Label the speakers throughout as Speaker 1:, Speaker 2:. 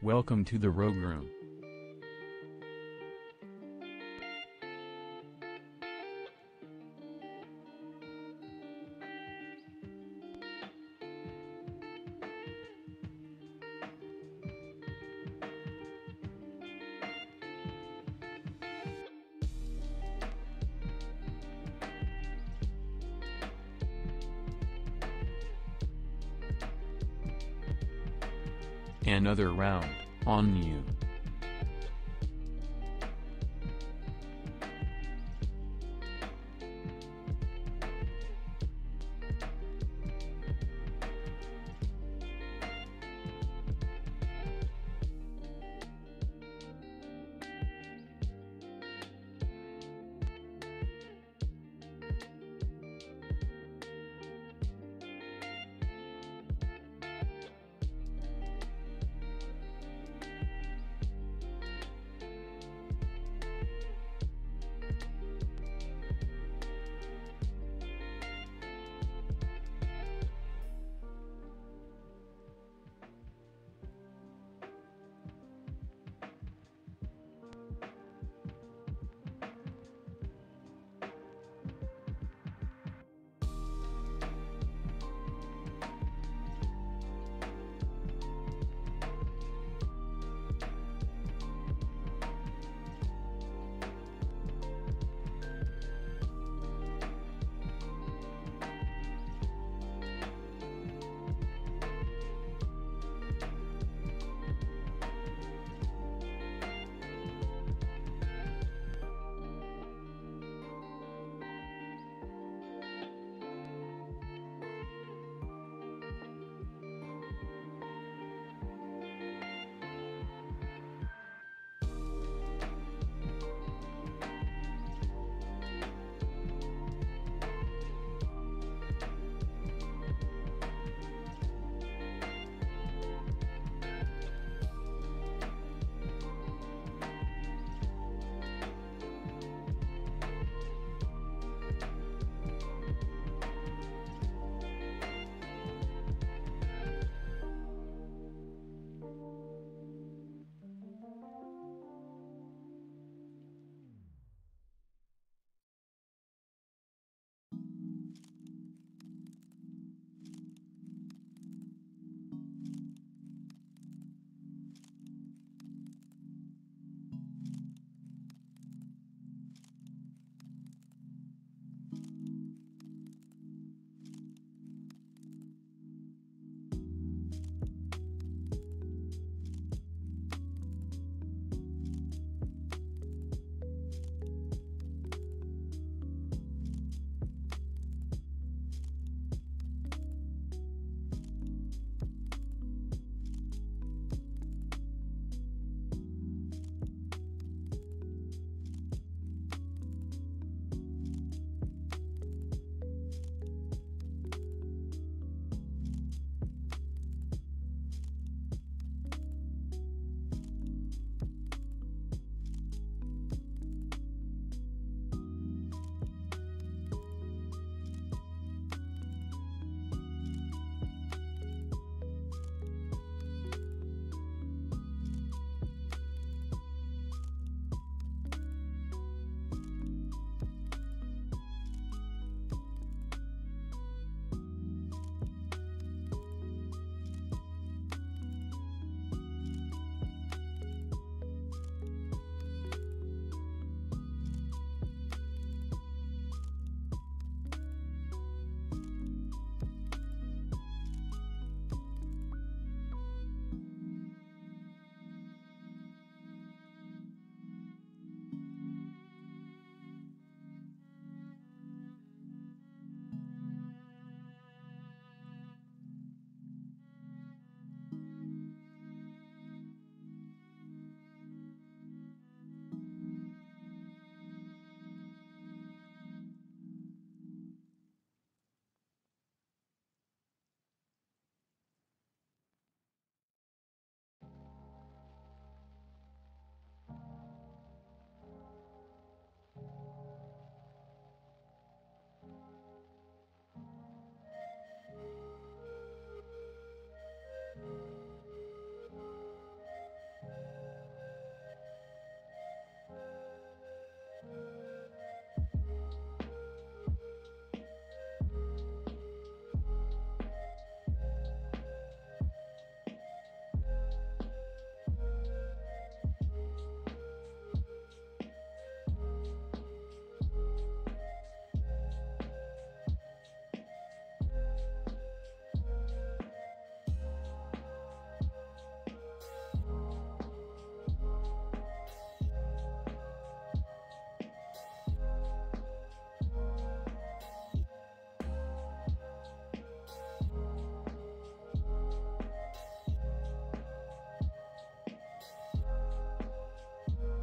Speaker 1: Welcome to the Rogue Room. Another round, on you.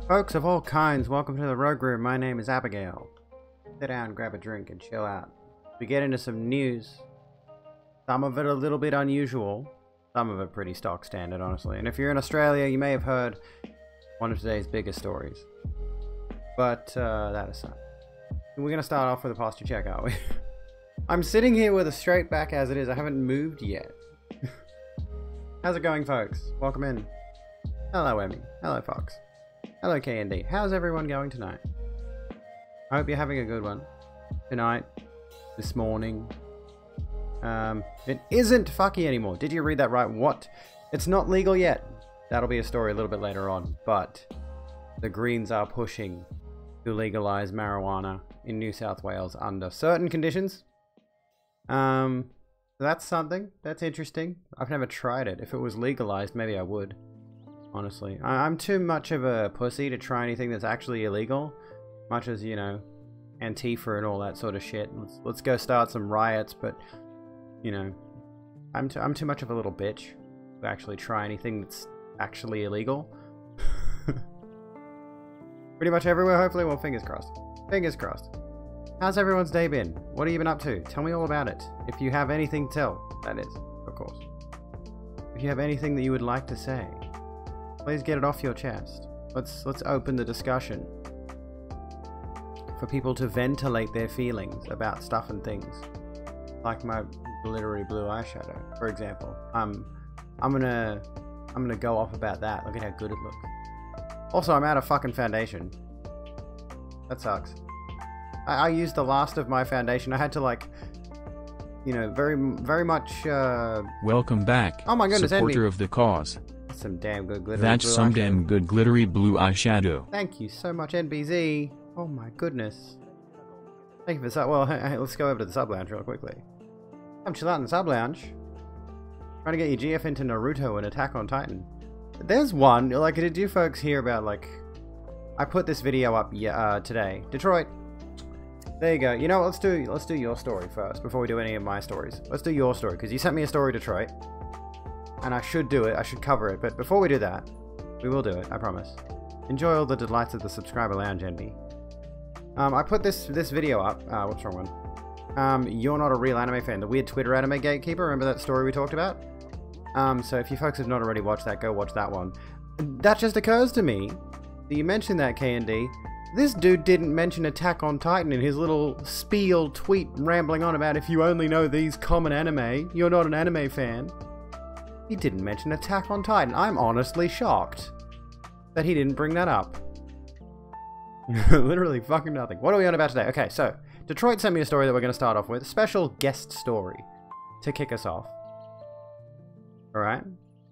Speaker 2: Folks of all kinds, welcome to the Rogue Room. My name is Abigail. Sit down, grab a drink, and chill out. We get into some news. Some of it a little bit unusual. Some of it pretty stock standard, honestly. And if you're in Australia, you may have heard one of today's biggest stories. But that aside, we're going to start off with a posture check, aren't we? I'm sitting here with a straight back as it is. I haven't moved yet. How's it going, folks? Welcome in. Hello, Emmy. Hello, Fox. Hello, KND. How's everyone going tonight? I hope you're having a good one. Tonight, this morning. It isn't fucky anymore. Did you read that right? What? It's not legal yet. That'll be a story a little bit later on. But the Greens are pushing to legalize marijuana in New South Wales under certain conditions. That's something. That's interesting. I've never tried it. If it was legalized, maybe I would. Honestly, I'm too much of a pussy to try anything that's actually illegal. Much as, you know, Antifa and all that sort of shit. Let's go start some riots, but, you know, I'm too much of a little bitch to actually try anything that's actually illegal. Pretty much everywhere, hopefully. Well, fingers crossed. Fingers crossed. How's everyone's day been? What have you been up to? Tell me all about it. If you have anything to tell, that is, of course. If you have anything that you would like to say, please get it off your chest. Let's open the discussion for people to ventilate their feelings about stuff and things, like my glittery blue eyeshadow, for example. I'm gonna go off about that. Look at how good it looks. Also, I'm out of fucking foundation. That sucks. I used the last of my foundation. I had to, like, you know, very much.
Speaker 1: Welcome back.
Speaker 2: Oh my goodness,
Speaker 1: supporter
Speaker 2: Envy.
Speaker 1: of the cause.
Speaker 2: Some damn good glittery
Speaker 1: That's
Speaker 2: blue
Speaker 1: some
Speaker 2: eyeshadow.
Speaker 1: damn good glittery blue eyeshadow.
Speaker 2: Thank you so much, NBZ. Oh my goodness. Thank you for the sub. Well, hey, let's go over to the sub lounge real quickly. I'm chill out in the sub lounge. Trying to get your GF into Naruto and Attack on Titan. There's one. Like, did you folks hear about, like, I put this video up today. Detroit. There you go. You know what? Let's do your story first before we do any of my stories. Let's do your story because you sent me a story, Detroit, and I should do it. I should cover it. But before we do that, we will do it. I promise. Enjoy all the delights of the subscriber lounge, NB. I put this video up. What's the wrong one? You're not a real anime fan. The weird Twitter anime gatekeeper. Remember that story we talked about? So if you folks have not already watched that, go watch that one. That just occurs to me. You mentioned that, KND. This dude didn't mention Attack on Titan in his little spiel tweet rambling on about if you only know these common anime, you're not an anime fan. He didn't mention Attack on Titan. I'm honestly shocked that he didn't bring that up. Literally fucking nothing. What are we on about today? Okay, so Detroit sent me a story that we're going to start off with. A special guest story to kick us off. Alright,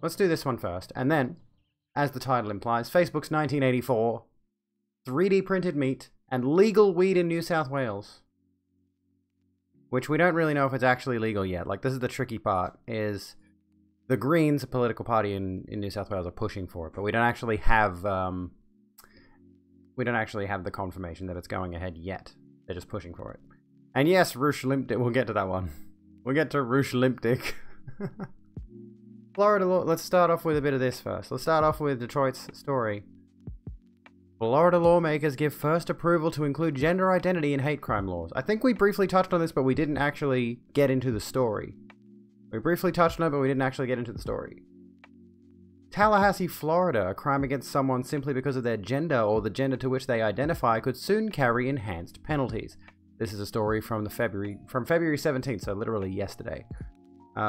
Speaker 2: let's do this one first. And then, as the title implies, Facebook's 1984... 3D printed meat, and legal weed in New South Wales. Which we don't really know if it's actually legal yet. Like, this is the tricky part, is the Greens, a political party in New South Wales, are pushing for it, but we don't actually have the confirmation that it's going ahead yet. They're just pushing for it. And yes, Rush Limpdick, we'll get to that one. We'll get to Rush Limpdick. Florida law, let's start off with a bit of this first. Let's start off with Detroit's story. Florida lawmakers give first approval to include gender identity in hate crime laws. I think we briefly touched on this, but we didn't actually get into the story. We briefly touched on it, but we didn't actually get into the story. Tallahassee, Florida, a crime against someone simply because of their gender or the gender to which they identify could soon carry enhanced penalties. This is a story from February 17th, so literally yesterday.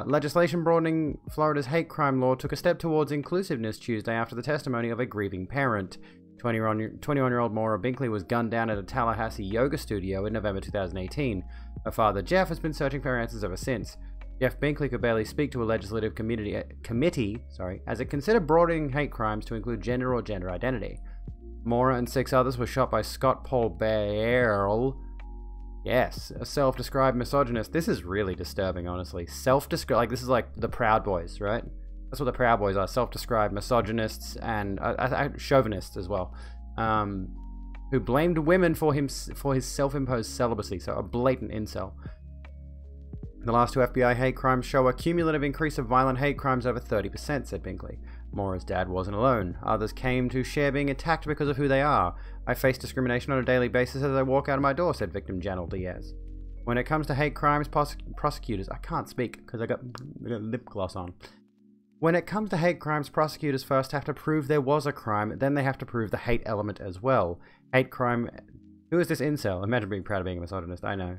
Speaker 2: Legislation broadening Florida's hate crime law took a step towards inclusiveness Tuesday after the testimony of a grieving parent. 21-year-old Maura Binkley was gunned down at a Tallahassee yoga studio in November 2018. Her father, Jeff, has been searching for answers ever since. Jeff Binkley could barely speak to a legislative committee, as it considered broadening hate crimes to include gender or gender identity. Maura and 6 others were shot by Scott Paul Bairl. Yes, a self-described misogynist. This is really disturbing, honestly. Self-described, like, this is like the Proud Boys, right? That's what the Proud Boys are, self-described misogynists and chauvinists as well, who blamed women for his self-imposed celibacy, so a blatant incel. The last 2 FBI hate crimes show a cumulative increase of violent hate crimes over 30%, said Binkley. Mora's dad wasn't alone. Others came to share being attacked because of who they are. I face discrimination on a daily basis as I walk out of my door, said victim Janelle Diaz. When it comes to hate crimes, prosecutors... I can't speak because I got lip gloss on. When it comes to hate crimes, prosecutors first have to prove there was a crime, then they have to prove the hate element as well. Hate crime... Who is this incel? Imagine being proud of being a misogynist, I know.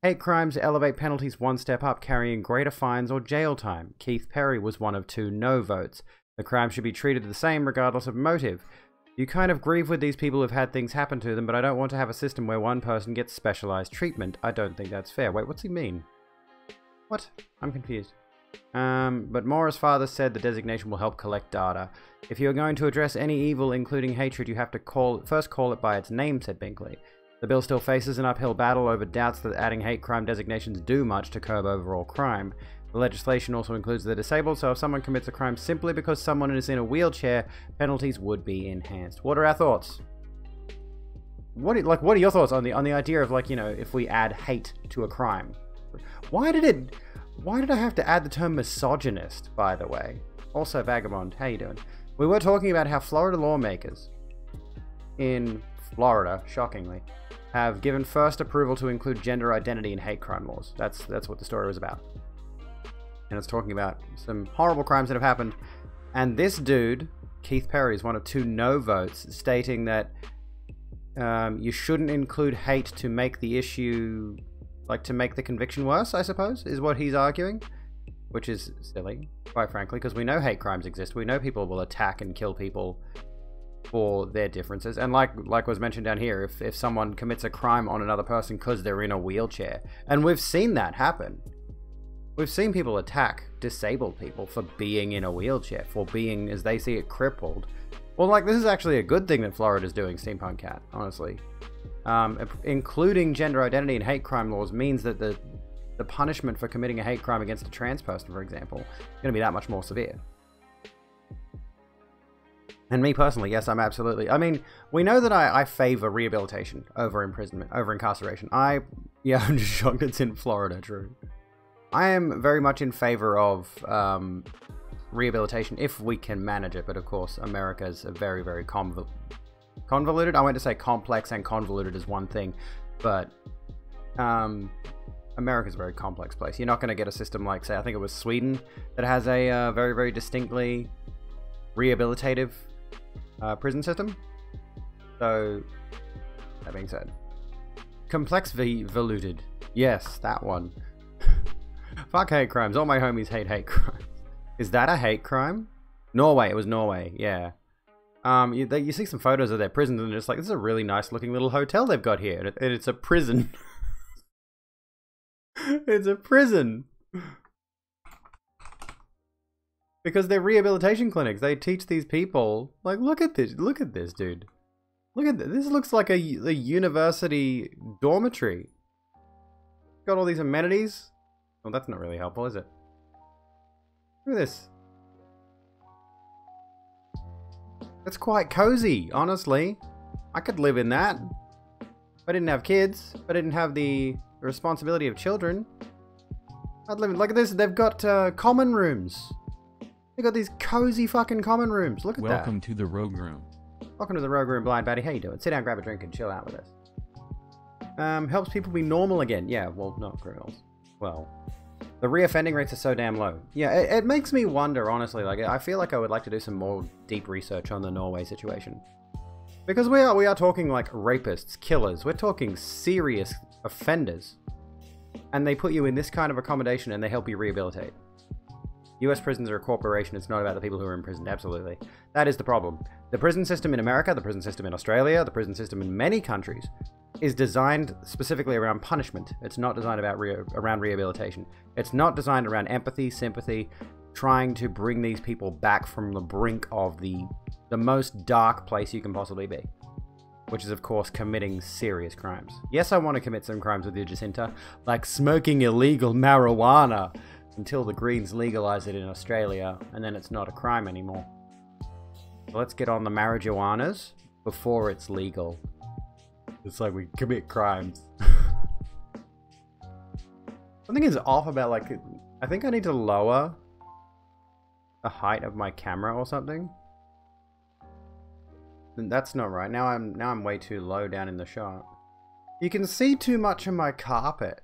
Speaker 2: Hate crimes elevate penalties one step up, carrying greater fines or jail time. Keith Perry was one of 2 no votes. The crime should be treated the same regardless of motive. You kind of grieve with these people who've had things happen to them, but I don't want to have a system where one person gets specialized treatment. I don't think that's fair. Wait, what's he mean? What? I'm confused. But Mora's father said the designation will help collect data. If you're going to address any evil, including hatred, you have to first call it by its name, said Binkley. The bill still faces an uphill battle over doubts that adding hate crime designations do much to curb overall crime. The legislation also includes the disabled, so if someone commits a crime simply because someone is in a wheelchair, penalties would be enhanced. What are our thoughts? What are your thoughts on the idea of, like, you know, if we add hate to a crime? Why did I have to add the term misogynist, by the way? Also, Vagabond, how you doing? We were talking about how Florida lawmakers in Florida, shockingly, have given first approval to include gender identity in hate crime laws. That's what the story was about. And it's talking about some horrible crimes that have happened. And this dude, Keith Perry, is one of 2 no votes, stating that you shouldn't include hate to make the issue, like, to make the conviction worse, I suppose, is what he's arguing. Which is silly, quite frankly, because we know hate crimes exist. We know people will attack and kill people for their differences. And like was mentioned down here, if someone commits a crime on another person because they're in a wheelchair, and we've seen that happen. We've seen people attack disabled people for being in a wheelchair, for being, as they see it, crippled. Well, like, this is actually a good thing that Florida's doing, Steampunk Cat, honestly. Including gender identity in hate crime laws means that the punishment for committing a hate crime against a trans person, for example, is going to be that much more severe. And me personally, yes, I'm absolutely... I mean, we know that I favor rehabilitation over imprisonment, over incarceration. Yeah, I'm just shocked it's in Florida, true. I am very much in favor of rehabilitation if we can manage it, but of course, America's a very, very convoluted. I went to say complex and convoluted is one thing, but America's a very complex place. You're not going to get a system like, say, I think it was Sweden, that has a very, very distinctly rehabilitative prison system. So, that being said, complex voluted. Yes, that one. Fuck hate crimes. All my homies hate crimes. Is that a hate crime? Norway. It was Norway. Yeah. You see some photos of their prisons and it's like, this is a really nice looking little hotel they've got here. And it's a prison. It's a prison. Because they're rehabilitation clinics. They teach these people, like, look at this, dude. Look at this. This looks like a university dormitory. Got all these amenities. Well, that's not really helpful, is it? Look at this. It's quite cozy, honestly. I could live in that. If I didn't have kids, if I didn't have the responsibility of children, I'd live in... Look at this, they've got common rooms. They've got these cozy fucking common rooms. Look at that.
Speaker 1: Welcome to the Rogue Room.
Speaker 2: Welcome to the Rogue Room, Blind Batty. How you doing? Sit down, grab a drink, and chill out with us. Helps people be normal again. Yeah, well, not criminals. Well, the reoffending rates are so damn low. Yeah, it makes me wonder, honestly. Like, I feel like I would like to do some more deep research on the Norway situation. Because we are talking, like, rapists, killers. We're talking serious offenders. And they put you in this kind of accommodation and they help you rehabilitate. US prisons are a corporation. It's not about the people who are imprisoned. Absolutely. That is the problem. The prison system in America, the prison system in Australia, the prison system in many countries is designed specifically around punishment. It's not designed around rehabilitation. It's not designed around empathy, sympathy, trying to bring these people back from the brink of the most dark place you can possibly be. Which is, of course, committing serious crimes. Yes, I want to commit some crimes with you, Jacinta, like smoking illegal marijuana until the Greens legalize it in Australia, and then it's not a crime anymore. So let's get on the marijuanas before it's legal. It's like we commit crimes. Something is off about, like, I think I need to lower the height of my camera or something. That's not right. Now I'm way too low down in the shot. You can see too much of my carpet.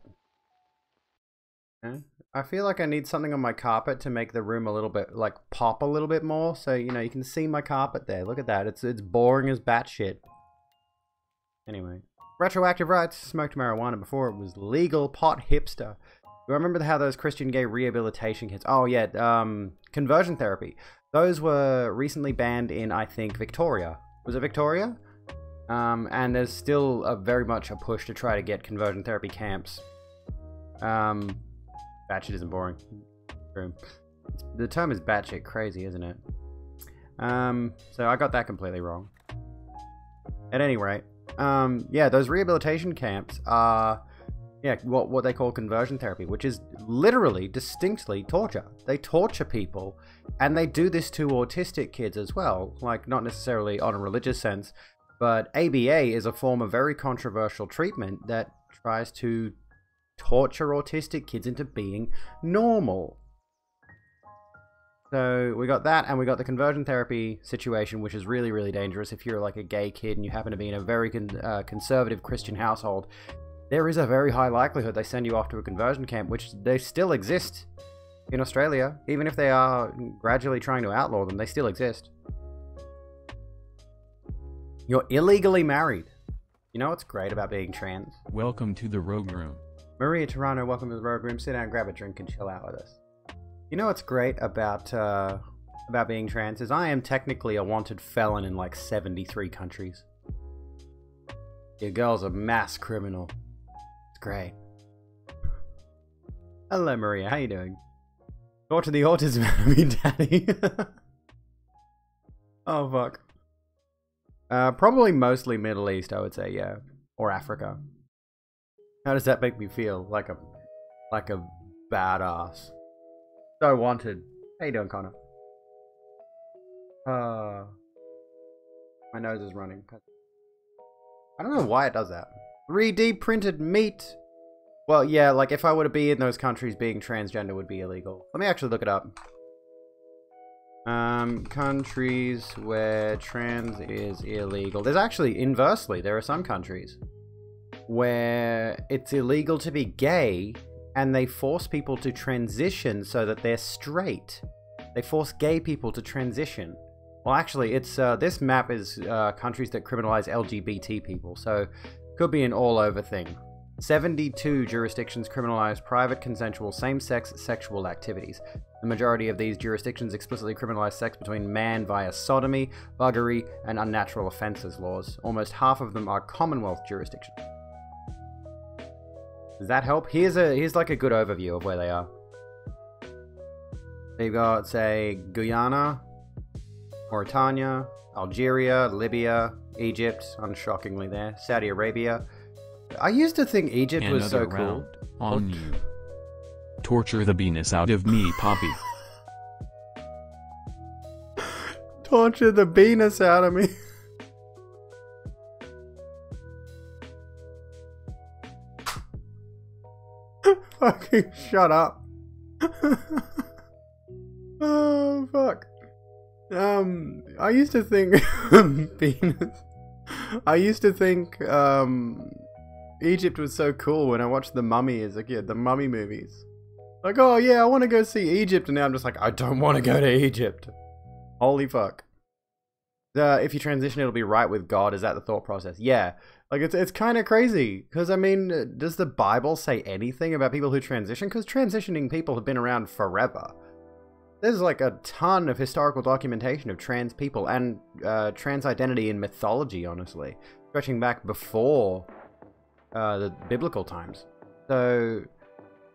Speaker 2: I feel like I need something on my carpet to make the room a little bit, like, pop a little bit more. So, you know, you can see my carpet there. Look at that. It's boring as batshit. Anyway. Retroactive rights. Smoked marijuana before it was legal. Pot hipster. Do I remember how those Christian gay rehabilitation kits... Oh, yeah. Conversion therapy. Those were recently banned in, I think, Victoria. Was it Victoria? And there's still very much a push to try to get conversion therapy camps. Batshit isn't boring. True. The term is batshit crazy, isn't it? So I got that completely wrong. At any rate, yeah, those rehabilitation camps are, yeah, what they call conversion therapy, which is literally, distinctly torture. They torture people, and they do this to autistic kids as well. Like, not necessarily on a religious sense, but ABA is a form of very controversial treatment that tries to torture autistic kids into being normal. So we got that, and we got the conversion therapy situation, which is really, really dangerous. If you're like a gay kid and you happen to be in a very conservative Christian household, there is a very high likelihood they send you off to a conversion camp, which they still exist in Australia. Even if they are gradually trying to outlaw them, they still exist. You're illegally married. You know what's great about being trans?
Speaker 1: Welcome to the Rogue Room.
Speaker 2: Maria Toronto, welcome to the Rogue Room. Sit down, grab a drink, and chill out with us. You know what's great about being trans is I am technically a wanted felon in like 73 countries. Your girl's a mass criminal. It's great. Hello, Maria. How you doing? Talk to the autism enemy, daddy. Oh, fuck. Probably mostly Middle East, I would say, yeah. Or Africa. How does that make me feel? Like a badass. So wanted. How you doing, Connor? My nose is running. I don't know why it does that. 3D printed meat. Well, yeah, like if I were to be in those countries, being transgender would be illegal. Let me actually look it up. Countries where trans is illegal. There's actually, inversely, there are some countries where it's illegal to be gay, and they force people to transition so that they're straight. They force gay people to transition. Well, actually, it's this map is countries that criminalize LGBT people, so could be an all-over thing. 72 jurisdictions criminalize private, consensual, same-sex sexual activities. The majority of these jurisdictions explicitly criminalize sex between man via sodomy, buggery, and unnatural offences laws. Almost half of them are Commonwealth jurisdictions. Does that help? Here's like a good overview of where they are. They've got, say, Guyana, Mauritania, Algeria, Libya, Egypt, unshockingly there, Saudi Arabia. I used to think Egypt was so cool.
Speaker 1: On you. Torture the penis out of me, Poppy.
Speaker 2: Torture the penis out of me. Fucking shut up. Oh, fuck. I used to think penis. I used to think Egypt was so cool when I watched The Mummy as a kid, the Mummy movies. Like, oh yeah, I want to go see Egypt, and now I'm just like, I don't want to go to Egypt. Holy fuck. If you transition, it'll be right with God. Is that the thought process? Yeah. Like, it's kind of crazy. Because, I mean, does the Bible say anything about people who transition? Because transitioning people have been around forever. There's, like, a ton of historical documentation of trans people and trans identity in mythology, honestly. Stretching back before the biblical times. So,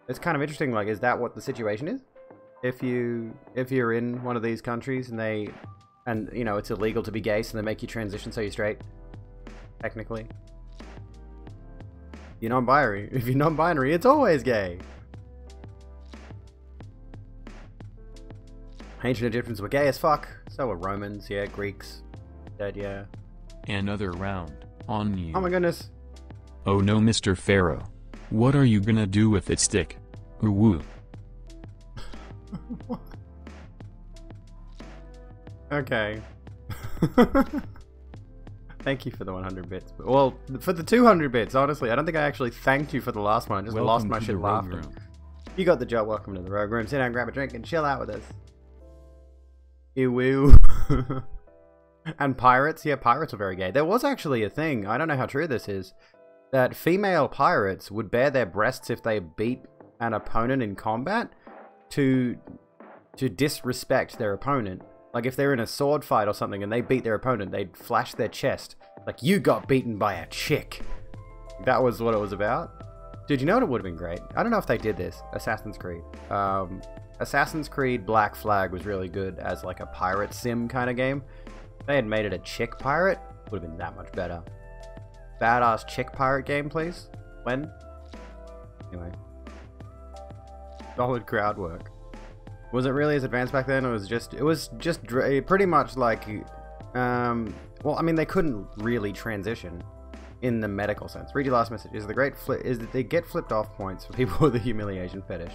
Speaker 2: it's kind of interesting, like, is that what the situation is? If you're in one of these countries and you know, it's illegal to be gay, so they make you transition so you're straight. Technically. You're non-binary. If you're non-binary, it's always gay. Ancient Egyptians were gay as fuck. So were Romans, yeah, Greeks. Dead, yeah.
Speaker 1: Another round. On you.
Speaker 2: Oh my goodness.
Speaker 1: Oh no, Mr. Pharaoh. What are you gonna do with its stick? Woo.
Speaker 2: Okay. Thank you for the 100 bits. Well, for the 200 bits, honestly, I don't think I actually thanked you for the last one. I just lost my shit laughing. You got the job. Welcome to the Rogue Room. Sit down, grab a drink, and chill out with us. Ew. And pirates? Yeah, pirates are very gay. There was actually a thing, I don't know how true this is, that female pirates would bare their breasts if they beat an opponent in combat to disrespect their opponent. Like if they're in a sword fight or something and they beat their opponent, they'd flash their chest. Like, you got beaten by a chick. That was what it was about. Dude, you know what it would have been great? I don't know if they did this. Assassin's Creed. Assassin's Creed Black Flag was really good as like a pirate sim kind of game. If they had made it a chick pirate, would have been that much better. Badass chick pirate game, please. When? Anyway. Solid crowd work. Was it really as advanced back then? It was just pretty much like, well, I mean, they couldn't really transition in the medical sense. Read your last message. Is that they get flipped off points for people with a humiliation fetish.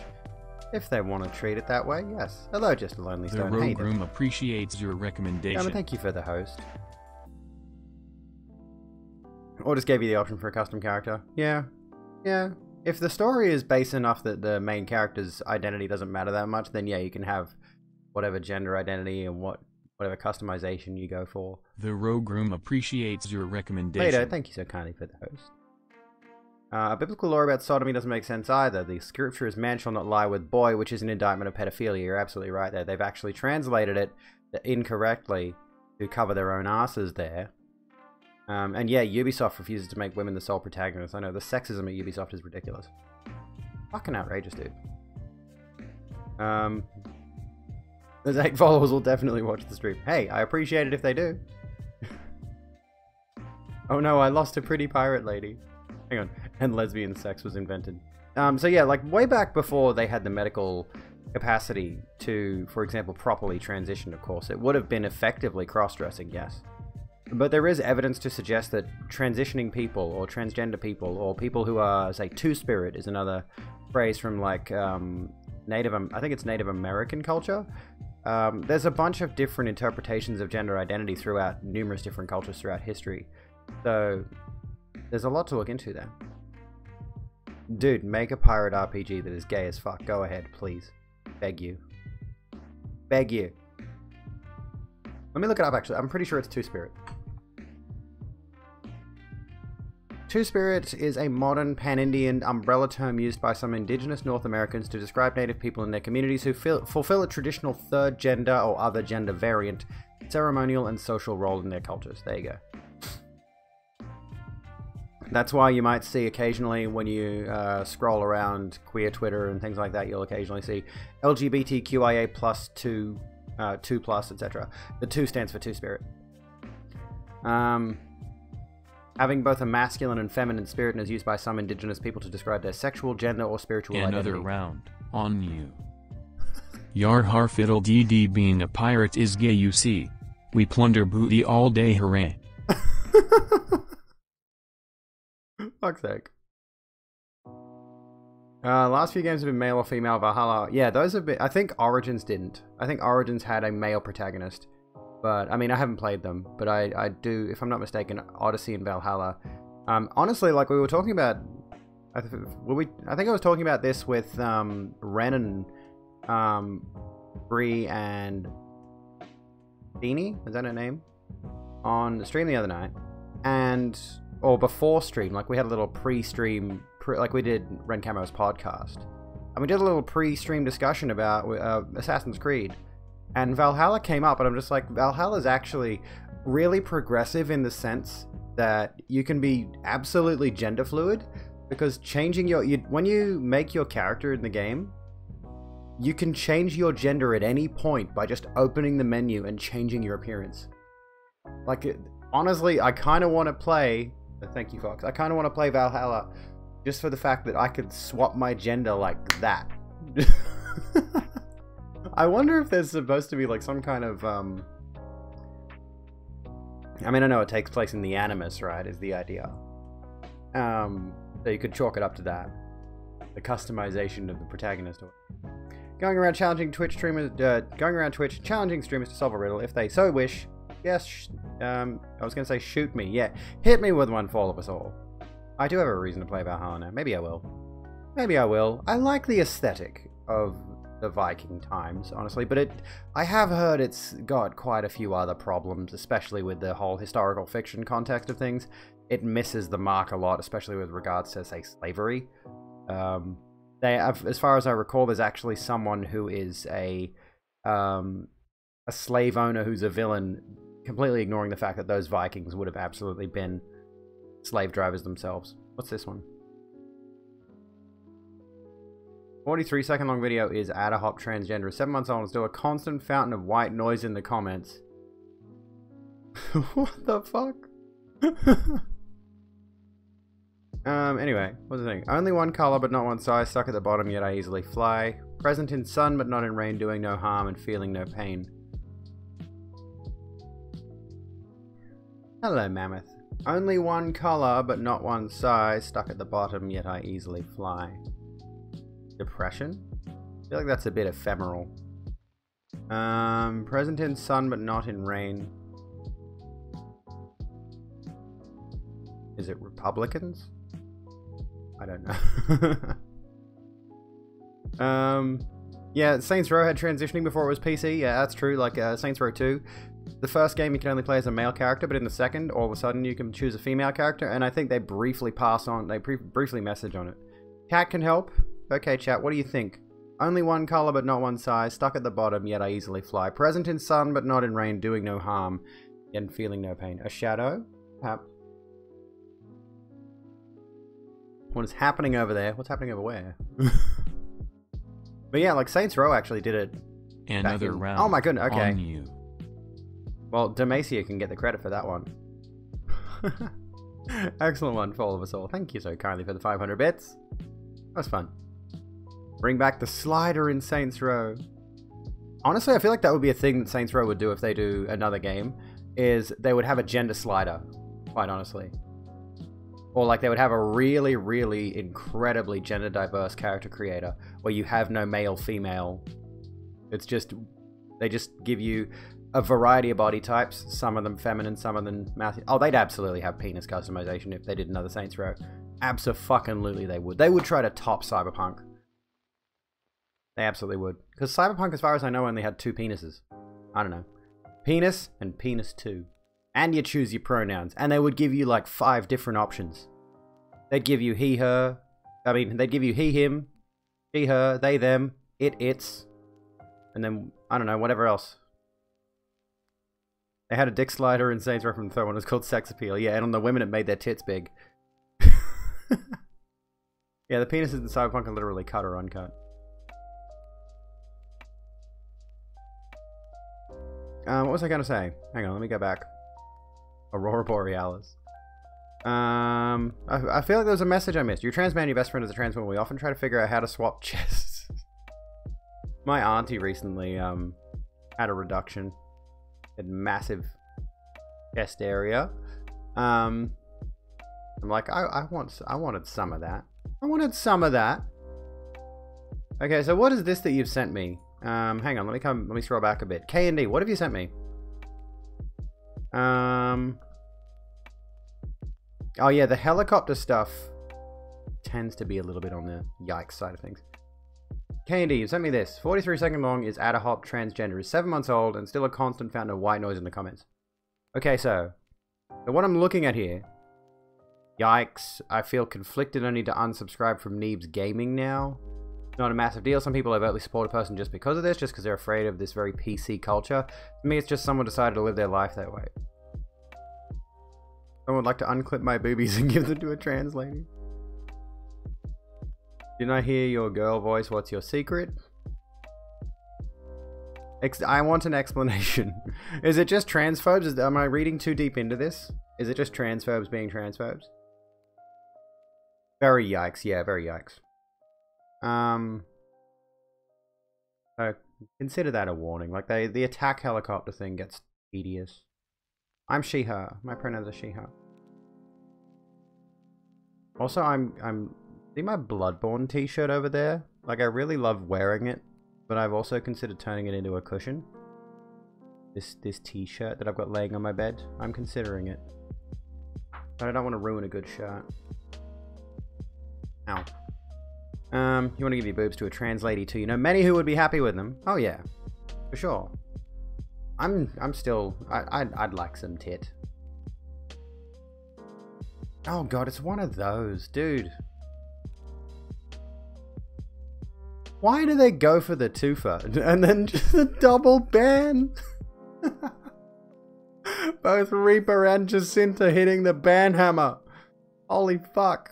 Speaker 2: If they want to treat it that way, yes. Although just a lonely stone.
Speaker 1: The Rogue Room appreciates your recommendation.
Speaker 2: Yeah, thank you for the host. Or just gave you the option for a custom character. Yeah. Yeah. If the story is base enough that the main character's identity doesn't matter that much, then yeah, you can have whatever gender identity and whatever customization you go for.
Speaker 1: The Rogue Room appreciates your recommendation.
Speaker 2: Later, thank you so kindly for the host. Biblical lore about sodomy doesn't make sense either. The scripture is man shall not lie with boy, which is an indictment of pedophilia. You're absolutely right there. They've actually translated it incorrectly to cover their own asses there. And yeah, Ubisoft refuses to make women the sole protagonists. I know, the sexism at Ubisoft is ridiculous. Fucking outrageous, dude. Those 8 followers will definitely watch the stream. Hey, I appreciate it if they do. Oh no, I lost a pretty pirate lady. Hang on. And lesbian sex was invented. So yeah, like way back before they had the medical capacity to, for example, properly transition, of course, it would have been effectively cross-dressing, yes. But there is evidence to suggest that transitioning people, or transgender people, or people who are, say, two-spirit is another phrase from, like, I think it's Native American culture. There's a bunch of different interpretations of gender identity throughout numerous different cultures throughout history. So, there's a lot to look into there. Dude, make a pirate RPG that is gay as fuck. Go ahead, please. Beg you. Beg you. Let me look it up, actually. I'm pretty sure it's Two-Spirit. Two-Spirit is a modern pan-Indian umbrella term used by some indigenous North Americans to describe Native people in their communities who fulfill a traditional third gender or other gender variant, ceremonial and social role in their cultures. There you go. That's why you might see occasionally when you scroll around queer Twitter and things like that, you'll occasionally see LGBTQIA plus 2, 2 plus, etc. The 2 stands for Two-Spirit. Having both a masculine and feminine spirit and is used by some indigenous people to describe their sexual, gender, or spiritual identity.
Speaker 1: Another round on you. Yar har fiddle DD, being a pirate is gay, you see. We plunder booty all day, hooray.
Speaker 2: Fuck's sake. Last few games have been male or female. Valhalla, yeah, those have been. I think Origins didn't. I think Origins had a male protagonist, but I mean, I haven't played them, but I do, if I'm not mistaken, Odyssey and Valhalla. Honestly, like we were talking about, I think I was talking about this with Ren and Bree and Beanie, is that her name? On the stream the other night, or before stream, like we had a little pre-stream, like we did Ren Camo's podcast, and we did a little pre-stream discussion about Assassin's Creed, and Valhalla came up, and I'm just like, Valhalla's actually really progressive in the sense that you can be absolutely gender fluid, because changing when you make your character in the game, you can change your gender at any point by just opening the menu and changing your appearance. Like, honestly, I kind of want to play... Thank you, Fox. I kind of want to play Valhalla just for the fact that I could swap my gender like that. I wonder if there's supposed to be like some kind of... I mean, I know it takes place in the Animus, right, is the idea. So you could chalk it up to that. The customization of the protagonist. Going around challenging Twitch streamers, challenging streamers to solve a riddle if they so wish. Yes, I was gonna say shoot me. Yeah, hit me with one for all of us all. I do have a reason to play Valhalla. Maybe I will. Maybe I will. I like the aesthetic of the Viking times, honestly, but I have heard it's got quite a few other problems, especially with the whole historical fiction context of things. It misses the mark a lot, especially with regards to, say, slavery. They have, as far as I recall, there's actually someone who is a slave owner who's a villain, completely ignoring the fact that those Vikings would have absolutely been slave drivers themselves. What's this one? 43-second long video is Adahop transgender, 7 months old, and still a constant fountain of white noise in the comments. What the fuck? Anyway, what's the thing? Only one color but not one size, stuck at the bottom yet I easily fly. Present in sun but not in rain, doing no harm and feeling no pain. Hello, Mammoth. Only one color but not one size, stuck at the bottom yet I easily fly. Depression? I feel like that's a bit ephemeral. Present in sun but not in rain. Is it Republicans? I don't know. Yeah, Saints Row had transitioning before it was PC. Yeah, that's true. Like Saints Row 2. The first game you can only play as a male character, but in the second, all of a sudden you can choose a female character, and I think they briefly pass on, they briefly message on it. Cat can help. Okay, chat, what do you think? Only one color but not one size, stuck at the bottom, yet I easily fly. Present in sun but not in rain, doing no harm, and feeling no pain. A shadow? Perhaps. What is happening over there? What's happening over where? But yeah, like Saints Row actually did it.
Speaker 1: Another round.
Speaker 2: Oh my goodness, okay.
Speaker 1: On you.
Speaker 2: Well, Demacia can get the credit for that one. Excellent one for all of us all. Thank you so kindly for the 500 bits. That was fun. Bring back the slider in Saints Row. Honestly, I feel like that would be a thing that Saints Row would do if they do another game, is they would have a gender slider, quite honestly. Or like they would have a really, really incredibly gender diverse character creator where you have no male, female. It's just, they just give you a variety of body types, some of them feminine, some of them masculine. Oh, they'd absolutely have penis customization if they did another Saints Row. Abso-fucking-lutely they would. They would try to top Cyberpunk. They absolutely would. Because Cyberpunk, as far as I know, only had 2 penises. I don't know. Penis and penis 2. And you choose your pronouns. And they would give you like 5 different options. They'd give you he, her. I mean, they'd give you he, him. She, her. They, them. It, its. And then, I don't know, whatever else. They had a dick slider in Saints Row from the third one. It was called Sex Appeal. Yeah, and on the women it made their tits big. Yeah, the penises in Cyberpunk are literally cut or uncut. What was I going to say? Hang on, let me go back. Aurora Borealis. I feel like there was a message I missed. You're a trans man, your best friend is a trans woman. We often try to figure out how to swap chests. My auntie recently had a reduction. Had massive chest area. I'm like, I wanted some of that. I wanted some of that. Okay, so what is this that you've sent me? Hang on, let me scroll back a bit. K&D, what have you sent me? Oh yeah, the helicopter stuff tends to be a little bit on the yikes side of things. K&D, you sent me this. 43-second long is Adahop transgender, is 7 months old, and still a constant fountain of white noise in the comments. Okay, so what I'm looking at here... Yikes, I feel conflicted. I need to unsubscribe from Neebs Gaming now. Not a massive deal. Some people overtly support a person just because of this, just because they're afraid of this very PC culture. To me, it's just someone decided to live their life that way. Someone would like to unclip my boobies and give them to a trans lady. Didn't I hear your girl voice? What's your secret? I want an explanation. Is it just transphobes? Am I reading too deep into this? Is it just transphobes being transphobes? Very yikes. Yeah, very yikes. So consider that a warning. Like the attack helicopter thing gets tedious. I'm she, her. My pronouns are she, her. Also, I'm see my Bloodborne t-shirt over there? Like, I really love wearing it. but I've also considered turning it into a cushion. This t-shirt that I've got laying on my bed, I'm considering it. But I don't want to ruin a good shirt. Ow. You want to give your boobs to a trans lady too? You know many who would be happy with them. Oh yeah, for sure. I'm still. I'd like some tit. Oh god, it's one of those, dude. Why do they go for the twofer and then just a double ban? Both Reaper and Jacinta hitting the ban hammer. Holy fuck.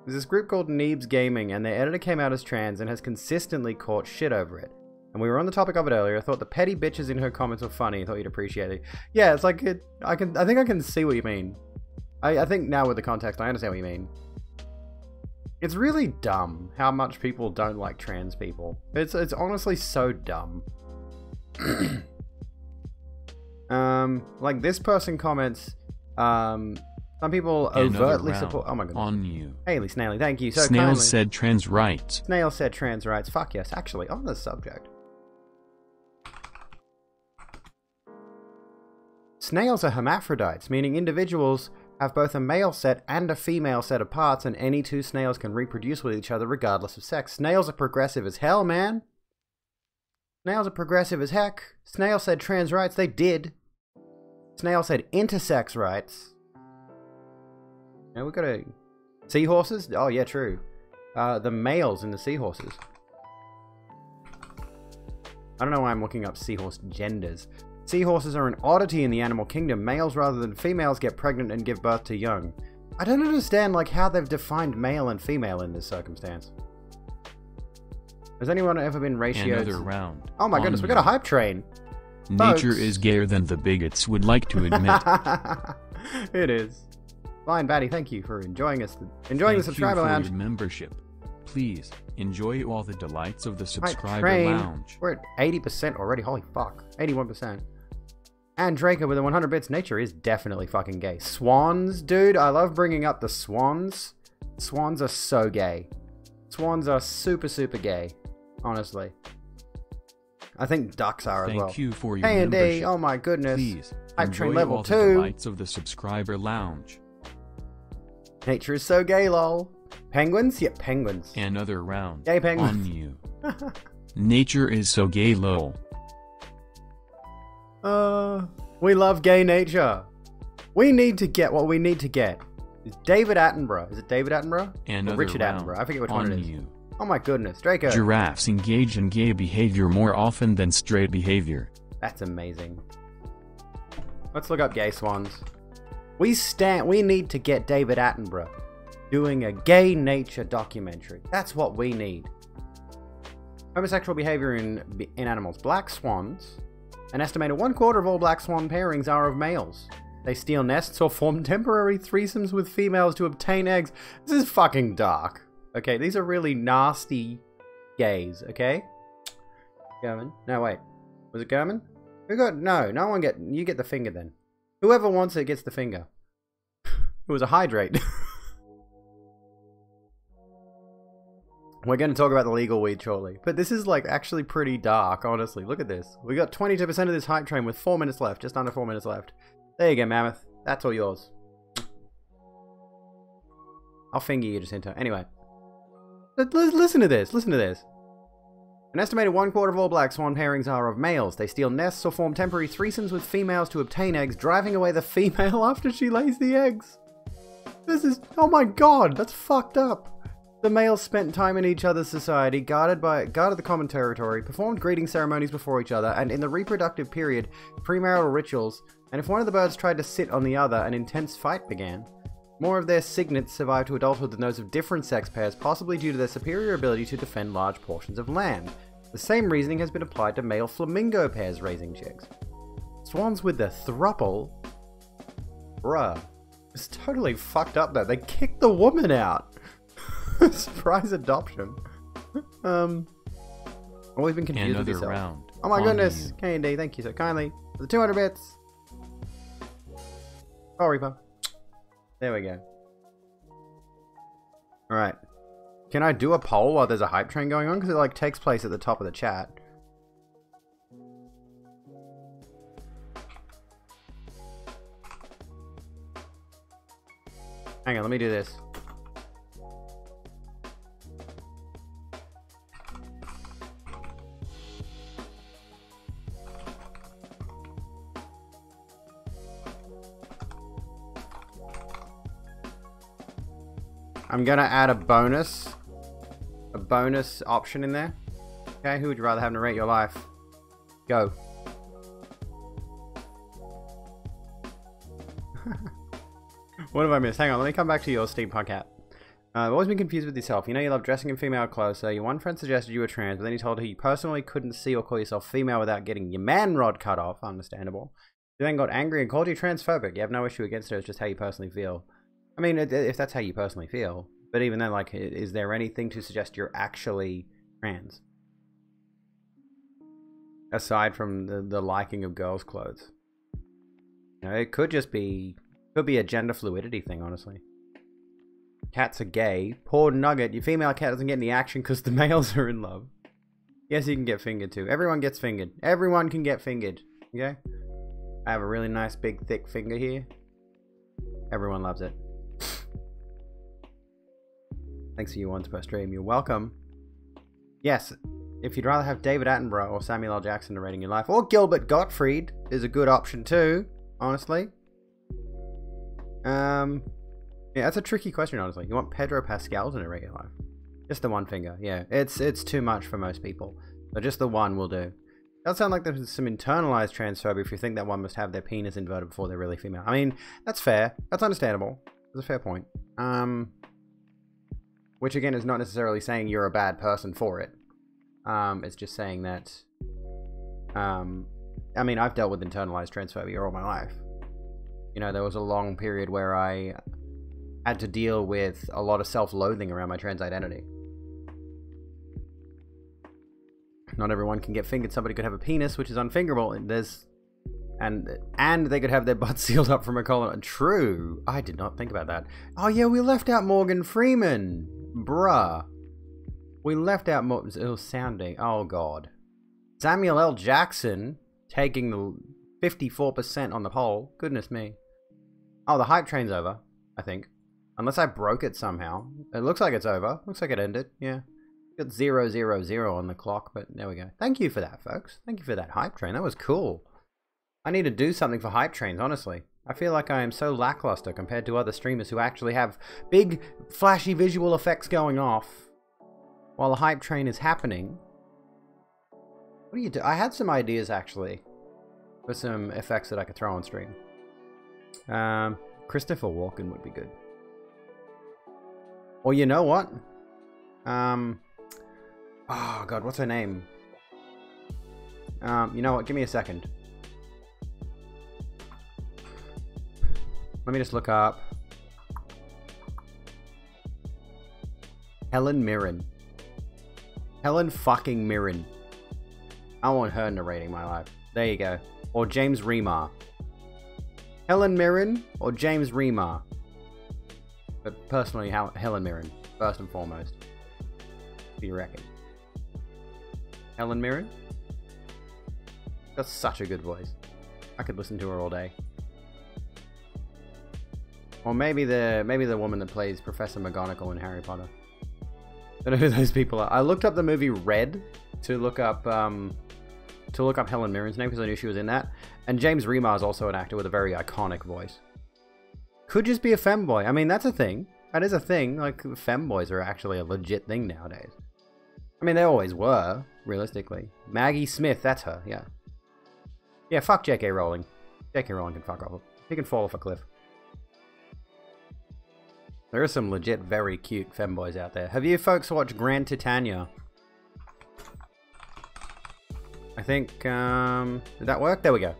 Speaker 2: There's this group called Neebs Gaming, and their editor came out as trans and has consistently caught shit over it. And we were on the topic of it earlier. I thought the petty bitches in her comments were funny. I thought you'd appreciate it. Yeah, it's like I think I can see what you mean. I think now with the context, I understand what you mean. It's really dumb how much people don't like trans people. It's honestly so dumb. Like this person comments, some people overtly support. Oh my god.
Speaker 1: On you.
Speaker 2: Haley Snaily, thank you so
Speaker 1: Snail
Speaker 2: kindly.
Speaker 1: said trans rights.
Speaker 2: Snail said trans rights. Fuck yes. Actually, on the subject. Snails are hermaphrodites, meaning individuals have both a male set and a female set of parts, and any two snails can reproduce with each other regardless of sex. Snails are progressive as hell, man. Snails are progressive as heck. Snail said trans rights. They did. Snail said intersex rights. Now we got a... Seahorses? Oh, yeah, true. The males in the seahorses. I don't know why I'm looking up seahorse genders. Seahorses are an oddity in the animal kingdom. Males rather than females get pregnant and give birth to young. I don't understand like how they've defined male and female in this circumstance. Has anyone ever been ratioed?
Speaker 1: Another round.
Speaker 2: Oh my goodness, we got a hype train.
Speaker 1: Nature
Speaker 2: Folks.
Speaker 1: is gayer than the bigots would like to admit.
Speaker 2: It is. Fine Batty, thank you for enjoying us. Enjoying the subscriber
Speaker 1: Thank you for
Speaker 2: lounge.
Speaker 1: your membership. Please enjoy all the delights of the
Speaker 2: Hype
Speaker 1: subscriber
Speaker 2: train.
Speaker 1: lounge.
Speaker 2: We're at 80% already. Holy fuck. 81%. And Draco with the 100 bits. Nature is definitely fucking gay. Swans, dude. I love bringing up the swans. Swans are so gay. Swans are super, super gay. Honestly. I think ducks are as well.
Speaker 1: Thank you for your
Speaker 2: A&D,
Speaker 1: membership.
Speaker 2: oh my goodness.
Speaker 1: Please
Speaker 2: Hype train
Speaker 1: enjoy
Speaker 2: level
Speaker 1: all
Speaker 2: 2.
Speaker 1: the delights of the subscriber lounge.
Speaker 2: Nature is so gay, lol. Penguins? Yeah, penguins.
Speaker 1: Another round.
Speaker 2: Gay penguins.
Speaker 1: On you. Nature is so gay, lol.
Speaker 2: We love gay nature. We need to get what we need to get. Is David Attenborough. Is it David Attenborough?
Speaker 1: Another
Speaker 2: Or Richard
Speaker 1: round.
Speaker 2: Attenborough. I forget which one it is.
Speaker 1: You.
Speaker 2: Oh my goodness. Draco.
Speaker 1: Giraffes engage in gay behavior more often than straight behavior.
Speaker 2: That's amazing. Let's look up gay swans. We need to get David Attenborough doing a gay nature documentary. That's what we need. Homosexual behavior in animals. Black swans. An estimated 1/4 of all black swan pairings are of males. They steal nests or form temporary threesomes with females to obtain eggs. This is fucking dark. Okay, these are really nasty gays, okay? German? No, wait. Was it German? Who got... No, no one get... You get the finger then. Whoever wants it gets the finger. It was a hydrate. We're going to talk about the legal weed shortly. But this is like actually pretty dark, honestly. Look at this. We got 22% of this hype train with 4 minutes left. Just under 4 minutes left. There you go, Mammoth. That's all yours. I'll finger you, Jacinta. Anyway. Listen to this. Listen to this. An estimated 1/4 of all black swan pairings are of males. They steal nests or form temporary threesomes with females to obtain eggs, driving away the female after she lays the eggs. This is... Oh my god, that's fucked up. The males spent time in each other's society, guarded the common territory, performed greeting ceremonies before each other, and in the reproductive period, premarital rituals, and if one of the birds tried to sit on the other, an intense fight began. More of their cygnets survived to adulthood than those of different sex pairs, possibly due to their superior ability to defend large portions of land. The same reasoning has been applied to male flamingo pairs raising chicks. Swans with the thruple? Bruh. It's totally fucked up though. They kicked the woman out. Surprise adoption. Always been confused with yourself.
Speaker 1: Round.
Speaker 2: Oh my goodness. K&D, thank you so kindly for the 200 bits. Oh, Reaper. There we go. Alright. Can I do a poll while there's a hype train going on? Because it like takes place at the top of the chat. Hang on, let me do this. I'm gonna add a bonus option in there. Okay, who would you rather have narrate your life? Go. What have I missed? Hang on, let me come back to your steampunk hat. I've always been confused with yourself. You know you love dressing in female clothes, so your one friend suggested you were trans, but then he told her you personally couldn't see or call yourself female without getting your man rod cut off. Understandable. You then got angry and called you transphobic. You have no issue against it, it's just how you personally feel. I mean, if that's how you personally feel. But even then, like, is there anything to suggest you're actually trans? Aside from the liking of girls' clothes. You know, it could just be... Could be a gender fluidity thing, honestly. Cats are gay. Poor Nugget, your female cat doesn't get any action because the males are in love. Yes, you can get fingered too. Everyone gets fingered. Everyone can get fingered. Okay? I have a really nice, big, thick finger here. Everyone loves it. Thanks for you once per stream. You're welcome. Yes, if you'd rather have David Attenborough or Samuel L. Jackson narrating your life, or Gilbert Gottfried is a good option too, honestly. Yeah, that's a tricky question, honestly. You want Pedro Pascal to narrate your life? Just the one finger, yeah. It's too much for most people. So just the one will do. Does sound like there's some internalized transphobia if you think that one must have their penis inverted before they're really female. I mean, that's fair. That's understandable. That's a fair point. Which again is not necessarily saying you're a bad person for it. It's just saying that... I mean, I've dealt with internalized transphobia all my life. You know, there was a long period where I had to deal with a lot of self-loathing around my trans identity. Not everyone can get fingered. Somebody could have a penis, which is unfingerable, and they could have their butt sealed up from a colon. True. I did not think about that. Oh yeah, we left out Morgan Freeman. Bruh. We left out it was sounding. Oh god. Samuel L. Jackson taking the 54% on the poll. Goodness me. Oh, the hype train's over, I think. Unless I broke it somehow. It looks like it's over. Looks like it ended. Yeah. Got 000 on the clock, but there we go. Thank you for that, folks. Thank you for that hype train. That was cool. I need to do something for hype trains, honestly. I feel like I am so lackluster compared to other streamers who actually have big, flashy visual effects going off while the hype train is happening. What do you do? I had some ideas, actually, for some effects that I could throw on stream. Christopher Walken would be good. Or you know what? Oh god, what's her name? You know what? Give me a second. Let me just look up. Helen Mirren. Helen fucking Mirren. I want her narrating my life. There you go. Or James Remar. Helen Mirren or James Remar. But personally, Helen Mirren, first and foremost. What do you reckon? Helen Mirren? That's such a good voice. I could listen to her all day. Or maybe the woman that plays Professor McGonagall in Harry Potter. I don't know who those people are. I looked up the movie Red to look up Helen Mirren's name because I knew she was in that. And James Remar is also an actor with a very iconic voice. Could just be a femboy. I mean, that's a thing. That is a thing. Like, femboys are actually a legit thing nowadays. I mean, they always were, realistically. Maggie Smith, that's her, yeah. Yeah, fuck J.K. Rowling. J.K. Rowling can fuck off. He can fall off a cliff. There are some legit very cute femboys out there. Have you folks watched Grand Titania? I think, did that work? There we go.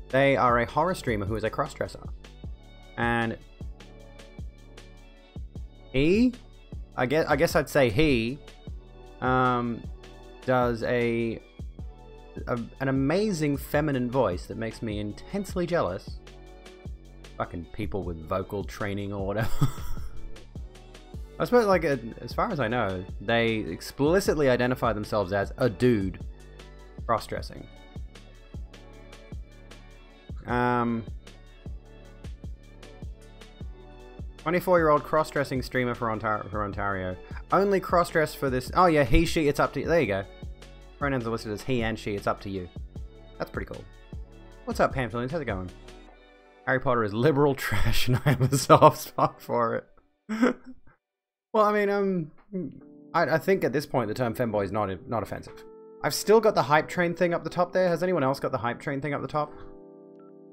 Speaker 2: They are a horror streamer who is a crossdresser. And he, I guess I'd say he, does an amazing feminine voice that makes me intensely jealous. Fucking people with vocal training or whatever. I suppose, like, as far as I know, they explicitly identify themselves as a dude cross-dressing. 24-year-old cross-dressing streamer for Ontario. Only cross-dress for this. Oh yeah, he, she, it's up to you. There you go. Pronouns are listed as he and she. It's up to you. That's pretty cool. What's up, Pamphilines? How's it going? Harry Potter is liberal trash and I have a soft spot for it. Well, I mean, I think at this point the term femboy is not offensive. I've still got the hype train thing up the top there. Has anyone else got the hype train thing up the top?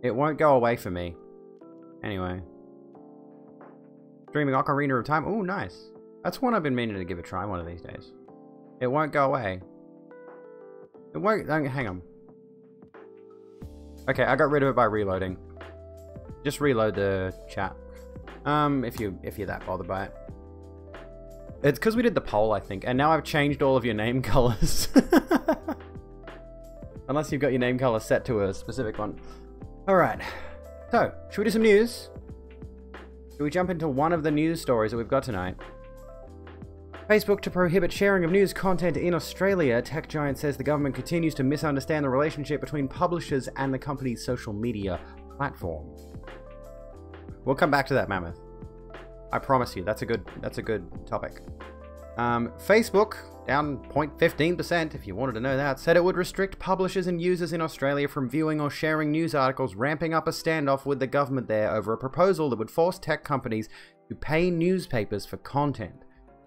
Speaker 2: It won't go away for me. Anyway. Streaming Ocarina of Time. Oh, nice. That's one I've been meaning to give a try one of these days. It won't go away. It won't... Hang on. Okay, I got rid of it by reloading. Just reload the chat. If you're that bothered by it. It's because we did the poll, I think, and now I've changed all of your name colors. Unless you've got your name color set to a specific one. Alright. So, should we do some news? Should we jump into one of the news stories that we've got tonight? Facebook to prohibit sharing of news content in Australia. Tech giant says the government continues to misunderstand the relationship between publishers and the company's social media platform. We'll come back to that, Mammoth. I promise you, that's a good topic. Facebook, down 0.15%, if you wanted to know that, said it would restrict publishers and users in Australia from viewing or sharing news articles, ramping up a standoff with the government there over a proposal that would force tech companies to pay newspapers for content.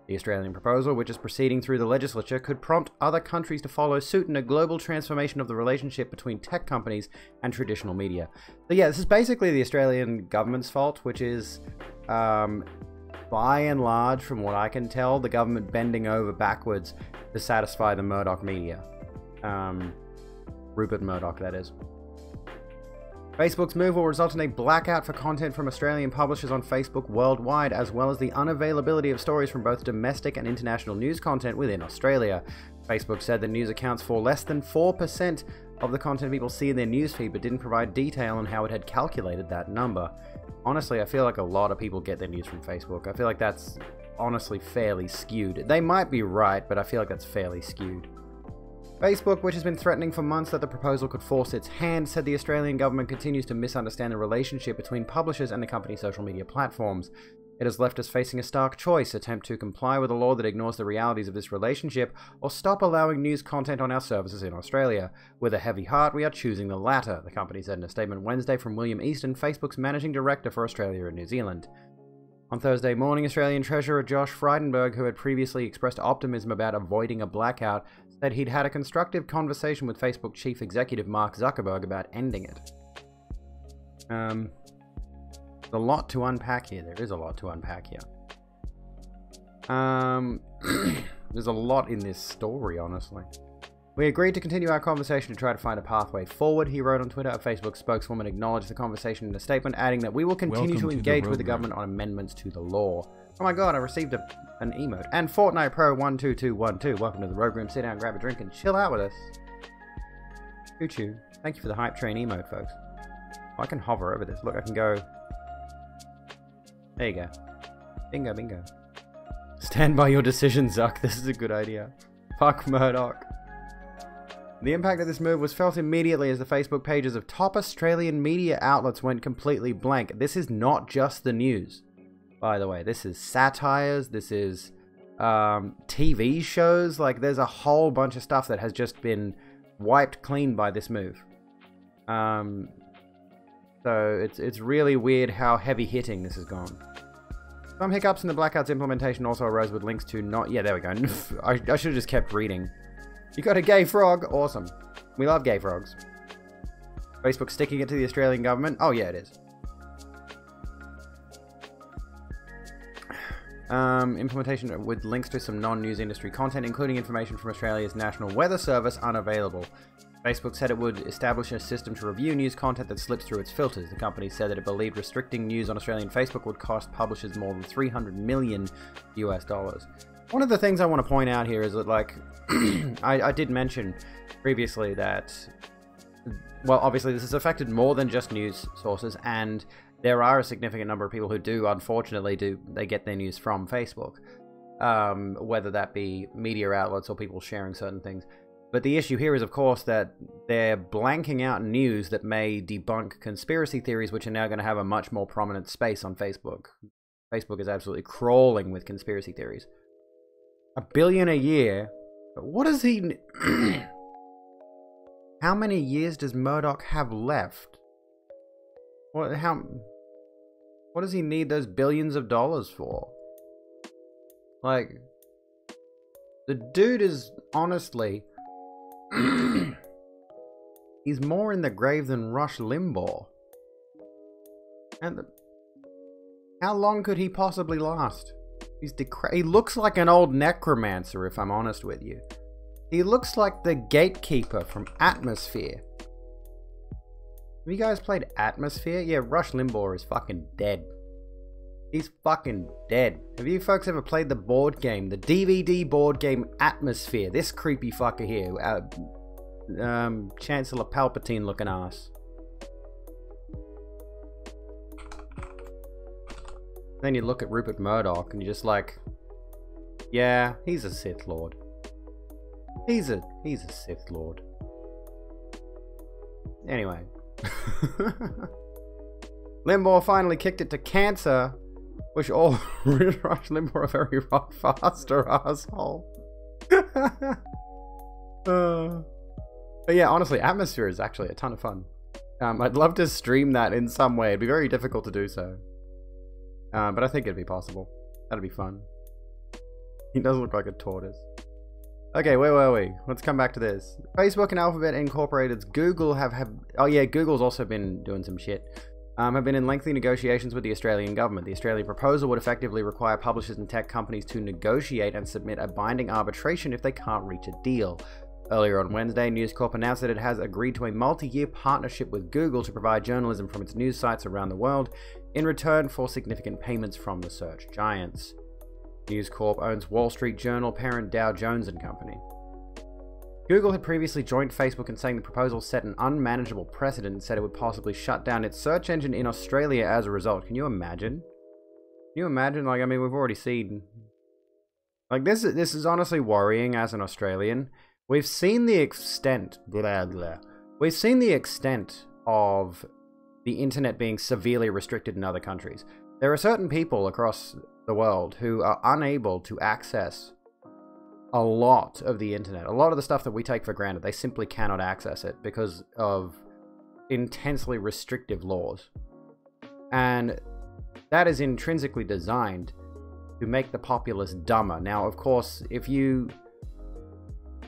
Speaker 2: The Australian proposal, which is proceeding through the legislature, could prompt other countries to follow suit in a global transformation of the relationship between tech companies and traditional media. So yeah, this is basically the Australian government's fault, which is, by and large, from what I can tell, the government bending over backwards to satisfy the Murdoch media. Rupert Murdoch, that is. Facebook's move will result in a blackout for content from Australian publishers on Facebook worldwide, as well as the unavailability of stories from both domestic and international news content within Australia. Facebook said the news accounts for less than 4% of the content people see in their newsfeed, but didn't provide detail on how it had calculated that number. Honestly, I feel like a lot of people get their news from Facebook. I feel like that's honestly fairly skewed. They might be right, but I feel like that's fairly skewed. Facebook, which has been threatening for months that the proposal could force its hand, said the Australian government continues to misunderstand the relationship between publishers and the company's social media platforms. It has left us facing a stark choice: attempt to comply with a law that ignores the realities of this relationship, or stop allowing news content on our services in Australia. With a heavy heart, we are choosing the latter, the company said in a statement Wednesday from William Easton, Facebook's managing director for Australia and New Zealand. On Thursday morning, Australian Treasurer Josh Frydenberg, who had previously expressed optimism about avoiding a blackout, said he'd had a constructive conversation with Facebook chief executive Mark Zuckerberg about ending it. There's a lot to unpack here. There is a lot to unpack here. There's a lot in this story, honestly. We agreed to continue our conversation to try to find a pathway forward, he wrote on Twitter. A Facebook spokeswoman acknowledged the conversation in a statement, adding that we will continue to engage with the government on amendments to the law. Oh my god, I received an emote. And Fortnite Pro 12212, welcome to the Rogue Room. Sit down, grab a drink, and chill out with us. Choo-choo. Thank you for the hype train emote, folks. Oh, I can hover over this. Look, I can go... There you go. Bingo, bingo. Stand by your decision, Zuck. This is a good idea. Fuck Murdoch. The impact of this move was felt immediately as the Facebook pages of top Australian media outlets went completely blank. This is not just the news, by the way. This is satires, this is TV shows. Like, there's a whole bunch of stuff that has just been wiped clean by this move. So it's really weird how heavy-hitting this has gone. Some hiccups in the Blackout's implementation also arose with links to not... Yeah, there we go. I should have just kept reading. You got a gay frog? Awesome. We love gay frogs. Facebook sticking it to the Australian government? Oh yeah, it is. Implementation with links to some non-news industry content, including information from Australia's National Weather Service, unavailable. Facebook said it would establish a system to review news content that slips through its filters. The company said that it believed restricting news on Australian Facebook would cost publishers more than $300 million US. One of the things I want to point out here is that, like, I did mention previously that, well, obviously this has affected more than just news sources, and there are a significant number of people who do, unfortunately, they get their news from Facebook, whether that be media outlets or people sharing certain things. But the issue here is, of course, that they're blanking out news that may debunk conspiracy theories, which are now going to have a much more prominent space on Facebook. Facebook is absolutely crawling with conspiracy theories. $1 billion a year. But what does he... How many years does Murdoch have left? What does he need those billions of dollars for? Like, the dude is honestly... he's more in the grave than Rush Limbaugh. And how long could he possibly last? He looks like an old necromancer, if I'm honest with you. He looks like the gatekeeper from Atmosphere. Have you guys played Atmosphere? Yeah, Rush Limbaugh is fucking dead. He's fucking dead. Have you folks ever played the board game? The DVD board game Atmosphere. This creepy fucker here. Chancellor Palpatine looking ass. Then you look at Rupert Murdoch and you're just like, yeah, he's a Sith Lord. He's a Sith Lord. Anyway. Limbaugh finally kicked it to cancer, which all Rush Limbaugh a very rock faster asshole. But yeah, honestly, Atmosphere is actually a ton of fun. I'd love to stream that in some way. It'd be very difficult to do so. But I think it'd be possible. That'd be fun. He does look like a tortoise. Okay, where were we? Let's come back to this. Facebook and Alphabet Incorporated's Google have oh yeah, Google's also been doing some shit. Have been in lengthy negotiations with the Australian government. The Australian proposal would effectively require publishers and tech companies to negotiate and submit a binding arbitration if they can't reach a deal. Earlier on Wednesday, News Corp announced that it has agreed to a multi-year partnership with Google to provide journalism from its news sites around the world in return for significant payments from the search giants. News Corp owns Wall Street Journal parent Dow Jones & Company. Google had previously joined Facebook in saying the proposal set an unmanageable precedent and said it would possibly shut down its search engine in Australia as a result. Can you imagine? Can you imagine? Like, I mean, we've already seen... Like, this is honestly worrying as an Australian. We've seen the extent... We've seen the extent of the internet being severely restricted in other countries. There are certain people across the world who are unable to access a lot of the internet. A lot of the stuff that we take for granted, they simply cannot access it because of intensely restrictive laws. And that is intrinsically designed to make the populace dumber. Now, of course, if you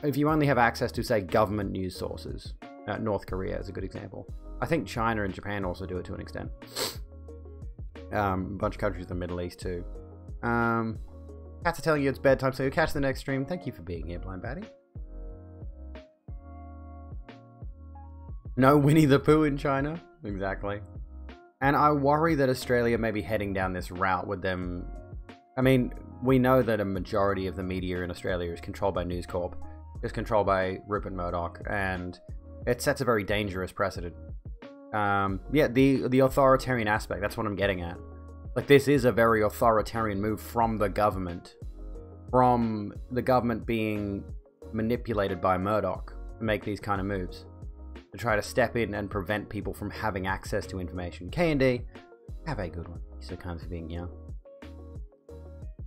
Speaker 2: only have access to, say, government news sources, North Korea is a good example. I think China and Japan also do it to an extent. A bunch of countries in the Middle East too. Cats are telling you it's bedtime, so you'll catch the next stream. Thank you for being here, Blind Batty. No Winnie the Pooh in China? Exactly. And I worry that Australia may be heading down this route with them. I mean, we know that a majority of the media in Australia is controlled by News Corp. It's controlled by Rupert Murdoch, and it sets a very dangerous precedent. Yeah, the authoritarian aspect, that's what I'm getting at. Like, this is a very authoritarian move from the government. From the government being manipulated by Murdoch to make these kind of moves. To try to step in and prevent people from having access to information. K&D, have a good one. So kind of being, yeah.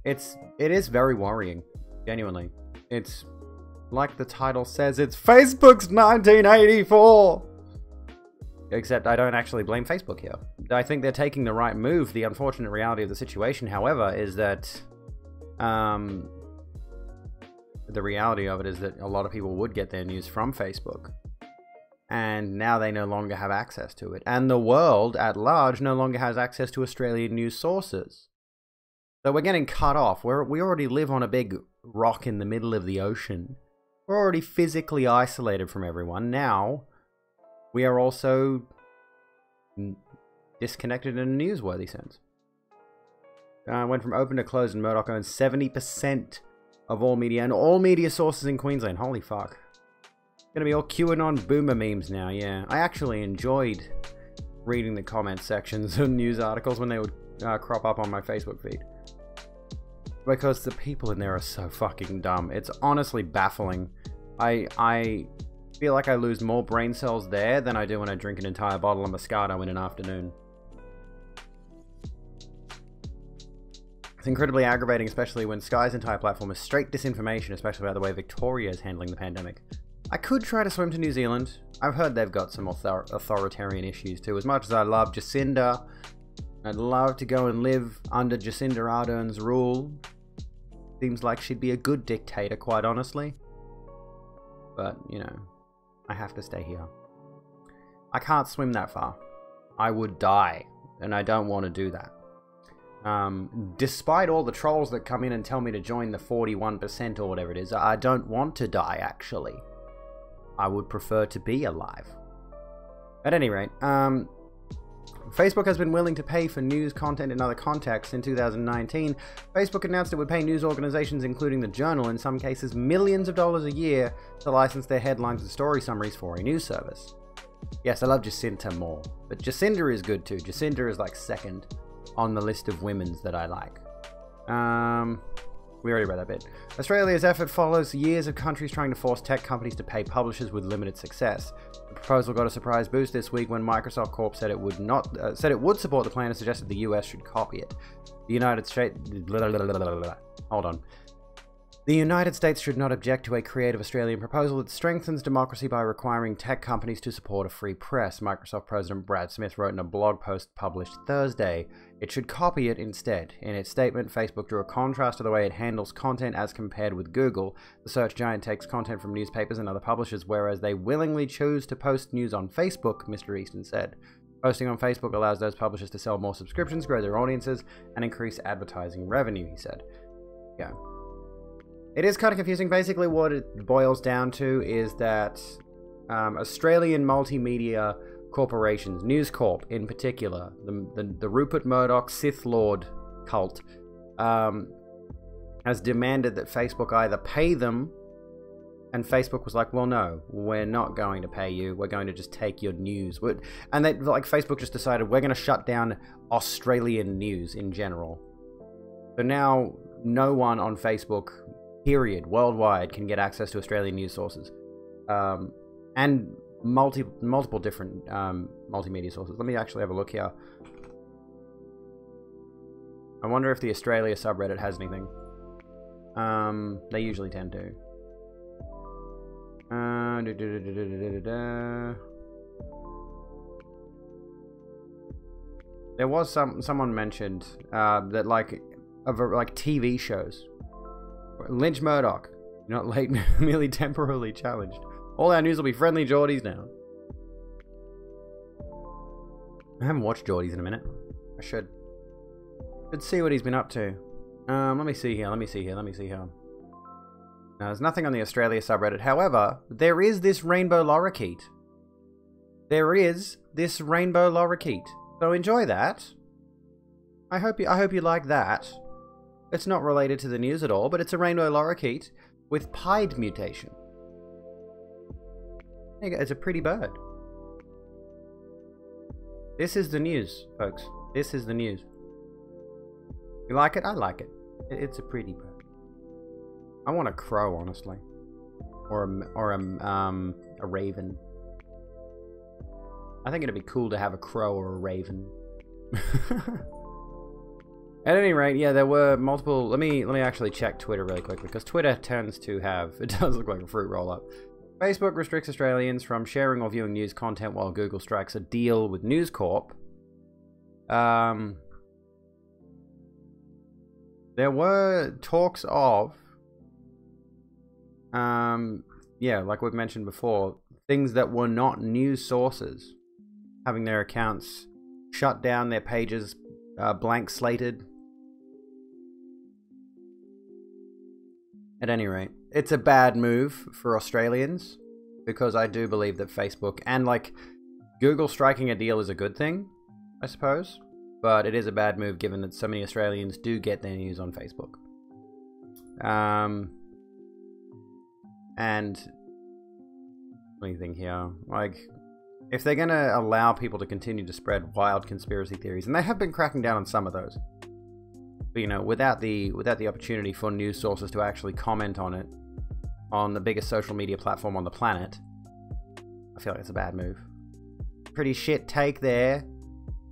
Speaker 2: It is very worrying. Genuinely. It's, like the title says, it's Facebook's 1984! Except I don't actually blame Facebook here. I think they're taking the right move. The unfortunate reality of the situation, however, is that the reality of it is that a lot of people would get their news from Facebook. And now they no longer have access to it. And the world at large no longer has access to Australian news sources. So we're getting cut off. We already live on a big rock in the middle of the ocean. We're already physically isolated from everyone. Now... we are also disconnected in a newsworthy sense. Went from open to closed, and Murdoch owns 70% of all media and all media sources in Queensland. Holy fuck. Gonna be all QAnon boomer memes now, yeah. I actually enjoyed reading the comment sections of news articles when they would crop up on my Facebook feed. Because the people in there are so fucking dumb. It's honestly baffling. I feel like I lose more brain cells there than I do when I drink an entire bottle of Moscato in an afternoon. It's incredibly aggravating, especially when Sky's entire platform is straight disinformation, especially about the way Victoria is handling the pandemic. I could try to swim to New Zealand. I've heard they've got some authoritarian issues too. As much as I love Jacinda, I'd love to go and live under Jacinda Ardern's rule. Seems like she'd be a good dictator, quite honestly. But, you know, I have to stay here. I can't swim that far. I would die, and I don't want to do that. Despite all the trolls that come in and tell me to join the 41% or whatever it is, I don't want to die, actually. I would prefer to be alive. At any rate, Facebook has been willing to pay for news content in other contexts. In 2019, Facebook announced it would pay news organizations, including The Journal, in some cases millions of dollars a year, to license their headlines and story summaries for a news service. Yes, I love Jacinta more, but Jacinda is good too. Jacinda is like second on the list of women's that I like. We already read that bit. Australia's effort follows years of countries trying to force tech companies to pay publishers with limited success. The proposal got a surprise boost this week when Microsoft Corp said it would support the plan and suggested the US should copy it. The United States... Hold on. The United States should not object to a creative Australian proposal that strengthens democracy by requiring tech companies to support a free press, Microsoft President Brad Smith wrote in a blog post published Thursday. It should copy it instead. In its statement, Facebook drew a contrast to the way it handles content as compared with Google. The search giant takes content from newspapers and other publishers, whereas they willingly choose to post news on Facebook, Mr. Easton said. Posting on Facebook allows those publishers to sell more subscriptions, grow their audiences, and increase advertising revenue, he said. Yeah. It is kind of confusing. Basically, what it boils down to is that Australian multimedia corporations, News Corp in particular, the Rupert Murdoch Sith Lord cult, has demanded that Facebook either pay them, and Facebook was like, well, no, we're not going to pay you. We're going to just take your news. And they, like, Facebook just decided we're going to shut down Australian news in general. So now no one on Facebook, period, worldwide, can get access to Australian news sources, and multiple different multimedia sources. Let me actually have a look here. I wonder if the Australia subreddit has anything. They usually tend to. There was someone mentioned that like TV shows. Lynch Murdoch, not late, merely temporarily challenged. All our news will be friendly Geordies now. I haven't watched Geordies in a minute. I should. Should see what he's been up to. Let me see here. No, there's nothing on the Australia subreddit. However, there is this rainbow lorikeet. So enjoy that. I hope you like that. It's not related to the news at all, but it's a rainbow lorikeet with pied mutation. There you go. It's a pretty bird. This is the news, folks. This is the news. You like it? I like it. It's a pretty bird. I want a crow, honestly, or a raven. I think it'd be cool to have a crow or a raven. At any rate, yeah, there were multiple. Let me actually check Twitter really quick, because Twitter tends to have, it does look like a fruit roll-up. Facebook restricts Australians from sharing or viewing news content while Google strikes a deal with News Corp. There were talks of, yeah, like we've mentioned before, things that were not news sources having their accounts shut down, their pages blank slated. At any rate, it's a bad move for Australians, because I do believe that Facebook and like Google striking a deal is a good thing, I suppose, but it is a bad move given that so many Australians do get their news on Facebook. And what do you think here? Like, if they're going to allow people to continue to spread wild conspiracy theories, and they have been cracking down on some of those, but, you know, without the opportunity for news sources to actually comment on it on the biggest social media platform on the planet, I feel like it's a bad move. Pretty shit take there,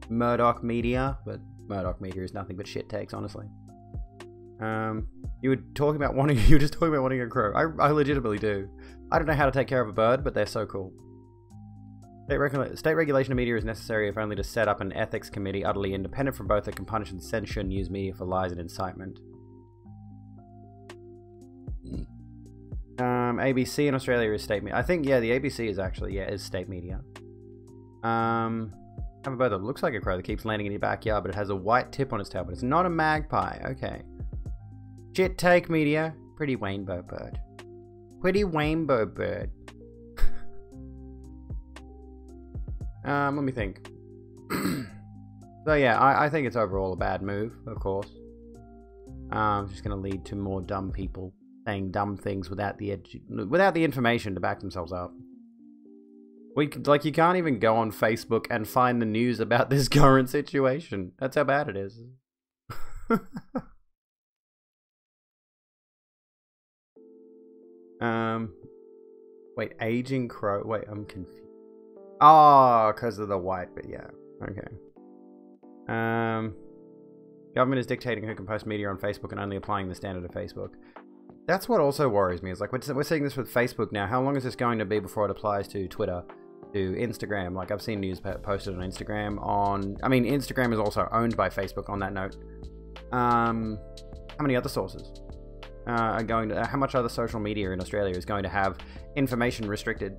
Speaker 2: Murdoch Media, but Murdoch Media is nothing but shit takes, honestly. You were talking about wanting. You were just talking about wanting a crow. I legitimately do. I don't know how to take care of a bird, but they're so cool. State regulation of media is necessary if only to set up an ethics committee utterly independent from both that can punish and censure news media for lies and incitement. ABC in Australia is state media. I think, yeah, the ABC is actually, is state media. Have a bird that looks like a crow that keeps landing in your backyard, but it has a white tip on its tail, but it's not a magpie. Okay. Shit take media. Pretty rainbow bird. Pretty rainbow bird. Let me think. So yeah, I think it's overall a bad move, of course. It's just going to lead to more dumb people saying dumb things without the information to back themselves up. You can't even go on Facebook and find the news about this current situation. That's how bad it is. Wait, aging crow. Wait, I'm confused. Oh, because of the white, but yeah. Okay. Government is dictating who can post media on Facebook and only applying the standard of Facebook. That's what also worries me. Is like we're seeing this with Facebook now. How long is this going to be before it applies to Twitter, to Instagram? Like I've seen news posted on Instagram. Instagram is also owned by Facebook. On that note, how many other sources are going to? How much other social media in Australia is going to have information restricted?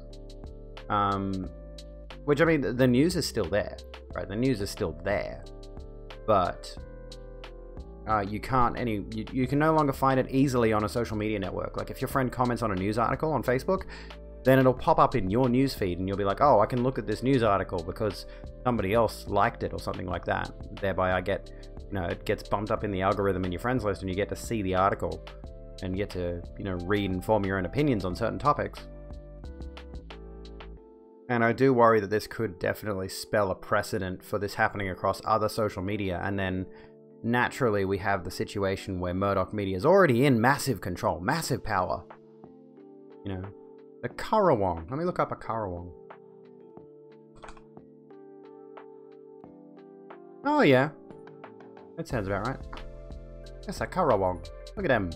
Speaker 2: Which, I mean, the news is still there, right? The news is still there, but you can no longer find it easily on a social media network. Like if your friend comments on a news article on Facebook, then it'll pop up in your news feed and you'll be like, oh, I can look at this news article because somebody else liked it or something like that. Thereby it gets bumped up in the algorithm in your friends list and you get to see the article and you get to, read and form your own opinions on certain topics. And I do worry that this could definitely spell a precedent for this happening across other social media. And then naturally we have the situation where Murdoch Media is already in massive control, massive power. The Currawong. Let me look up a Currawong. Oh yeah. That sounds about right. That's a Currawong. Look at him.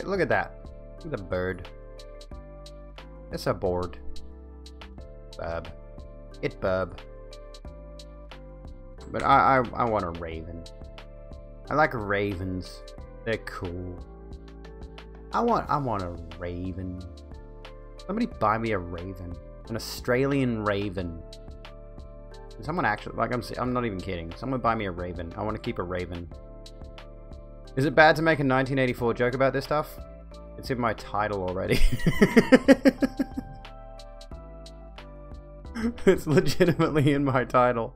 Speaker 2: Look at that. Look at the bird. It's a board. Bub. It bub. But I want a raven. I like ravens. They're cool. I want a raven. Somebody buy me a raven. An Australian raven. Someone actually, I'm not even kidding. Someone buy me a raven. I want to keep a raven. Is it bad to make a 1984 joke about this stuff? It's in my title already. It's legitimately in my title.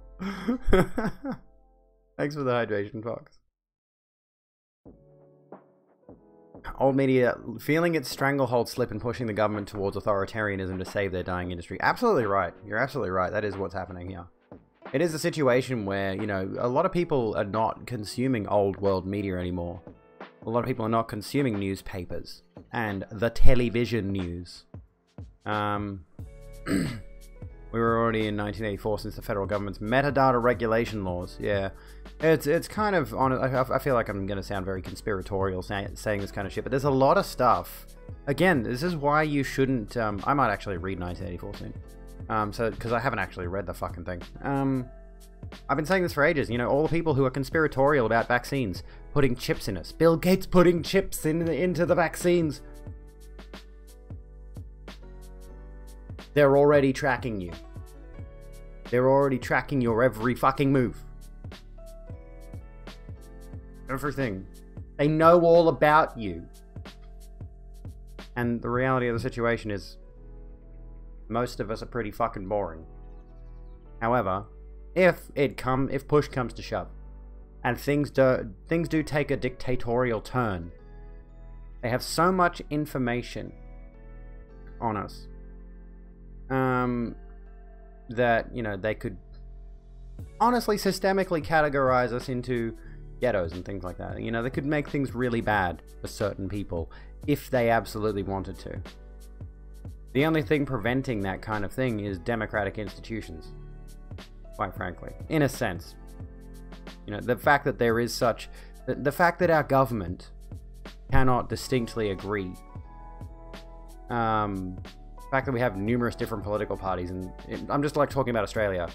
Speaker 2: Thanks for the hydration, Fox. Old media feeling its stranglehold slip and pushing the government towards authoritarianism to save their dying industry. Absolutely right. You're absolutely right. That is what's happening here. It is a situation where, a lot of people are not consuming old world media anymore. A lot of people are not consuming newspapers and the television news. We were already in 1984 since the federal government's metadata regulation laws. Yeah, it's kind of on. I feel like I'm going to sound very conspiratorial saying this kind of shit, but there's a lot of stuff. Again, this is why you shouldn't. I might actually read 1984 soon. Because I haven't actually read the fucking thing. I've been saying this for ages. All the people who are conspiratorial about vaccines putting chips in us. Bill Gates putting chips into the vaccines. They're already tracking you. They're already tracking your every fucking move. Everything. They know all about you. And the reality of the situation is most of us are pretty fucking boring. However, if push comes to shove and things do take a dictatorial turn, they have so much information on us that they could honestly systemically categorize us into ghettos and things like that. They could make things really bad for certain people if they absolutely wanted to. The only thing preventing that kind of thing is democratic institutions, quite frankly, in a sense. You know, the fact that there is such... The fact that our government cannot distinctly agree. The fact that we have numerous different political parties, and I'm just like talking about Australia,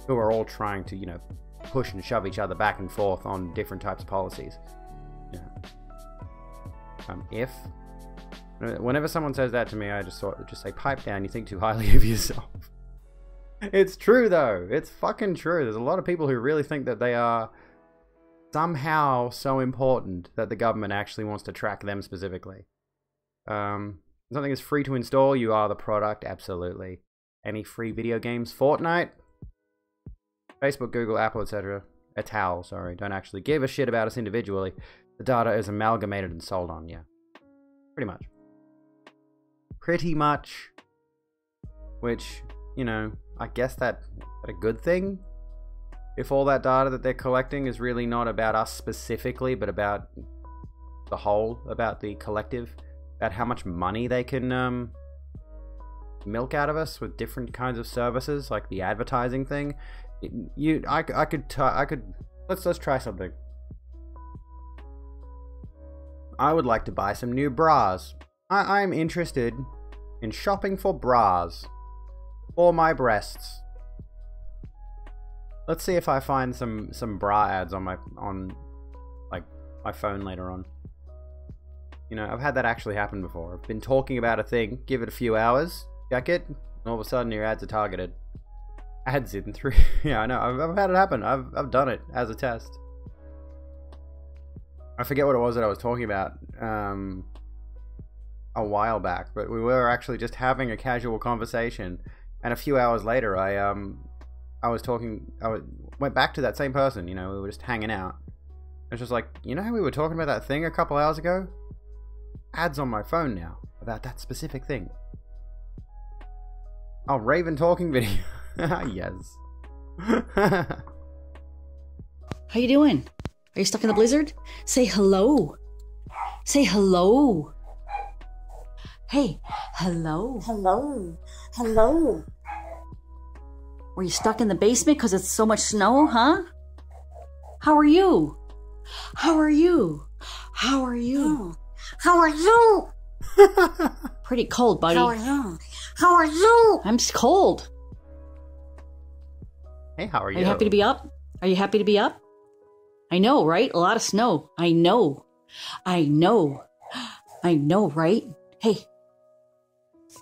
Speaker 2: who are all trying to, you know, push and shove each other back and forth on different types of policies. Yeah. Whenever someone says that to me, I just say, pipe down, you think too highly of yourself. It's true, though. It's fucking true. There's a lot of people who really think that they are somehow so important that the government actually wants to track them specifically. Something is free to install, you are the product, absolutely. Any free video games? Fortnite? Facebook, Google, Apple, etc. Etal, sorry, don't actually give a shit about us individually. The data is amalgamated and sold on, yeah. Pretty much. Pretty much. Which, you know, I guess that's a good thing. If all that data that they're collecting is really not about us specifically, but about the whole, about the collective, about how much money they can milk out of us with different kinds of services, like the advertising thing. Let's try something. I would like to buy some new bras. I'm interested in shopping for bras for my breasts. Let's see if I find some bra ads on my phone later on. You know, I've had that actually happen before. I've been talking about a thing, give it a few hours, check it, and all of a sudden your ads are targeted. Ads in 3. Yeah, I know. I've had it happen. I've done it as a test. I forget what it was that I was talking about a while back, but we were actually just having a casual conversation, and a few hours later, I went back to that same person. You know, we were just hanging out. It's just like, you know how we were talking about that thing a couple hours ago? Ads on my phone now about that specific thing. Oh, Raven talking video. Yes.
Speaker 3: How you doing? Are you stuck in the blizzard? Say hello. Say hello. Hey, hello.
Speaker 4: Hello. Hello.
Speaker 3: Were you stuck in the basement because it's so much snow, huh? How are you? How are you? How are you?
Speaker 4: How are you?
Speaker 3: Pretty cold, buddy.
Speaker 4: How are you? How are you?
Speaker 3: I'm cold.
Speaker 2: Hey, how are you?
Speaker 3: Are you happy to be up? Are you happy to be up? I know, right? A lot of snow. I know. I know. I know, right? Hey.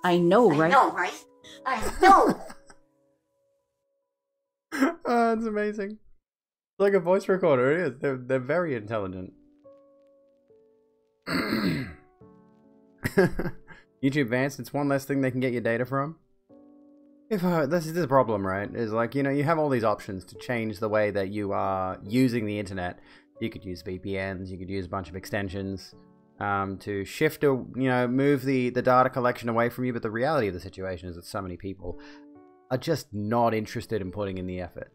Speaker 3: I know, right?
Speaker 4: I know, right? I know.
Speaker 2: Oh, it's amazing. It's like a voice recorder. It is. They're very intelligent. YouTube Advanced, it's one less thing they can get your data from. If this is the problem, right? Is like, you know, you have all these options to change the way that you are using the internet. You could use VPNs, you could use a bunch of extensions to shift or, you know, move the data collection away from you. But the reality of the situation is that so many people are just not interested in putting in the effort.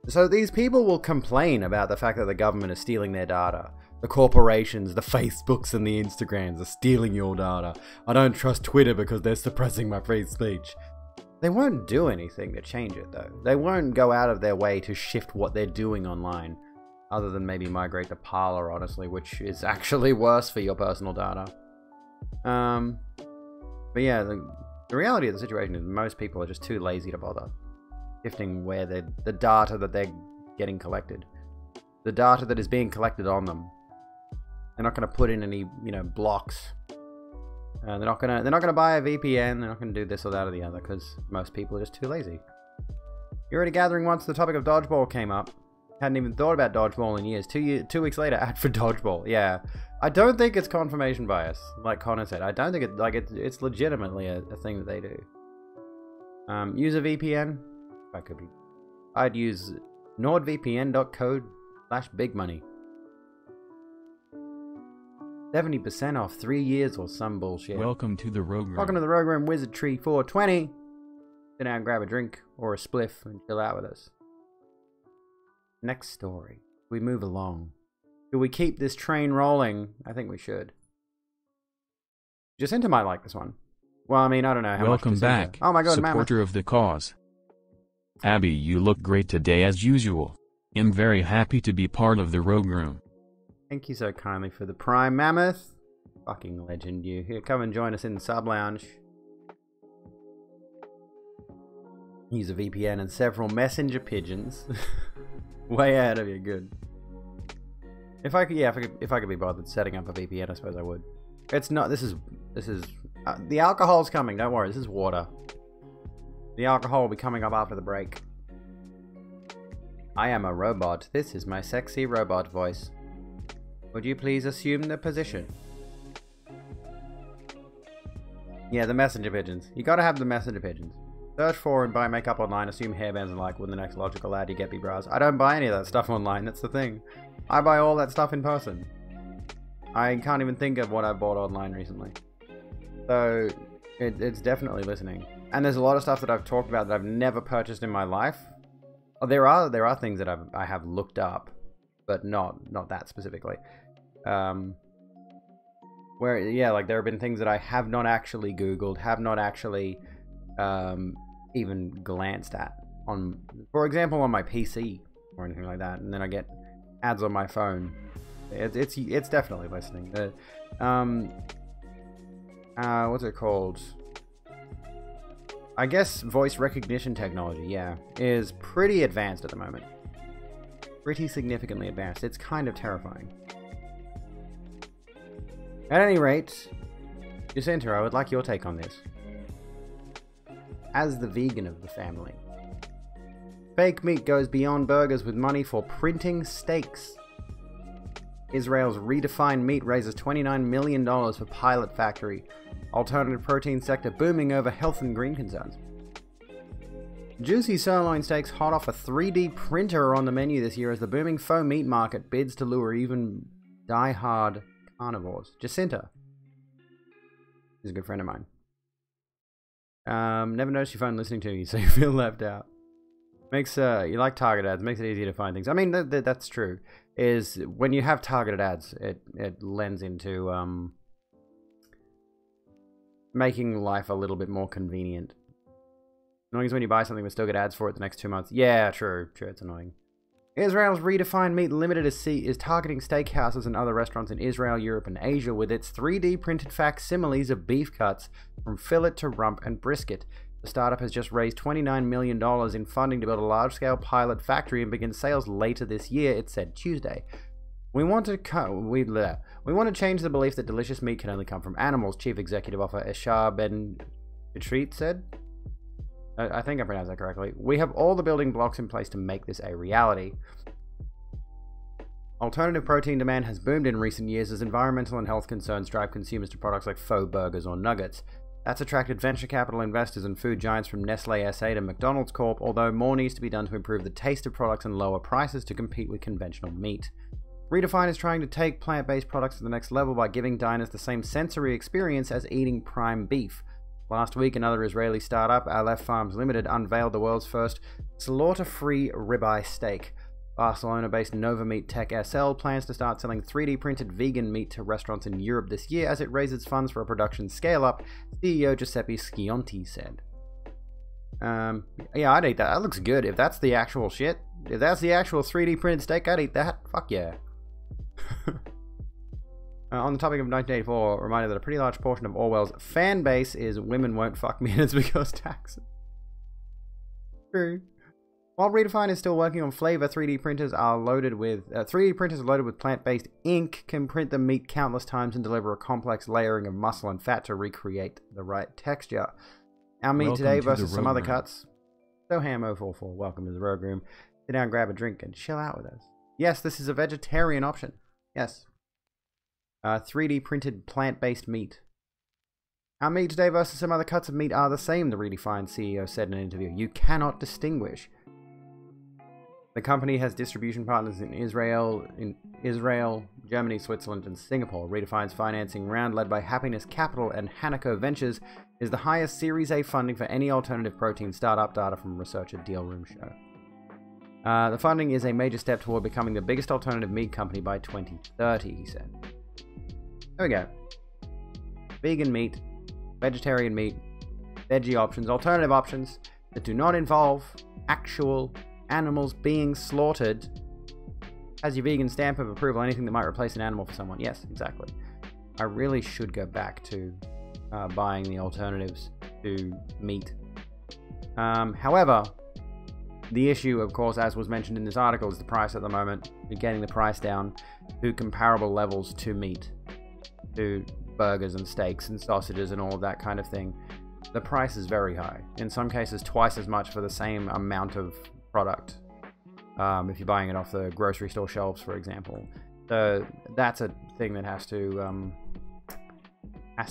Speaker 2: So these people will complain about the fact that the government is stealing their data. The corporations, the Facebooks and the Instagrams are stealing your data. I don't trust Twitter because they're suppressing my free speech. They won't do anything to change it, though. They won't go out of their way to shift what they're doing online, other than maybe migrate to Parler, honestly, which is actually worse for your personal data. But yeah, the reality of the situation is most people are just too lazy to bother shifting where the data that they're getting collected, the data that is being collected on them. They're not going to put in any, you know, blocks. They're not gonna buy a VPN. They're not gonna do this or that or the other because most people are just too lazy. You're at a gathering once the topic of dodgeball came up. Hadn't even thought about dodgeball in years. 2 weeks later, ad for dodgeball. Yeah, I don't think it's confirmation bias, like Connor said. I don't think it's legitimately a thing that they do. Use a VPN. That could be. I'd use nordvpn.co/bigmoney. 70% off 3 years or some bullshit.
Speaker 1: Welcome to the Rogue Room.
Speaker 2: Welcome to the Rogue Room Wizardry 420. Sit down, grab a drink or a spliff and chill out with us. Next story. We move along. Do we keep this train rolling? I think we should. Jacinta might like this one. Well, I mean, I don't know how
Speaker 1: Welcome
Speaker 2: much
Speaker 1: back,
Speaker 2: Jacinta... Oh my god,
Speaker 1: supporter of the cause. Abby, you look great today as usual. Am very happy to be part of the Rogue Room.
Speaker 2: Thank you so kindly for the Prime Mammoth. Fucking legend, you. Here, come and join us in the sub lounge. Use a VPN and several messenger pigeons. Way ahead of you, good. If I could be bothered setting up a VPN, I suppose I would. It's not. This is. The alcohol's coming. Don't worry. This is water. The alcohol will be coming up after the break. I am a robot. This is my sexy robot voice. Would you please assume the position? Yeah, the messenger pigeons. You gotta have the messenger pigeons. Search for and buy makeup online, assume hairbands and like, when the next logical ad you get be bras. I don't buy any of that stuff online, that's the thing. I buy all that stuff in person. I can't even think of what I bought online recently. So, it's definitely listening. And there's a lot of stuff that I've talked about that I've never purchased in my life. Oh, there are things that I have looked up, but not that specifically. Where, yeah, like there have been things that I have not actually Googled, have not actually even glanced at, on, for example, on my PC or anything like that, and then I get ads on my phone. It's definitely listening. What's it called? I guess voice recognition technology, yeah, is pretty advanced at the moment. Pretty significantly advanced. It's kind of terrifying. At any rate, Jacinta, I would like your take on this. As the vegan of the family. Fake meat goes beyond burgers with money for printing steaks. Israel's redefined meat raises $29 million for pilot factory. Alternative protein sector booming over health and green concerns. Juicy sirloin steaks hot off a 3D printer on the menu this year as the booming faux meat market bids to lure even die-hard carnivores. Jacinta. She's a good friend of mine. Never noticed your phone listening to you, so you feel left out. Makes you like target ads, makes it easier to find things. I mean, that's true. Is when you have targeted ads, it lends into making life a little bit more convenient. Annoying is when you buy something but still get ads for it the next 2 months. Yeah, true, it's annoying. Israel's redefined meat limited is targeting steakhouses and other restaurants in Israel, Europe, and Asia with its 3D printed facsimiles of beef cuts from fillet to rump and brisket. The startup has just raised $29 million in funding to build a large-scale pilot factory and begin sales later this year, it said Tuesday. We want to change the belief that delicious meat can only come from animals, Chief Executive Officer Eshar Ben Betreat said. I think I pronounced that correctly. We have all the building blocks in place to make this a reality. Alternative protein demand has boomed in recent years as environmental and health concerns drive consumers to products like faux burgers or nuggets. That's attracted venture capital investors and food giants from Nestle SA to McDonald's Corp, although more needs to be done to improve the taste of products and lower prices to compete with conventional meat. Redefine is trying to take plant-based products to the next level by giving diners the same sensory experience as eating prime beef. Last week, another Israeli startup, Aleph Farms Limited, unveiled the world's first slaughter-free ribeye steak. Barcelona-based Nova Meat Tech SL plans to start selling 3D printed vegan meat to restaurants in Europe this year as it raises funds for a production scale-up, CEO Giuseppe Schionti said. Yeah, I'd eat that. That looks good. If that's the actual shit, if that's the actual 3D printed steak, I'd eat that. Fuck yeah. On the topic of 1984, reminded that a pretty large portion of Orwell's fan base is women won't fuck me and it's because taxes. True. While Redefine is still working on flavor, 3D printers are loaded with plant-based ink, can print the meat countless times and deliver a complex layering of muscle and fat to recreate the right texture. Our meat today versus some other cuts. So Ham044, welcome to the Rogue Room. Sit down, grab a drink, and chill out with us. Yes, this is a vegetarian option. Yes. 3D printed plant-based meat. Our meat today versus some other cuts of meat are the same, the Redefined CEO said in an interview. You cannot distinguish. The company has distribution partners in Israel, Germany, Switzerland, and Singapore. Redefine's financing round, led by Happiness Capital and Hanako Ventures, is the highest Series A funding for any alternative protein startup, data from researcher Deal Room show. The funding is a major step toward becoming the biggest alternative meat company by 2030, he said. There we go. Vegan meat, vegetarian meat, veggie options, alternative options that do not involve actual animals being slaughtered Has your vegan stamp of approval anything that might replace an animal for someone? Yes, exactly. I really should go back to buying the alternatives to meat. However, the issue, of course, as was mentioned in this article, is the price at the moment. You're getting the price down to comparable levels to meat, to burgers and steaks and sausages and all of that kind of thing. The price is very high. In some cases, twice as much for the same amount of product. If you're buying it off the grocery store shelves, for example. So that's a thing that has to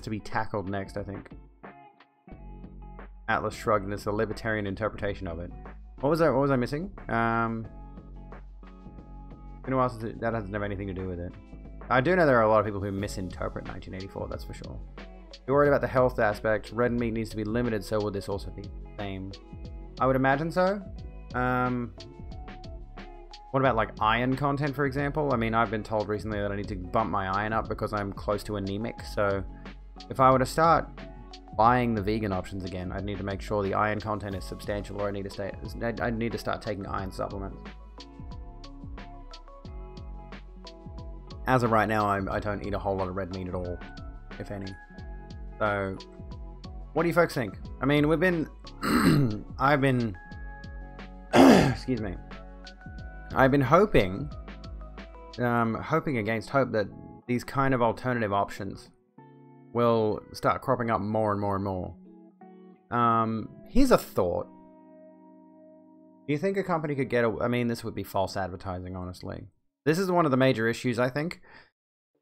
Speaker 2: be tackled next, I think. Atlas shrugged, and it's a libertarian interpretation of it. What was I missing? That doesn't have anything to do with it. I do know there are a lot of people who misinterpret 1984, that's for sure. You're worried about the health aspect. Red meat needs to be limited, so would this also be the same? I would imagine so. What about like iron content, for example? I mean, I've been told recently that I need to bump my iron up because I'm close to anemic, so if I were to start buying the vegan options again, I'd need to make sure the iron content is substantial, or I need to start taking iron supplements. As of right now, I don't eat a whole lot of red meat at all, if any. So, what do you folks think? I mean, I've been excuse me. I've been hoping against hope that these kind of alternative options will start cropping up more and more and more. Here's a thought. Do you think a company could I mean, this would be false advertising, honestly. This is one of the major issues, I think,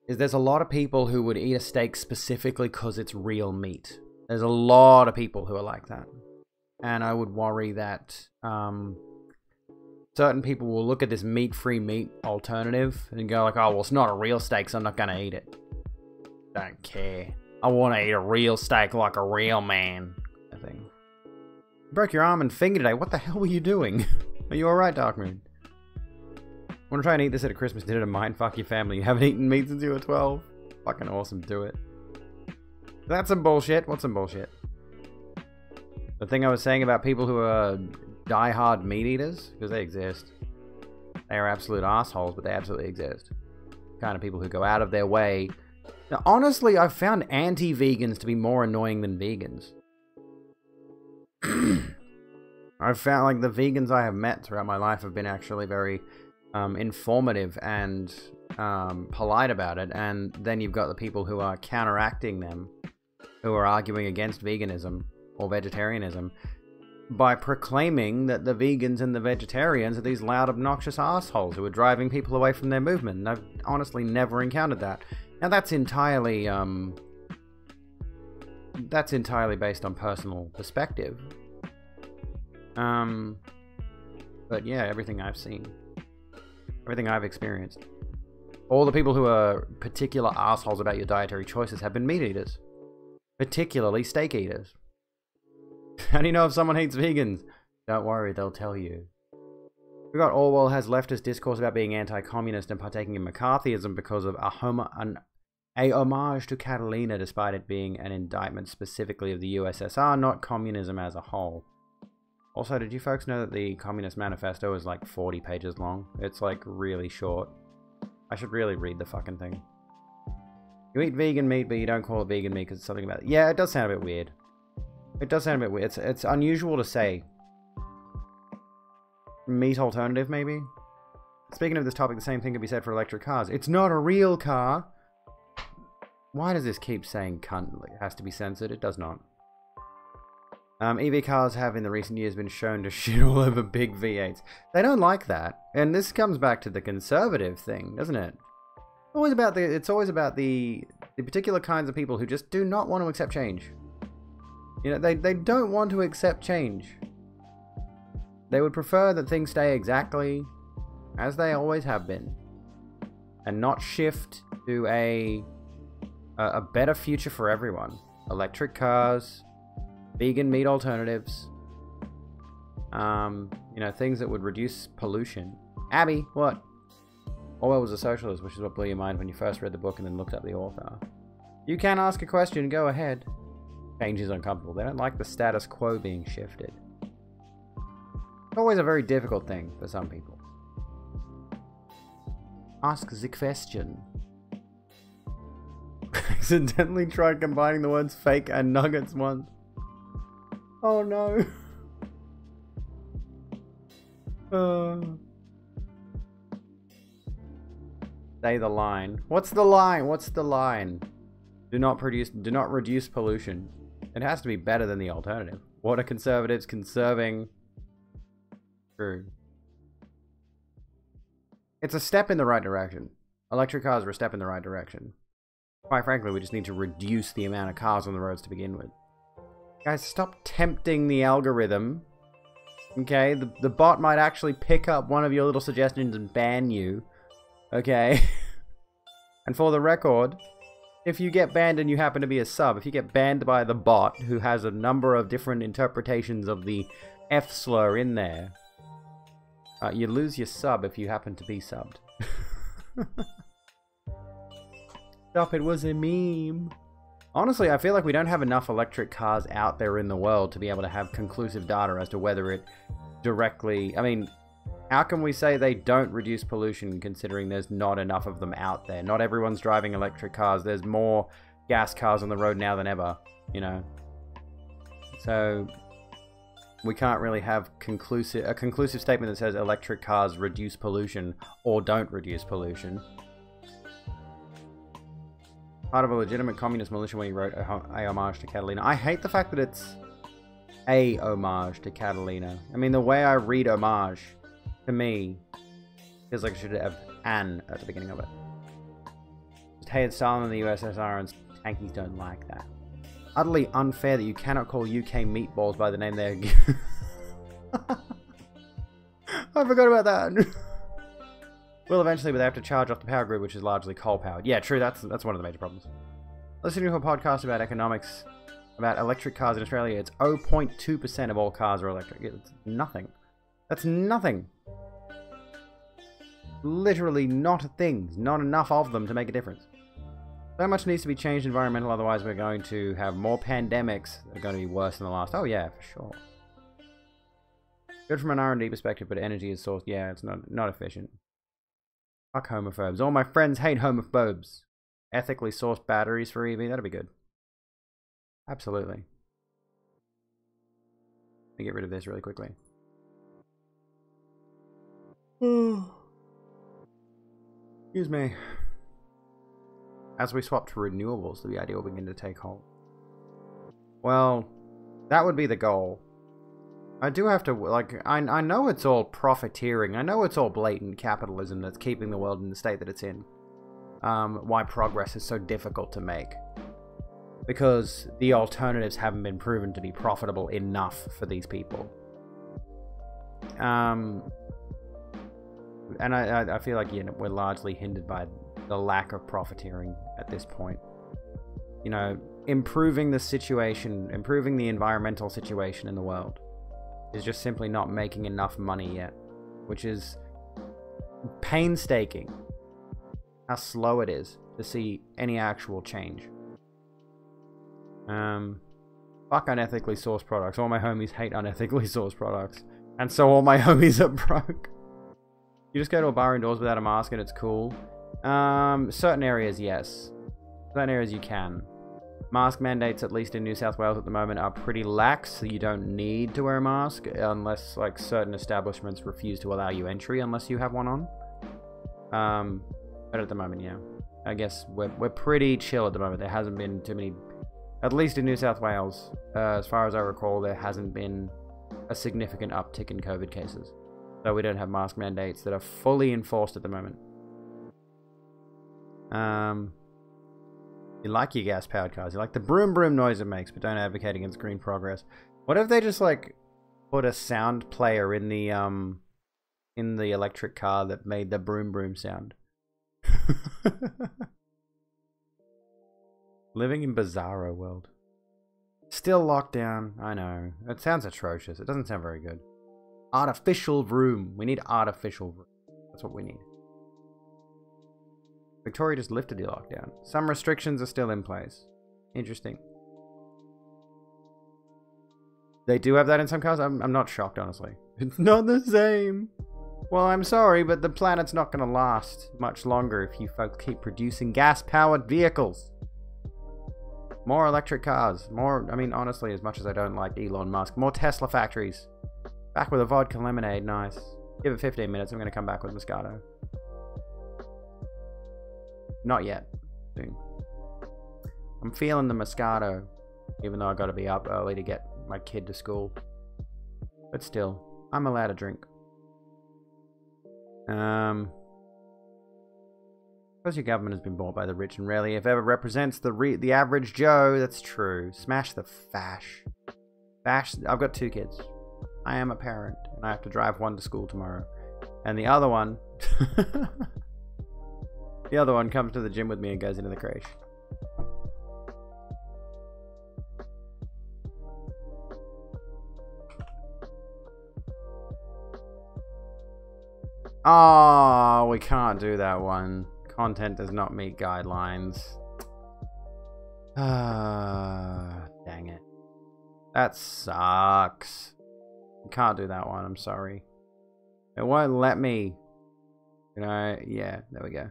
Speaker 2: is there's a lot of people who would eat a steak specifically because it's real meat. There's a lot of people who are like that. And I would worry that certain people will look at this meat-free meat alternative and go like, oh, well, it's not a real steak, so I'm not going to eat it. Don't care. I want to eat a real steak like a real man. I think. You broke your arm and finger today. What the hell were you doing? Are you alright, Darkmoon? Want to try and eat this at a Christmas dinner to mindfuck your family? You haven't eaten meat since you were 12? Fucking awesome, do it. That's some bullshit. What's some bullshit? The thing I was saying about people who are die-hard meat eaters, because they exist. They are absolute assholes, but they absolutely exist. Kind of people who go out of their way. Now, honestly, I've found anti-vegans to be more annoying than vegans. I've found, like, the vegans I have met throughout my life have been actually very informative and polite about it, and then you've got the people who are counteracting them, who are arguing against veganism or vegetarianism by proclaiming that the vegans and the vegetarians are these loud, obnoxious assholes who are driving people away from their movement. And I've honestly never encountered that. Now that's entirely based on personal perspective. But yeah, everything I've seen. Everything I've experienced. All the people who are particular assholes about your dietary choices have been meat eaters. Particularly steak eaters. How do you know if someone hates vegans? Don't worry, they'll tell you. We got Orwell has leftist discourse about being anti-communist and partaking in McCarthyism because of a homage to Catalina, despite it being an indictment specifically of the USSR, not communism as a whole. Also, did you folks know that the Communist Manifesto is like 40 pages long? It's like really short. I should really read the fucking thing. You eat vegan meat, but you don't call it vegan meat because it's something about it. Yeah, it does sound a bit weird. It does sound a bit weird. It's unusual to say. Meat alternative, maybe? Speaking of this topic, the same thing could be said for electric cars. It's not a real car! Why does this keep saying cunt? It has to be censored? It does not. EV cars have in the recent years been shown to shit all over big V8s. They don't like that. And this comes back to the conservative thing, doesn't it? It's always about the particular kinds of people who just do not want to accept change. You know, they don't want to accept change. They would prefer that things stay exactly as they always have been. And not shift to a better future for everyone. Electric cars, vegan meat alternatives, you know, things that would reduce pollution. Abby, what? Orwell was a socialist, which is what blew your mind when you first read the book and then looked up the author. You can ask a question, go ahead. Change is uncomfortable. They don't like the status quo being shifted. It's always a very difficult thing for some people. Ask the question. Accidentally tried combining the words fake and nuggets once. Oh no. Say the line. What's the line? What's the line? Do not reduce pollution. It has to be better than the alternative. What are conservatives conserving? True. It's a step in the right direction. Electric cars are a step in the right direction. Quite frankly, we just need to reduce the amount of cars on the roads to begin with. Guys, stop tempting the algorithm. Okay, the bot might actually pick up one of your little suggestions and ban you. Okay? And for the record, if you get banned and you happen to be a sub, if you get banned by the bot, who has a number of different interpretations of the F slur in there, you lose your sub if you happen to be subbed. Stop, it was a meme. Honestly, I feel like we don't have enough electric cars out there in the world to be able to have conclusive data as to whether it directly... I mean, how can we say they don't reduce pollution considering there's not enough of them out there? Not everyone's driving electric cars. There's more gas cars on the road now than ever, you know? So, we can't really have a conclusive statement that says electric cars reduce pollution or don't reduce pollution. Part of a legitimate communist militia when he wrote a homage to Catalina. I hate the fact that it's a homage to Catalina. I mean, the way I read homage, to me, feels like it should have an at the beginning of it. Just hated Stalin in the USSR and tankies don't like that. Utterly unfair that you cannot call UK meatballs by the name they're... I forgot about that. Well, eventually, but they have to charge off the power grid, which is largely coal-powered. Yeah, true, that's one of the major problems. Listening to a podcast about economics, about electric cars in Australia, it's 0.2% of all cars are electric. It's nothing. That's nothing. Literally not a thing. Not enough of them to make a difference. So much needs to be changed environmental, otherwise we're going to have more pandemics that are going to be worse than the last. Oh yeah, for sure. Good from an R&D perspective, but energy is sourced. Yeah, it's not efficient. Fuck homophobes. All my friends hate homophobes. Ethically sourced batteries for EV, that'd be good. Absolutely. Let me get rid of this really quickly. Excuse me. As we swap to renewables, the idea will begin to take hold. Well, that would be the goal. I do have to, like, I know it's all profiteering. I know it's all blatant capitalism that's keeping the world in the state that it's in. Why progress is so difficult to make. Because the alternatives haven't been proven to be profitable enough for these people. And I feel like, you know, we're largely hindered by the lack of profiteering at this point. You know, improving the situation, improving the environmental situation in the world is just simply not making enough money yet, which is painstaking how slow it is to see any actual change. Fuck unethically sourced products. All my homies hate unethically sourced products, and so all my homies are broke. You just go to a bar indoors without a mask and it's cool. Certain areas, yes. Certain areas you can. Mask mandates, at least in New South Wales at the moment, are pretty lax, so you don't need to wear a mask unless, like, certain establishments refuse to allow you entry unless you have one on. But at the moment, yeah. I guess we're pretty chill at the moment. There hasn't been too many, at least in New South Wales, as far as I recall, there hasn't been a significant uptick in COVID cases. So we don't have mask mandates that are fully enforced at the moment. You like your gas-powered cars. You like the broom noise it makes, but don't advocate against green progress. What if they just, like, put a sound player in the electric car that made the broom sound? Living in bizarro world. Still locked down. I know. It sounds atrocious. It doesn't sound very good. Artificial vroom. We need artificial vroom. That's what we need. Victoria just lifted the lockdown. Some restrictions are still in place. Interesting. They do have that in some cars. I'm not shocked, honestly. It's not the same. Well, I'm sorry, but the planet's not going to last much longer if you folks keep producing gas-powered vehicles. More electric cars. More, I mean, honestly, as much as I don't like Elon Musk, more Tesla factories. Back with a vodka lemonade, nice. Give it 15 minutes, I'm going to come back with Moscato. Not yet. Soon. I'm feeling the Moscato, even though I got to be up early to get my kid to school. But still, I'm allowed to drink. Because your government has been bought by the rich and rarely, if ever, represents the average Joe. That's true. Smash the fash. Fash. I've got 2 kids. I am a parent, and I have to drive one to school tomorrow. And the other one... the other one comes to the gym with me and goes into the creche. Oh, we can't do that one. Content does not meet guidelines. Dang it. That sucks. We can't do that one, I'm sorry. It won't let me. You know, yeah, there we go.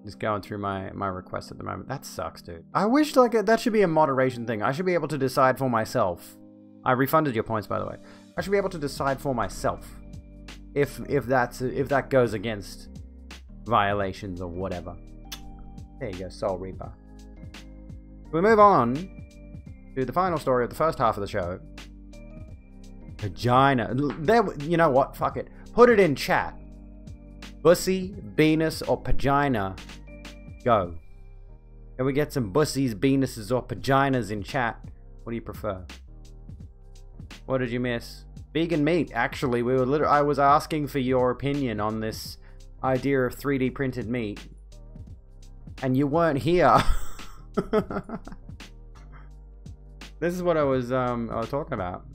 Speaker 2: Just going through my requests at the moment. That sucks, dude. I wish like that should be a moderation thing. I should be able to decide for myself. I refunded your points, by the way. I should be able to decide for myself if that goes against violations or whatever. There you go, Soul Reaper. We move on to the final story of the first half of the show. Vagina. There, you know what? Fuck it. Put it in chat. Bussy, Venus, or Pagina? Go. Can we get some bussies, Venuses, or Paginas in chat? What do you prefer? What did you miss? Vegan meat. Actually, I was asking for your opinion on this idea of 3D printed meat, and you weren't here. This is what I was talking about.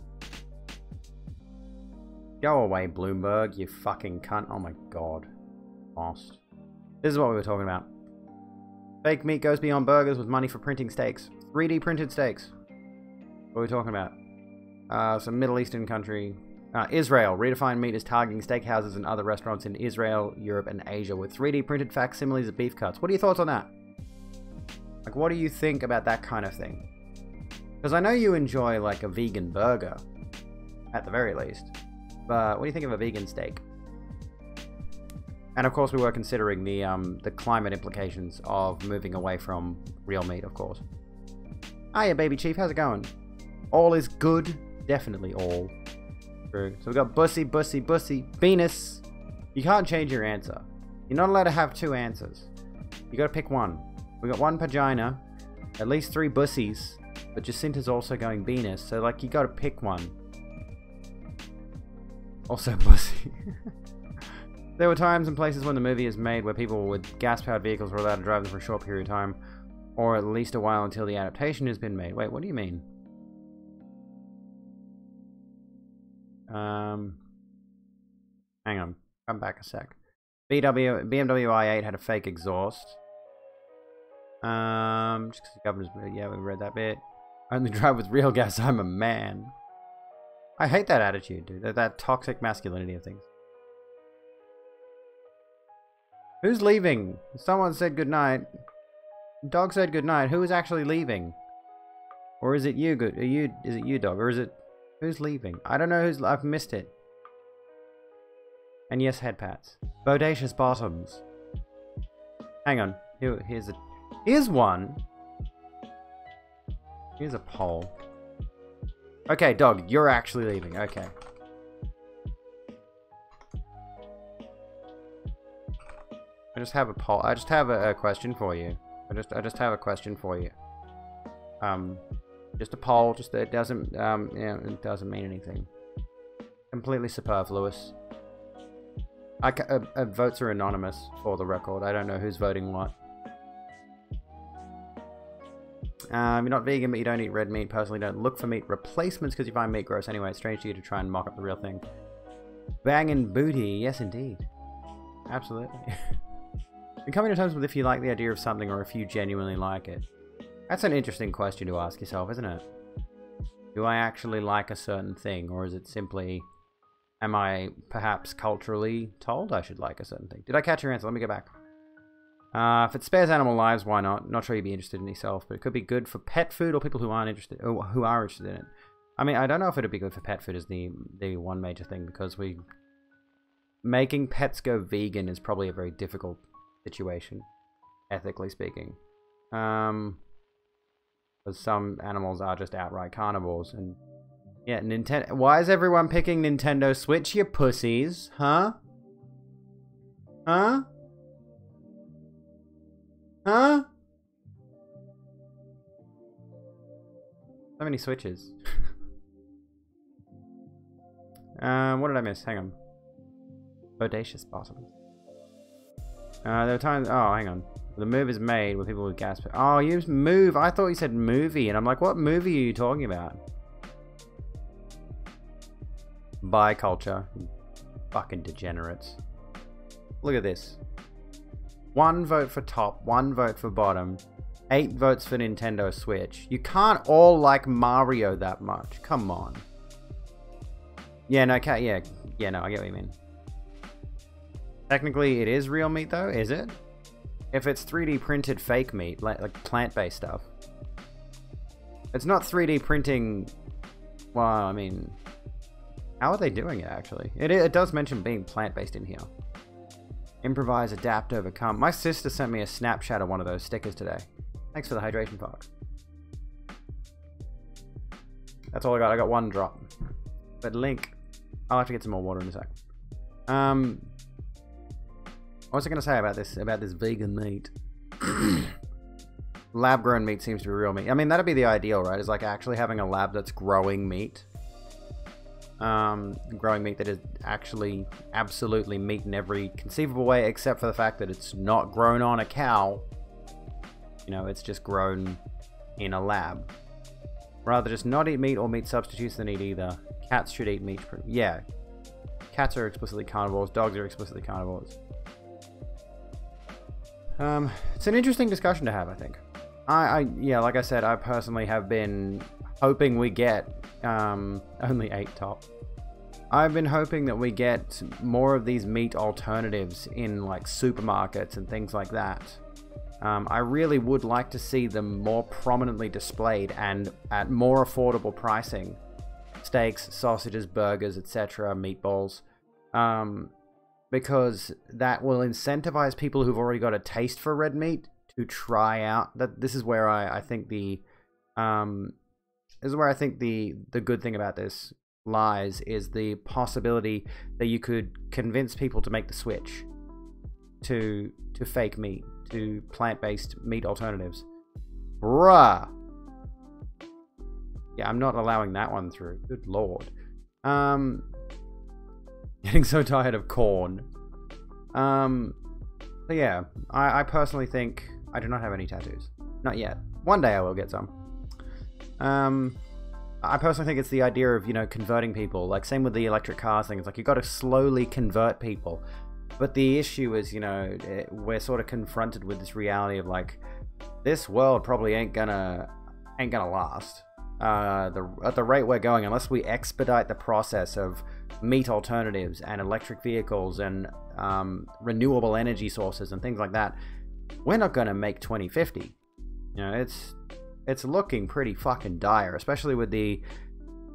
Speaker 2: Go away, Bloomberg, you fucking cunt. Oh my god. Lost. This is what we were talking about. Fake meat goes beyond burgers with money for printing steaks. 3D printed steaks. What are we talking about? Some Middle Eastern country. Israel. Redefined meat is targeting steakhouses and other restaurants in Israel, Europe, and Asia with 3D printed facsimiles of beef cuts. What are your thoughts on that? Like, what do you think about that kind of thing? Because I know you enjoy, like, a vegan burger, at the very least. But what do you think of a vegan steak? And of course we were considering the climate implications of moving away from real meat, of course. Hiya, Baby Chief, how's it going? All is good. Definitely all. True. So we got Bussy, Bussy, Bussy, Venus. You can't change your answer. You're not allowed to have 2 answers. You gotta pick one. We got 1 Pagina, at least 3 Bussies, but Jacinta's also going Venus, so like you gotta pick one. Also Bussy. There were times and places when the movie is made where people with gas-powered vehicles were allowed to drive them for a short period of time, or at least a while until the adaptation has been made. Wait, what do you mean? Hang on. Come back a sec. BMW i8 had a fake exhaust. Just because the governor's... Yeah, we read that bit. Only drive with real gas, I'm a man. I hate that attitude, dude. That toxic masculinity of things. Who's leaving? Someone said goodnight. Dog said goodnight. Who is actually leaving? Or is it you? Is it you, Dog? Or is it... Who's leaving? I don't know who's... I've missed it. And yes, head pats. Bodacious bottoms. Hang on. Here's a... Here's one. Here's a poll. Okay, Dog, you're actually leaving. Okay. I just have a poll. I just have a question for you. I just have a question for you. Just a poll. Just it doesn't yeah, it doesn't mean anything. Completely superfluous. Votes are anonymous for the record. I don't know who's voting what. You're not vegan, but you don't eat red meat. Personally, don't look for meat replacements because you find meat gross anyway. It's strange to you to try and mock up the real thing. Bangin' booty. Yes, indeed. Absolutely. Been coming to terms with if you like the idea of something or if you genuinely like it. That's an interesting question to ask yourself, isn't it? Do I actually like a certain thing, or is it simply, am I perhaps culturally told I should like a certain thing? Did I catch your answer? Let me go back. If it spares animal lives, why not? Not sure you'd be interested in yourself, but it could be good for pet food or people who aren't interested, or who are interested in it. I mean, I don't know if it'd be good for pet food is the one major thing, because making pets go vegan is probably a very difficult situation, ethically speaking. Because some animals are just outright carnivores, and yeah, Nintendo. Why is everyone picking Nintendo Switch, you pussies? Huh? Huh? Huh? So many Switches. What did I miss? Hang on. Bodacious bottom. There are times. Oh, hang on. The move is made with people with gas. Oh, you move. I thought you said movie, and I'm like, what movie are you talking about? Biculture. Fucking degenerates. Look at this. 1 vote for top, 1 vote for bottom, 8 votes for Nintendo Switch. You can't all like Mario that much. Come on. Yeah, no, yeah, no, I get what you mean. Technically, it is real meat, though, is it? If it's 3D printed fake meat, like plant-based stuff. It's not 3D printing... Well, I mean... How are they doing it, actually? It does mention being plant-based in here. Improvise, adapt, overcome. My sister sent me a snapshot of one of those stickers today. Thanks for the hydration, Fox. That's all I got. I got 1 drop. But Link... I'll have to get some more water in a sec. What was I going to say about this vegan meat? Lab-grown meat seems to be real meat. I mean, that'd be the ideal, right? Is like actually having a lab that's growing meat. Growing meat that is actually absolutely meat in every conceivable way, except for the fact that it's not grown on a cow. You know, it's just grown in a lab. Rather just not eat meat or meat substitutes than eat either. Cats should eat meat. Yeah. Cats are explicitly carnivores. Dogs are explicitly carnivores. It's an interesting discussion to have, I think. Yeah, like I said, I personally have been hoping we get, only 8 top. I've been hoping that we get more of these meat alternatives in, like, supermarkets and things like that. I really would like to see them more prominently displayed and at more affordable pricing. Steaks, sausages, burgers, etc., meatballs. Because that will incentivize people who've already got a taste for red meat to try out. This is where I think the good thing about this lies, is the possibility that you could convince people to make the switch to fake meat, to plant-based meat alternatives. Bruh. Yeah, I'm not allowing that one through. Good lord. Getting so tired of corn. So yeah, I personally think I do not have any tattoos. Not yet. One day I will get some. I personally think it's the idea of, you know, converting people. Like, same with the electric cars thing. It's like, you got to slowly convert people. But the issue is, you know, we're sort of confronted with this reality of, like, this world probably ain't gonna last. At the rate we're going, unless we expedite the process of meat alternatives and electric vehicles and renewable energy sources and things like that, we're not gonna make 2050. You know, it's looking pretty fucking dire, especially with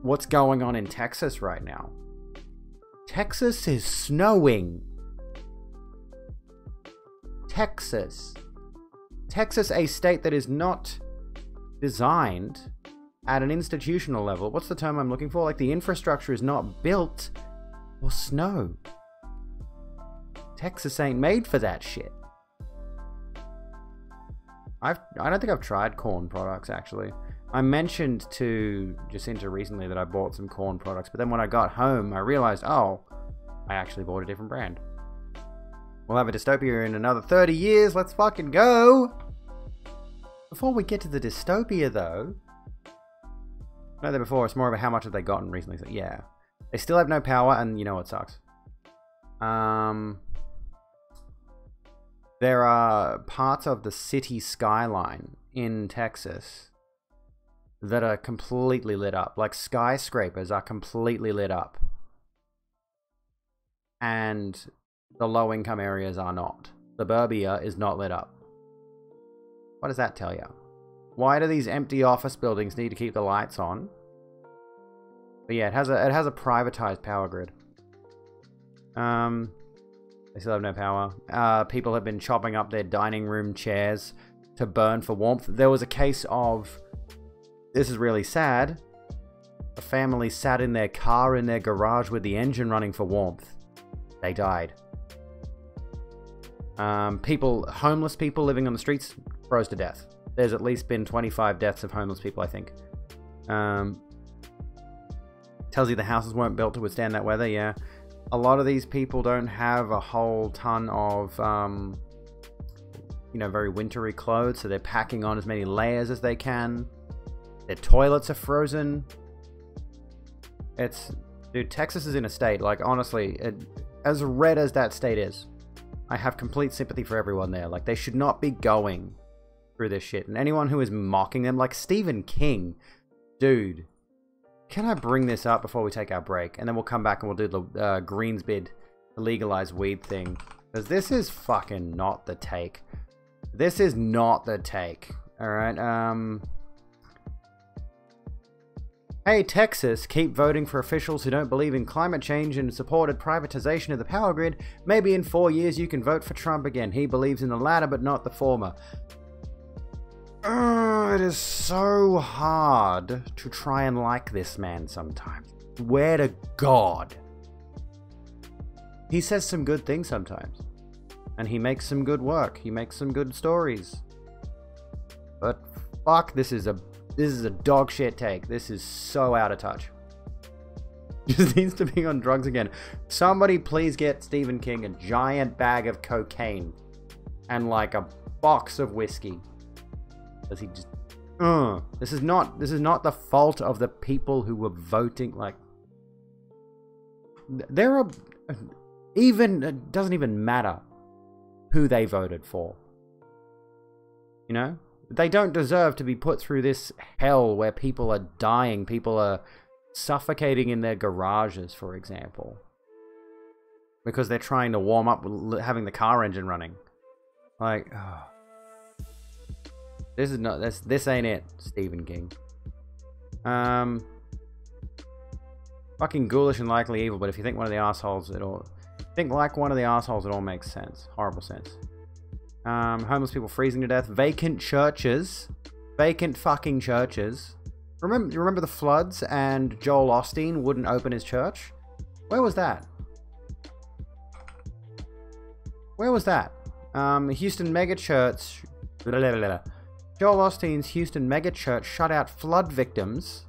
Speaker 2: what's going on in Texas right now. Texas is snowing. Texas, a state that is not designed at an institutional level. What's the term I'm looking for? Like, the infrastructure is not built for snow. Texas ain't made for that shit. I don't think I've tried corn products, actually. I mentioned to Jacinta recently that I bought some corn products, but then when I got home, I realized, oh, I actually bought a different brand. We'll have a dystopia in another 30 years. Let's fucking go! Before we get to the dystopia, though... I know that before, it's more about how much have they gotten recently. So, yeah. They still have no power, and you know what sucks. There are parts of the city skyline in Texas that are completely lit up. Like skyscrapers are completely lit up. And the low-income areas are not. Suburbia is not lit up. What does that tell you? Why do these empty office buildings need to keep the lights on? But yeah, it has a privatized power grid. They still have no power. People have been chopping up their dining room chairs to burn for warmth. There was a case of, this is really sad, a family sat in their car in their garage with the engine running for warmth. They died. Homeless people living on the streets froze to death. There's at least been 25 deaths of homeless people, I think. Tells you the houses weren't built to withstand that weather, yeah. A lot of these people don't have a whole ton of, very wintry clothes, so they're packing on as many layers as they can. Their toilets are frozen. Dude, Texas is in a state, like, honestly, as red as that state is, I have complete sympathy for everyone there. Like, they should not be going through this shit. And anyone who is mocking them, like Stephen King, dude, can I bring this up before we take our break? And then we'll come back and we'll do the Greens bid, the legalized weed thing. Because this is fucking not the take. This is not the take. Alright, Hey, Texas, keep voting for officials who don't believe in climate change and supported privatization of the power grid. Maybe in 4 years you can vote for Trump again. He believes in the latter, but not the former. It is so hard to try and like this man sometimes. Swear to God. He says some good things sometimes. And he makes some good work. He makes some good stories. But fuck, this is a dog shit take. This is so out of touch. Just needs to be on drugs again. Somebody please get Stephen King a giant bag of cocaine and like a box of whiskey. Does he just This is not the fault of the people who were voting. Like, there are it doesn't even matter who they voted for. You know? They don't deserve to be put through this hell where people are dying, people are suffocating in their garages, for example. Because they're trying to warm up having the car engine running. Like, this is not, this ain't it, Stephen King. Fucking ghoulish and likely evil, but if you think one of the assholes, it all makes sense. Horrible sense. Homeless people freezing to death. Vacant churches. Vacant fucking churches. Remember the floods and Joel Osteen wouldn't open his church? Where was that? Where was that? Houston mega church. Joel Osteen's Houston mega church shut out flood victims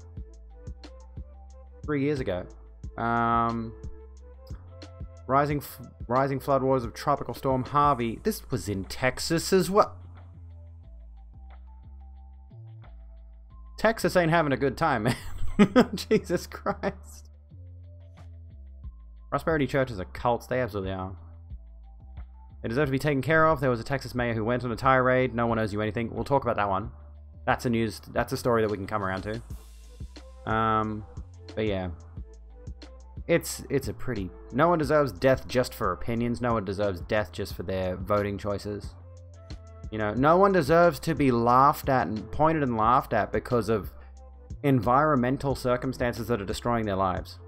Speaker 2: 3 years ago. Rising flood waters of Tropical Storm Harvey. This was in Texas as well. Texas ain't having a good time, man. Jesus Christ. Prosperity churches are cults. They absolutely are. They deserve to be taken care of. There was a Texas mayor who went on a tirade. No one owes you anything. We'll talk about that one. That's a story that we can come around to. But yeah. It's a pretty... No one deserves death just for opinions. No one deserves death just for their voting choices. You know, no one deserves to be laughed at and pointed and laughed at because of environmental circumstances that are destroying their lives.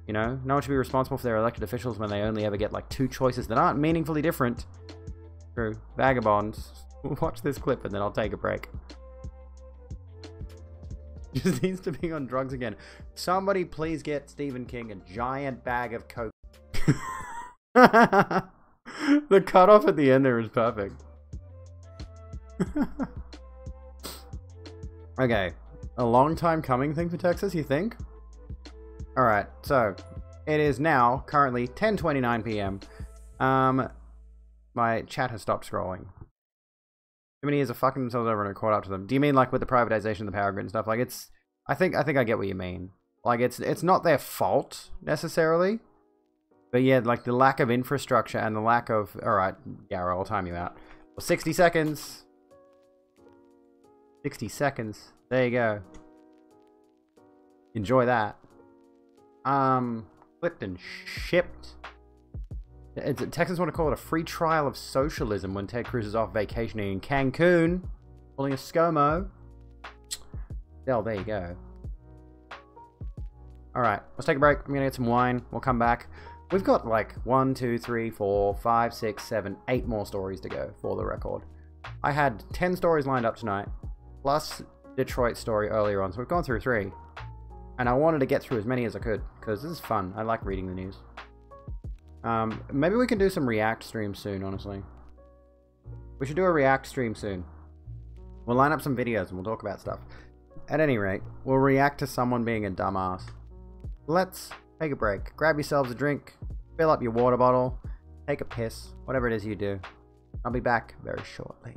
Speaker 2: You know, no one should be responsible for their elected officials when they only ever get like 2 choices that aren't meaningfully different. True. Vagabonds. Watch this clip and then I'll take a break. Just needs to be on drugs again. Somebody please get Stephen King a giant bag of coke. The cutoff at the end there is perfect. Okay. A long time coming thing for Texas, you think? Alright, so it is now currently 10:29 p.m. My chat has stopped scrolling. Too many years of fucking themselves over and caught up to them. Do you mean like with the privatization of the power grid and stuff? Like it's... I think I get what you mean. Like it's not their fault necessarily. But yeah, like the lack of infrastructure and the lack of... Alright, Garrow, I'll time you out. Well, 60 seconds. 60 seconds. There you go. Enjoy that. Flipped and shipped. Texans want to call it a free trial of socialism when Ted Cruz is off vacationing in Cancun, pulling a ScoMo. Well, there you go. Alright, let's take a break. I'm gonna get some wine. We'll come back. We've got like 1, 2, 3, 4, 5, 6, 7, 8 more stories to go for the record. I had 10 stories lined up tonight, plus Detroit story earlier on, so we've gone through 3. And I wanted to get through as many as I could, because this is fun. I like reading the news. Maybe we can do some React streams soon, honestly. We should do a React stream soon. We'll line up some videos and we'll talk about stuff. At any rate, we'll react to someone being a dumbass. Let's take a break. Grab yourselves a drink, fill up your water bottle, take a piss, whatever it is you do. I'll be back very shortly.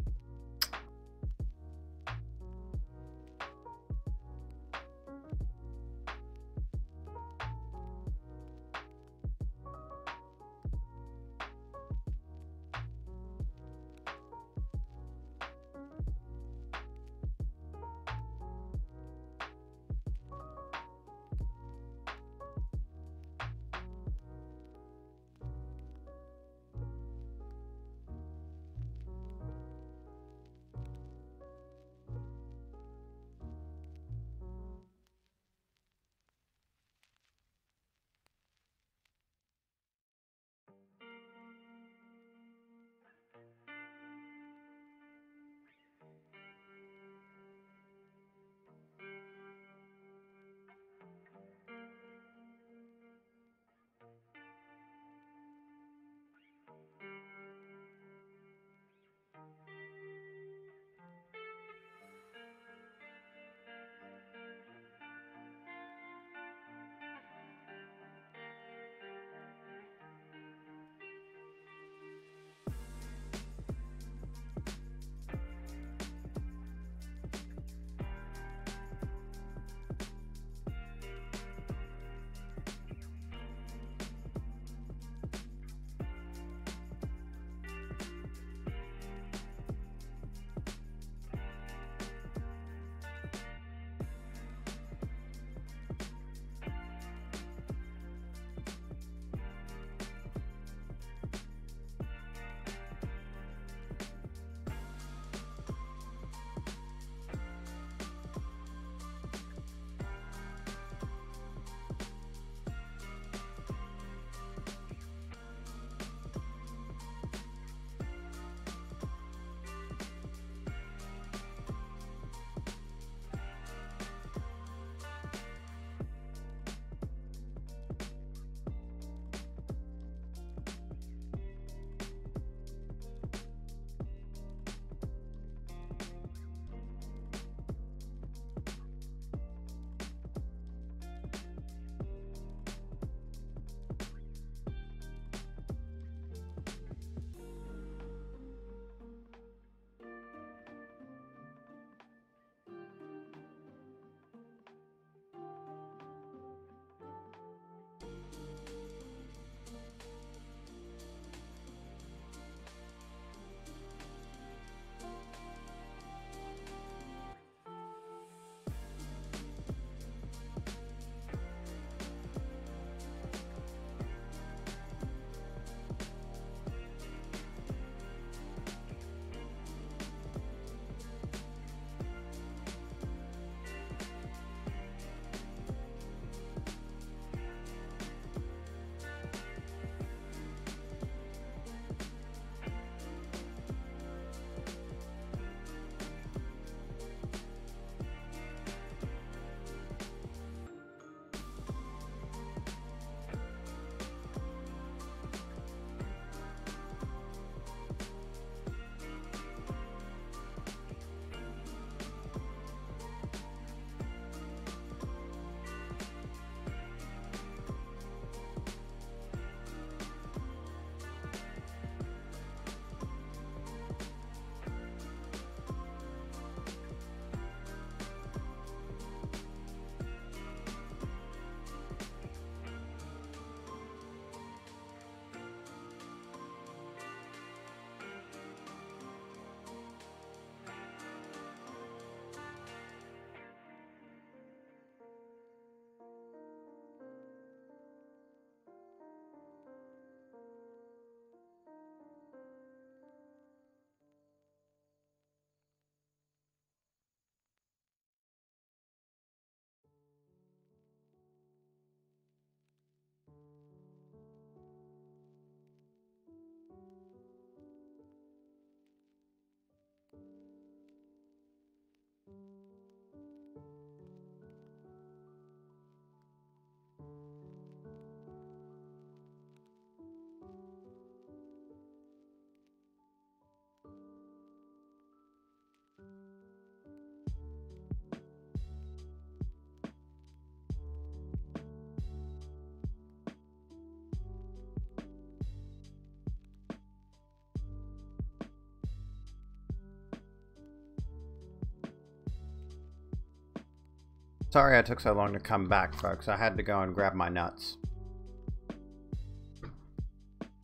Speaker 2: Sorry I took so long to come back, folks. I had to go and grab my nuts.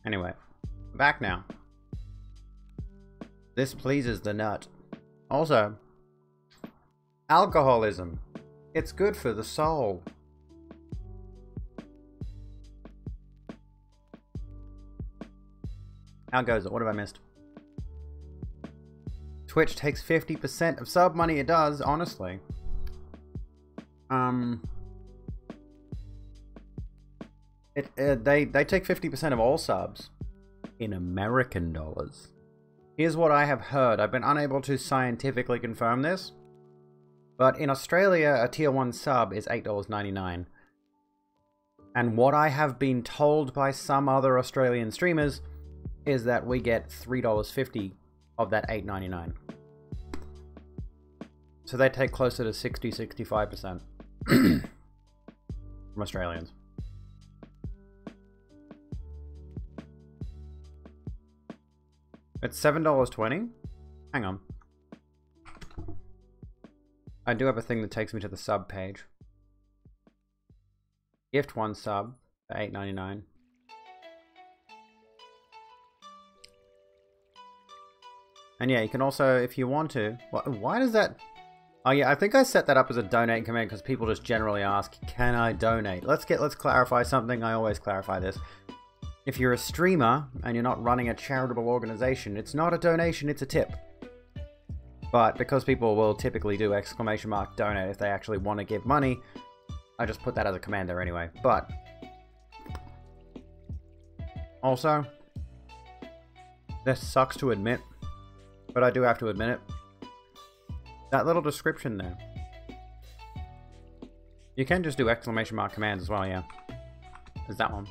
Speaker 2: Anyway, back now. This pleases the nut. Also, alcoholism. It's good for the soul. How goes it? What have I missed? Twitch takes 50% of sub money. It does, honestly. They take 50% of all subs in American dollars. Here's what I have heard. I've been unable to scientifically confirm this, but in Australia, a tier 1 sub is $8.99. And what I have been told by some other Australian streamers is that we get $3.50 of that $8.99. So they take closer to 60-65% from Australians. It's $7.20? Hang on. I do have a thing that takes me to the sub page. Gift 1 sub for $8.99. And yeah, you can also, if you want to... Why does that... Oh yeah, I think I set that up as a donate command because people just generally ask, can I donate? Let's clarify something. I always clarify this. If you're a streamer and you're not running a charitable organization, it's not a donation, it's a tip. But because people will typically do ! donate if they actually want to give money, I just put that as a command there anyway. But also, this sucks to admit, but I do have to admit it. That little description there. You can just do ! commands as well, yeah. There's that one.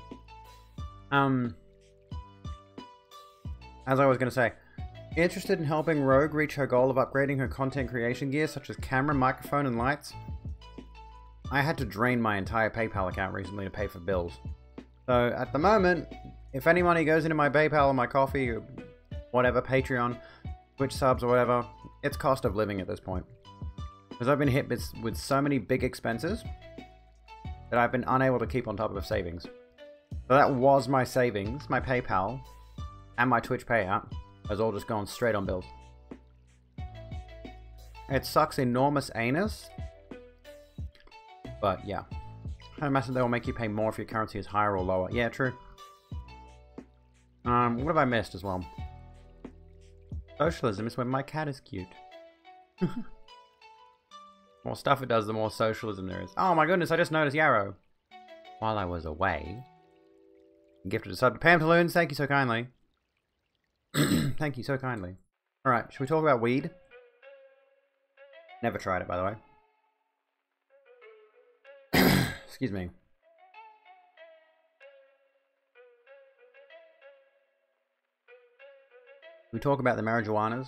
Speaker 2: As I was going to say, interested in helping Rogue reach her goal of upgrading her content creation gear, such as camera, microphone, and lights? I had to drain my entire PayPal account recently to pay for bills. So, at the moment, if any money goes into my PayPal or my coffee or whatever, Patreon, Twitch subs or whatever, it's cost of living at this point. Because I've been hit with so many big expenses that I've been unable to keep on top of savings. So that was my savings, my PayPal, and my Twitch payout has all just gone straight on bills. It sucks enormous anus, but yeah. I imagine they will make you pay more if your currency is higher or lower. Yeah, true. What have I missed as well? Socialism is when my cat is cute. The more stuff it does, the more socialism there is. Oh my goodness, I just noticed Yarrow. While I was away... Gifted a sub to Pantaloons, thank you so kindly. Thank you so kindly. Alright, should we talk about weed? Never tried it, by the way. Excuse me. We talk about the marijuanas.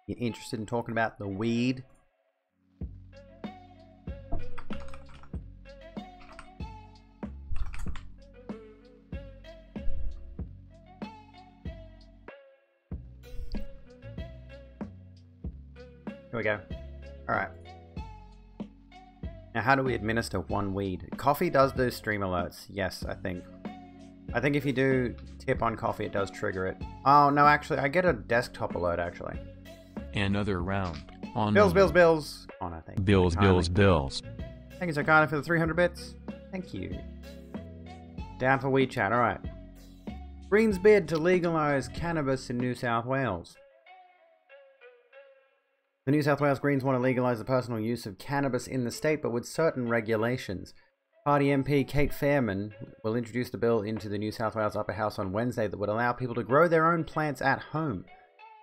Speaker 2: You interested in talking about the weed? Here we go. Alright. Now, how do we administer one weed? Coffee does do stream alerts. Yes, I think. I think if you do tip on coffee, it does trigger it. Oh, no, actually, I get a desktop alert, actually.
Speaker 1: Another round. On
Speaker 2: Bills. On, I think.
Speaker 1: Bills.
Speaker 2: Thank you so kindly for the 300 bits. Thank you. Down for weed chat, alright. Greens bid to legalise cannabis in New South Wales. The New South Wales Greens want to legalise the personal use of cannabis in the state, but with certain regulations. Party MP Kate Fairman will introduce the bill into the New South Wales Upper House on Wednesday that would allow people to grow their own plants at home.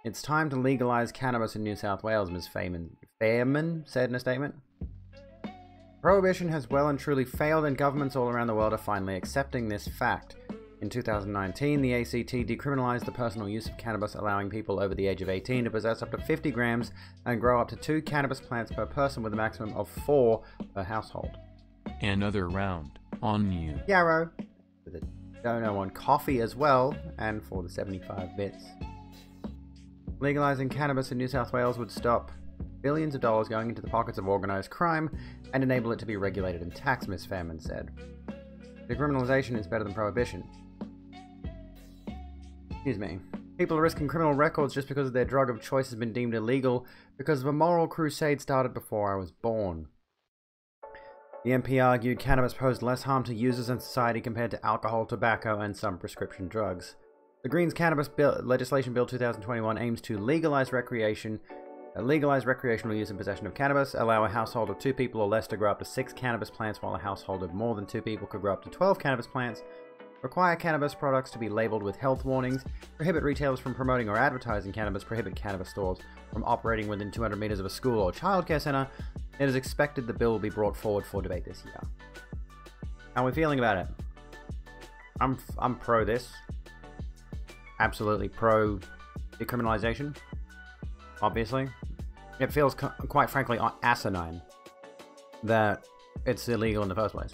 Speaker 2: It's time to legalise cannabis in New South Wales, Ms. Fairman said in a statement. Prohibition has well and truly failed, and governments all around the world are finally accepting this fact. In 2019, the ACT decriminalised the personal use of cannabis, allowing people over the age of 18 to possess up to 50 grams and grow up to 2 cannabis plants per person with a maximum of 4 per household.
Speaker 1: Another round on you.
Speaker 2: Yarrow, with a dono on coffee as well, and for the 75 bits. Legalising cannabis in New South Wales would stop billions of dollars going into the pockets of organized crime and enable it to be regulated and taxed, Ms. Fairman said. Decriminalization is better than prohibition. Excuse me. People are risking criminal records just because their drug of choice has been deemed illegal because of a moral crusade started before I was born. The MP argued cannabis posed less harm to users and society compared to alcohol, tobacco, and some prescription drugs. The Greens Cannabis Legislation Bill 2021 aims to legalize recreational use and possession of cannabis, allow a household of 2 people or less to grow up to 6 cannabis plants, while a household of more than 2 people could grow up to 12 cannabis plants, require cannabis products to be labeled with health warnings, prohibit retailers from promoting or advertising cannabis, prohibit cannabis stores from operating within 200 meters of a school or childcare center. It is expected the bill will be brought forward for debate this year. How are we feeling about it? I'm pro this. Absolutely pro decriminalization. Obviously. It feels quite frankly asinine that it's illegal in the first place.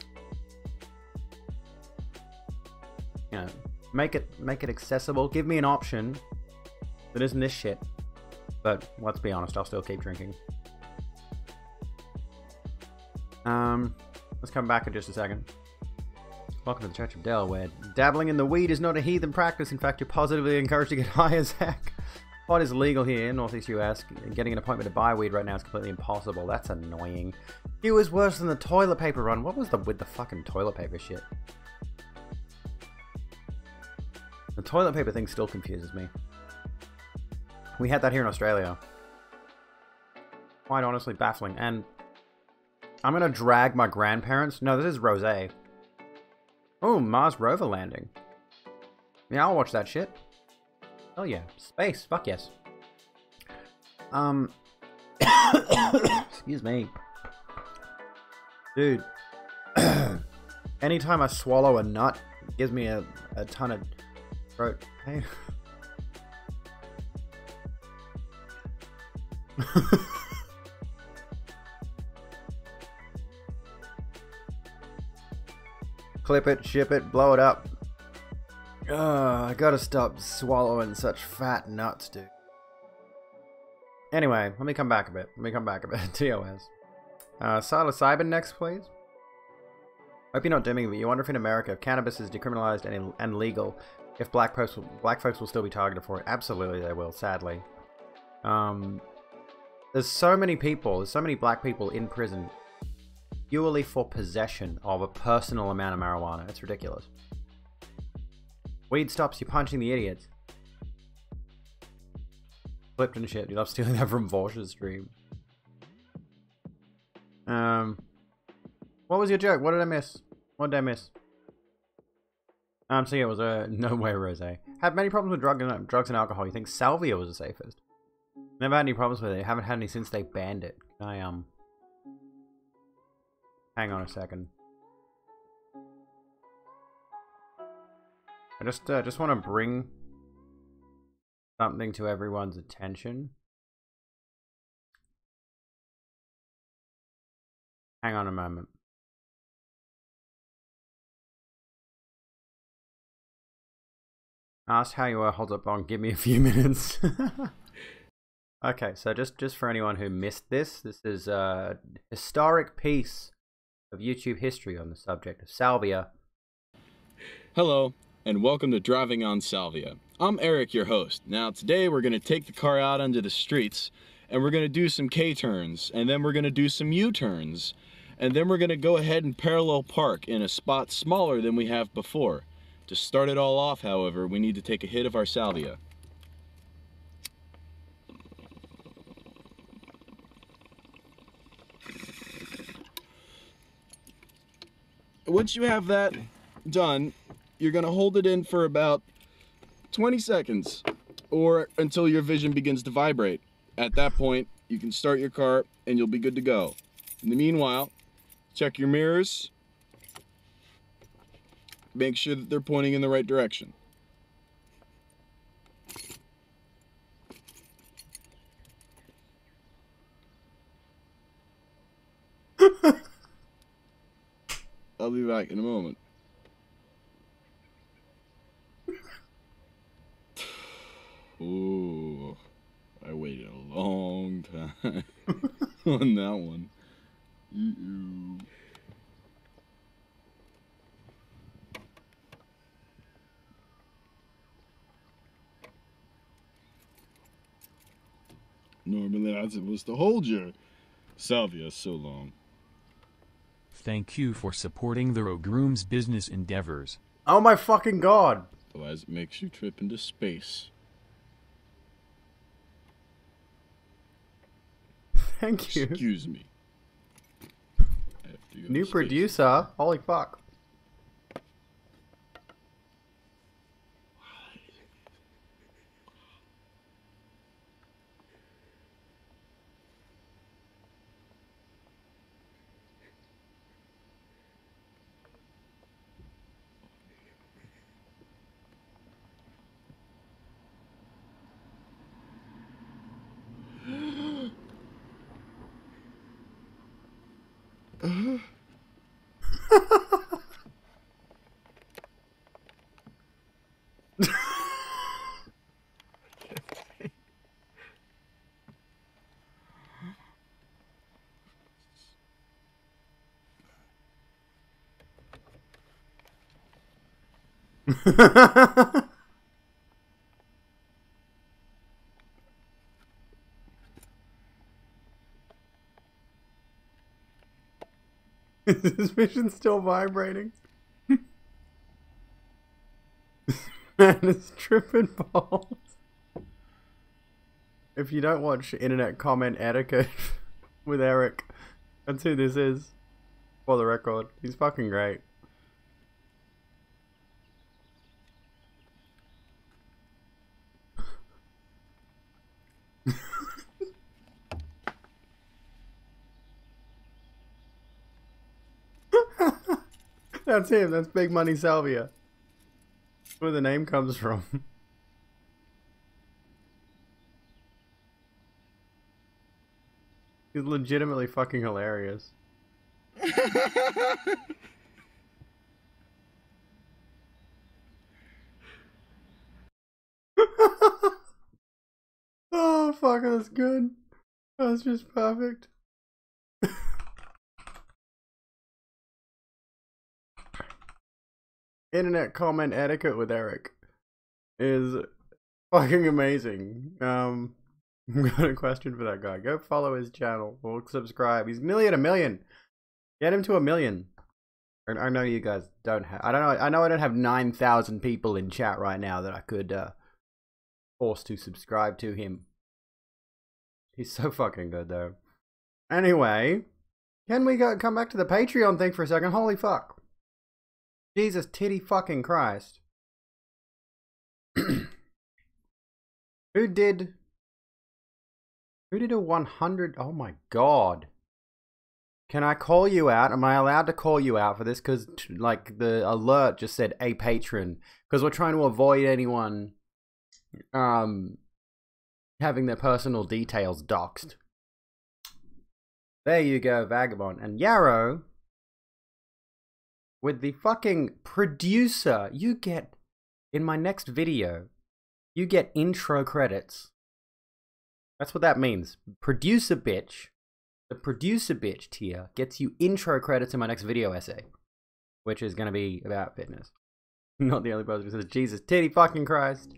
Speaker 2: You know, make it accessible. Give me an option that isn't this shit. But let's be honest, I'll still keep drinking. Let's come back in just a second. Welcome to the Church of Delaware. Dabbling in the weed is not a heathen practice. In fact, you're positively encouraged to get high as heck. Pot is legal here in Northeast US. Getting an appointment to buy weed right now is completely impossible. That's annoying. It was worse than the toilet paper run. What was with the fucking toilet paper shit? The toilet paper thing still confuses me. We had that here in Australia. Quite honestly baffling. And I'm gonna drag my grandparents. No, this is Rosé. Oh, Mars rover landing. Yeah, I'll watch that shit. Oh yeah, space. Fuck yes. Excuse me. Dude. Anytime I swallow a nut, it gives me a ton of throat pain. Clip it, ship it, blow it up. I gotta stop swallowing such fat nuts, dude. Anyway, let me come back a bit. TOS. Psilocybin next, please. Hope you're not dimming, but you wonder if in America, if cannabis is decriminalized and legal, if black folks will still be targeted for it. Absolutely they will, sadly. There's so many black people in prison purely for possession of a personal amount of marijuana. It's ridiculous. Weed stops you punching the idiots. Flipped and shit, dude. I'm stealing that from Vorsh's stream. What was your joke? What did I miss? What did I miss? So yeah, it was a no way rosé. Had many problems with drugs and alcohol. You think salvia was the safest? Never had any problems with it. Haven't had any since they banned it. Hang on a second. I just want to bring something to everyone's attention. Hang on a moment. Ask how you are, hold up on, give me a few minutes. Okay, so just for anyone who missed this is a historic piece of YouTube history on the subject of salvia.
Speaker 5: Hello, and welcome to Driving on Salvia. I'm Eric, your host. Now today we're going to take the car out onto the streets, and we're going to do some K-turns, and then we're going to do some U-turns, and then we're going to go ahead and parallel park in a spot smaller than we have before. To start it all off, however, we need to take a hit of our salvia. Once you have that done, you're going to hold it in for about 20 seconds or until your vision begins to vibrate. At that point, you can start your car and you'll be good to go. In the meanwhile, check your mirrors. Make sure that they're pointing in the right direction. I'll be back in a moment. Ooh, I waited a long time. on that one. Mm-mm. Normally I'm supposed to hold you. Salvia, so long.
Speaker 1: Thank you for supporting the Rogue Room's business endeavors.
Speaker 2: Oh my fucking god!
Speaker 5: Otherwise it makes you trip into space.
Speaker 2: Thank you.
Speaker 5: Excuse me. I have to go
Speaker 2: New
Speaker 5: to space.
Speaker 2: producer? Holy fuck. Is this mission still vibrating? Man is tripping balls. If you don't watch Internet Comment Etiquette with Eric, that's who this is. For the record, he's fucking great. That's him, that's Big Money Salvia. That's where the name comes from. He's legitimately fucking hilarious. Oh fuck, that's good. That's just perfect. Internet Comment Etiquette with Eric is fucking amazing. I've got a question for that guy. Go follow his channel or subscribe. He's nearly at 1 million. Get him to 1 million. I know you guys don't have. I don't know. I know I don't have 9,000 people in chat right now that I could force to subscribe to him. He's so fucking good though. Anyway, can we come back to the Patreon thing for a second? Holy fuck. Jesus titty fucking Christ. Who did a 100? Oh my god. Can I call you out? Am I allowed to call you out for this? Because like the alert just said a patron. Because we're trying to avoid anyone having their personal details doxed. There you go, Vagabond. And Yarrow, with the fucking producer, you get, in my next video, you get intro credits. That's what that means. Producer bitch. The producer bitch tier gets you intro credits in my next video essay, which is going to be about fitness. Not the only person who says, Jesus titty fucking Christ.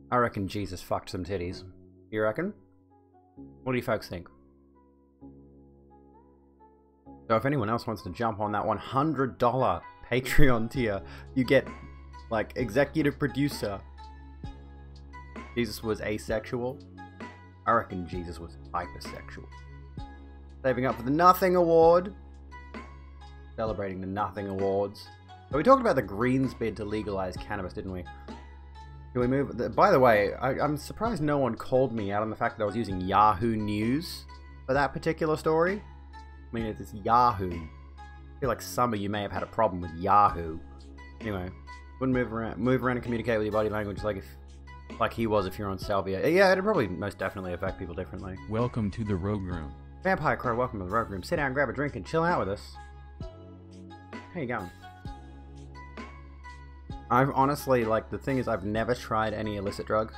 Speaker 2: I reckon Jesus fucked some titties. You reckon? What do you folks think? So if anyone else wants to jump on that $100 Patreon tier, you get, like, executive producer. Jesus was asexual. I reckon Jesus was hypersexual. Saving up for the Nothing Award. Celebrating the Nothing Awards. So we talked about the Greens bid to legalize cannabis, didn't we? Can we move? By the way, I'm surprised no one called me out on the fact that I was using Yahoo News for that particular story. I mean, it's Yahoo. I feel like some of you may have had a problem with Yahoo. Anyway, wouldn't move around and communicate with your body language like he was if you're on Salvia. Yeah, it'd probably most definitely affect people differently.
Speaker 1: Welcome to the Rogue Room.
Speaker 2: Vampire Crow, welcome to the Rogue Room. Sit down, grab a drink, and chill out with us. How you going? I've honestly, like, the thing is, I've never tried any illicit drugs.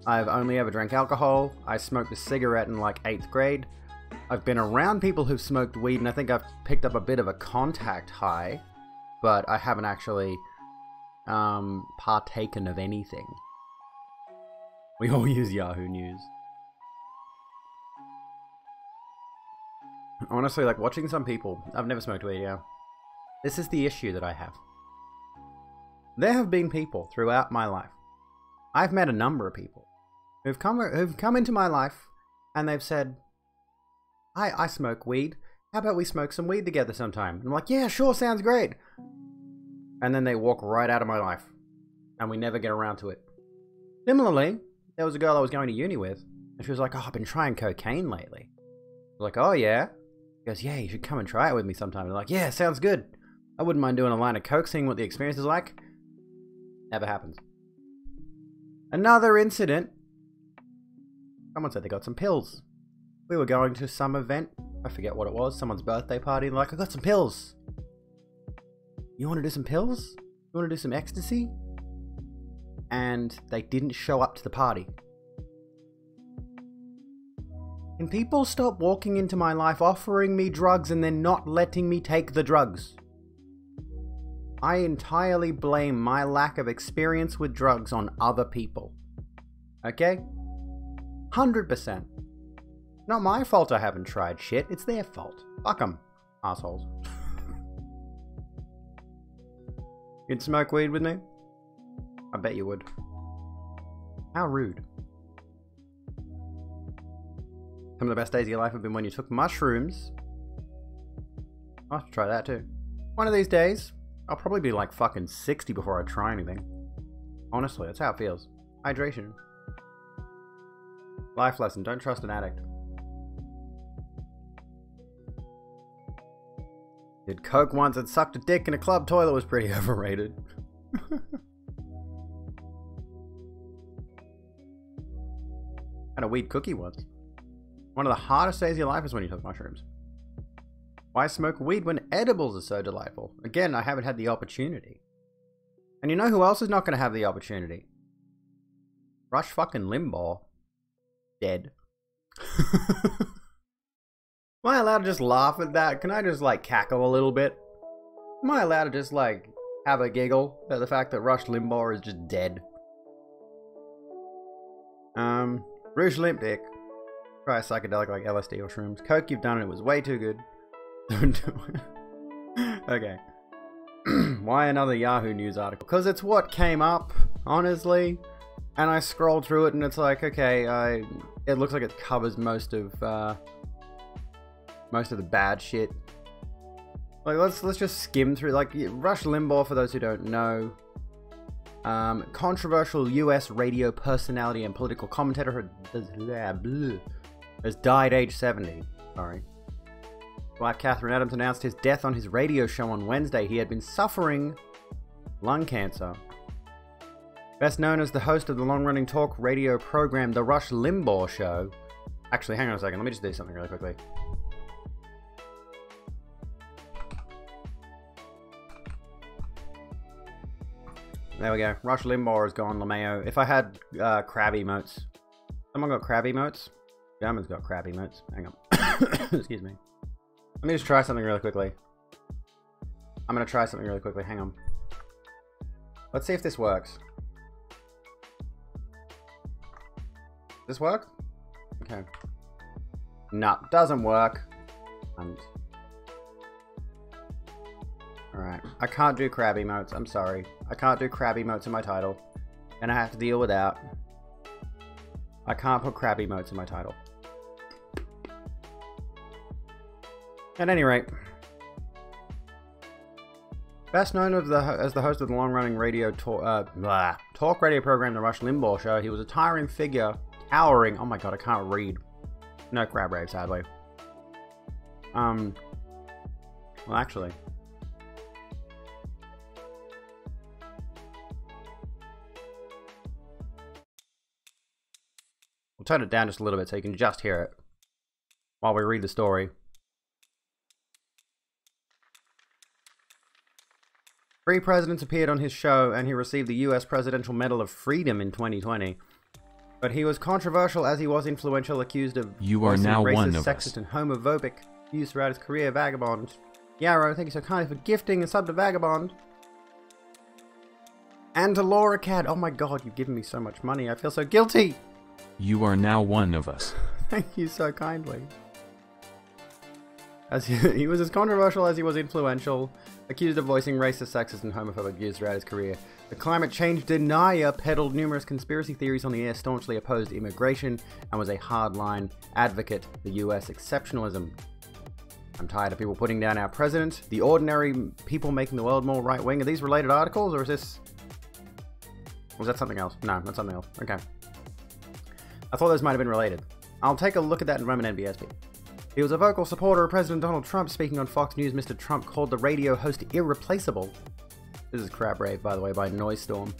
Speaker 2: I've only ever drank alcohol. I smoked a cigarette in like 8th grade. I've been around people who've smoked weed, and I think I've picked up a bit of a contact high, but I haven't actually partaken of anything. We all use Yahoo News. Honestly, like watching some people, I've never smoked weed, yeah. This is the issue that I have. There have been people throughout my life. I've met a number of people who've come into my life and they've said, I smoke weed. How about we smoke some weed together sometime? And I'm like, yeah, sure, sounds great. And then they walk right out of my life and we never get around to it. Similarly, there was a girl I was going to uni with and she was like, oh, I've been trying cocaine lately. I was like, oh yeah? She goes, yeah, you should come and try it with me sometime. And I'm like, yeah, sounds good. I wouldn't mind doing a line of coke, seeing what the experience is like. Never happens. Another incident. Someone said they got some pills. We were going to some event. I forget what it was. Someone's birthday party. And like, I got some pills. You want to do some pills? You want to do some ecstasy? And they didn't show up to the party. Can people stop walking into my life offering me drugs and then not letting me take the drugs? I entirely blame my lack of experience with drugs on other people. Okay? 100%. Not my fault I haven't tried shit, it's their fault. Fuck them, assholes. You'd smoke weed with me? I bet you would. How rude. Some of the best days of your life have been when you took mushrooms. I'll have to try that too. One of these days, I'll probably be like fucking 60 before I try anything. Honestly, that's how it feels. Hydration. Life lesson, don't trust an addict. Did coke once and sucked a dick in a club toilet was pretty overrated. Had a weed cookie once. One of the hardest days of your life is when you took mushrooms. Why smoke weed when edibles are so delightful? Again, I haven't had the opportunity. And you know who else is not going to have the opportunity? Rush fucking Limbaugh. Dead. Am I allowed to just laugh at that? Can I just like cackle a little bit? Am I allowed to just like have a giggle at the fact that Rush Limbaugh is just dead? Rouge Limp Dick. Try a psychedelic like LSD or shrooms. Coke, you've done it. It was way too good. Don't do it. Okay. Why another Yahoo News article? Because it's what came up, honestly. And I scrolled through it and it's like, okay, it looks like it covers most of the bad shit. Like, let's just skim through. Like, Rush Limbaugh, for those who don't know, controversial U.S. radio personality and political commentator has died age 70. Sorry. Wife Catherine Adams announced his death on his radio show on Wednesday. He had been suffering lung cancer. Best known as the host of the long-running talk radio program The Rush Limbaugh Show. Actually, hang on a second. Let me just do something really quickly. There we go. Rush Limbaugh is gone, LeMayo. If I had crab emotes. Someone got crab emotes? German's got crab emotes. Hang on. Excuse me. Let me just try something really quickly. I'm going to try something really quickly. Hang on. Let's see if this works. This work? Okay. No, doesn't work. Alright. I can't do crab emotes. I'm sorry. I can't do crab emotes in my title. And I have to deal with that. I can't put crab emotes in my title. At any rate, best known as the host of the long-running radio talk radio program, The Rush Limbaugh Show, he was a towering figure, oh my god, I can't read. No crab rave, sadly. Well, actually. We'll turn it down just a little bit so you can just hear it while we read the story. 3 presidents appeared on his show, and he received the U.S. Presidential Medal of Freedom in 2020. But he was controversial as he was influential, accused of
Speaker 1: You are
Speaker 2: voicing
Speaker 1: now
Speaker 2: racist,
Speaker 1: one of
Speaker 2: sexist,
Speaker 1: us.
Speaker 2: and homophobic views throughout his career. Vagabond. Yarrow, thank you so kindly for gifting a sub to Vagabond. And to Laura Cad. Oh my god, you've given me so much money. I feel so guilty.
Speaker 1: You are now one of us.
Speaker 2: Thank you so kindly. As he was as controversial as he was influential, accused of voicing racist, sexist, and homophobic views throughout his career. The climate change denier peddled numerous conspiracy theories on the air, staunchly opposed immigration, and was a hardline advocate for the US exceptionalism. I'm tired of people putting down our president, the ordinary people making the world more right-wing. Are these related articles, or is this... Was that something else? No, that's something else. Okay. I thought those might have been related. I'll take a look at that in a moment, NBSP. He was a vocal supporter of President Donald Trump. Speaking on Fox News, Mr. Trump called the radio host irreplaceable. This is Crap Rave, by the way, by Noise Storm.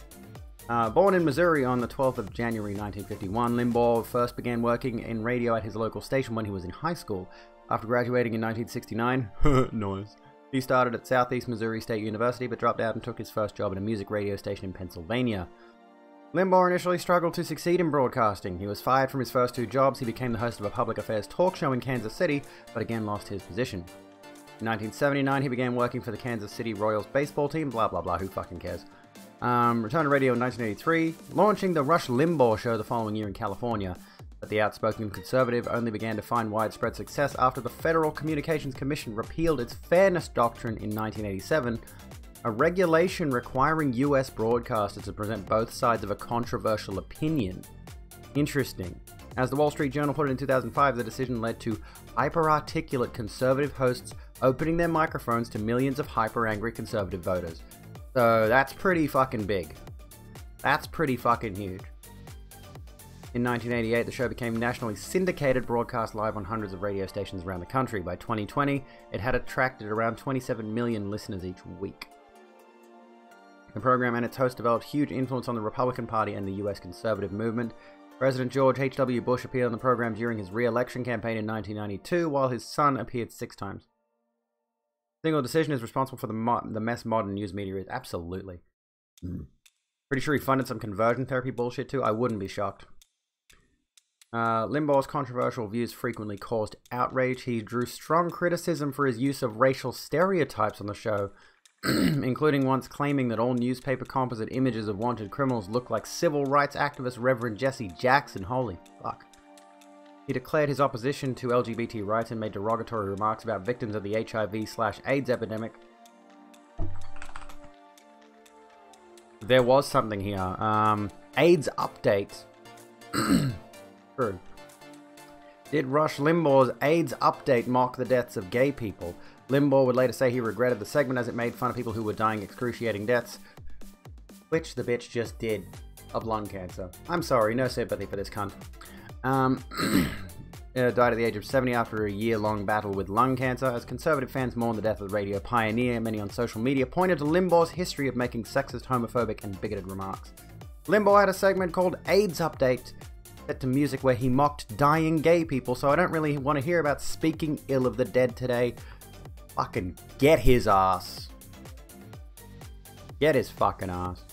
Speaker 2: Born in Missouri on the 12th of January 1951, Limbaugh first began working in radio at his local station when he was in high school. After graduating in 1969, noise, he started at Southeast Missouri State University, but dropped out and took his first job at a music radio station in Pennsylvania. Limbaugh initially struggled to succeed in broadcasting. He was fired from his first two jobs. He became the host of a public affairs talk show in Kansas City, but again lost his position. In 1979, he began working for the Kansas City Royals baseball team, blah blah blah, who fucking cares. Returned to radio in 1983, launching the Rush Limbaugh Show the following year in California. But the outspoken conservative only began to find widespread success after the Federal Communications Commission repealed its Fairness Doctrine in 1987, a regulation requiring US broadcasters to present both sides of a controversial opinion. Interesting. As the Wall Street Journal put it in 2005, the decision led to hyper-articulate conservative hosts opening their microphones to millions of hyper-angry conservative voters. So that's pretty fucking big. That's pretty fucking huge. In 1988, the show became nationally syndicated, broadcast live on hundreds of radio stations around the country. By 2020, it had attracted around 27 million listeners each week. The program and its host developed huge influence on the Republican Party and the US conservative movement. President George H.W. Bush appeared on the program during his re-election campaign in 1992, while his son appeared 6 times. Single decision is responsible for the mess modern news media is. Absolutely. Pretty sure he funded some conversion therapy bullshit too. I wouldn't be shocked. Limbaugh's controversial views frequently caused outrage. He drew strong criticism for his use of racial stereotypes on the show, including once claiming that all newspaper composite images of wanted criminals looked like civil rights activist Reverend Jesse Jackson. Holy fuck. He declared his opposition to LGBT rights and made derogatory remarks about victims of the HIV/AIDS epidemic. There was something here. AIDS update. True. Did Rush Limbaugh's AIDS update mock the deaths of gay people? Limbaugh would later say he regretted the segment as it made fun of people who were dying excruciating deaths, which the bitch just did, of lung cancer. I'm sorry, no sympathy for this cunt. Died at the age of 70 after a year-long battle with lung cancer. As conservative fans mourn the death of the radio pioneer, many on social media pointed to Limbaugh's history of making sexist, homophobic, and bigoted remarks. Limbaugh had a segment called AIDS Update, set to music where he mocked dying gay people, so I don't really want to hear about speaking ill of the dead today. Fucking get his ass. Get his fucking ass.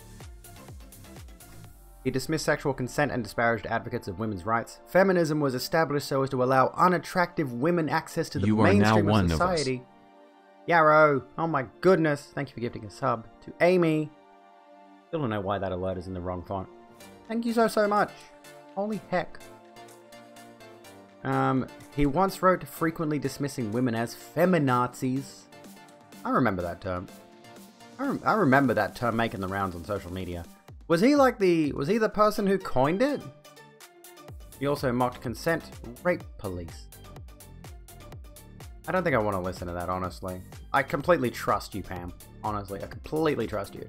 Speaker 2: He dismissed sexual consent and disparaged advocates of women's rights. Feminism was established so as to allow unattractive women access to the mainstream of society. Yarrow, oh my goodness. Thank you for gifting a sub. To Amy. Still don't know why that alert is in the wrong font. Thank you so much. Holy heck. He once wrote frequently dismissing women as feminazis. I remember that term. I remember that term making the rounds on social media. Was he the person who coined it? He also mocked consent rape police. I don't think I want to listen to that, honestly. I completely trust you, Pam. Honestly, I completely trust you.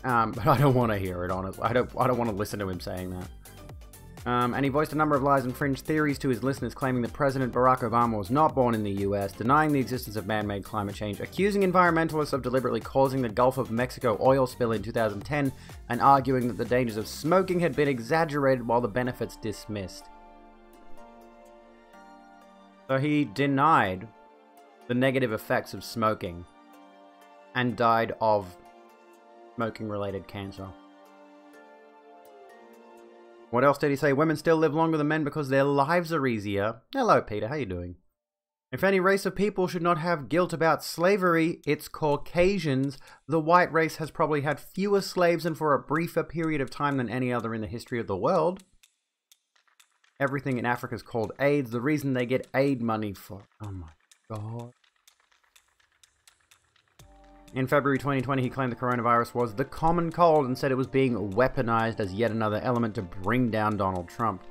Speaker 2: But I don't want to hear it, honestly. I don't want to listen to him saying that. And he voiced a number of lies and fringe theories to his listeners, claiming that President Barack Obama was not born in the US, denying the existence of man-made climate change, accusing environmentalists of deliberately causing the Gulf of Mexico oil spill in 2010, and arguing that the dangers of smoking had been exaggerated while the benefits dismissed. So he denied the negative effects of smoking and died of smoking-related cancer. What else did he say? Women still live longer than men because their lives are easier. Hello, Peter. How you doing? If any race of people should not have guilt about slavery, it's Caucasians. The white race has probably had fewer slaves and for a briefer period of time than any other in the history of the world. Everything in Africa is called AIDS. The reason they get aid money for... Oh my god. In February 2020, he claimed the coronavirus was the common cold and said it was being weaponized as yet another element to bring down Donald Trump.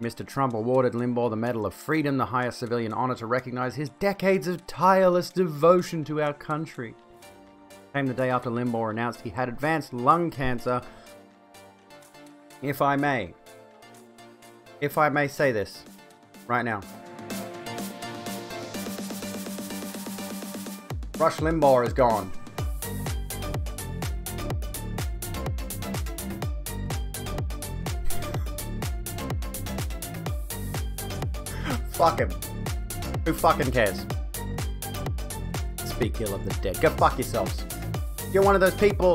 Speaker 2: Mr. Trump awarded Limbaugh the Medal of Freedom, the highest civilian honor to recognize his decades of tireless devotion to our country. Came the day after Limbaugh announced he had advanced lung cancer. If I may say this right now. Rush Limbaugh is gone. Fuck him. Who fucking cares? Speak ill of the dead. Go fuck yourselves. You're one of those people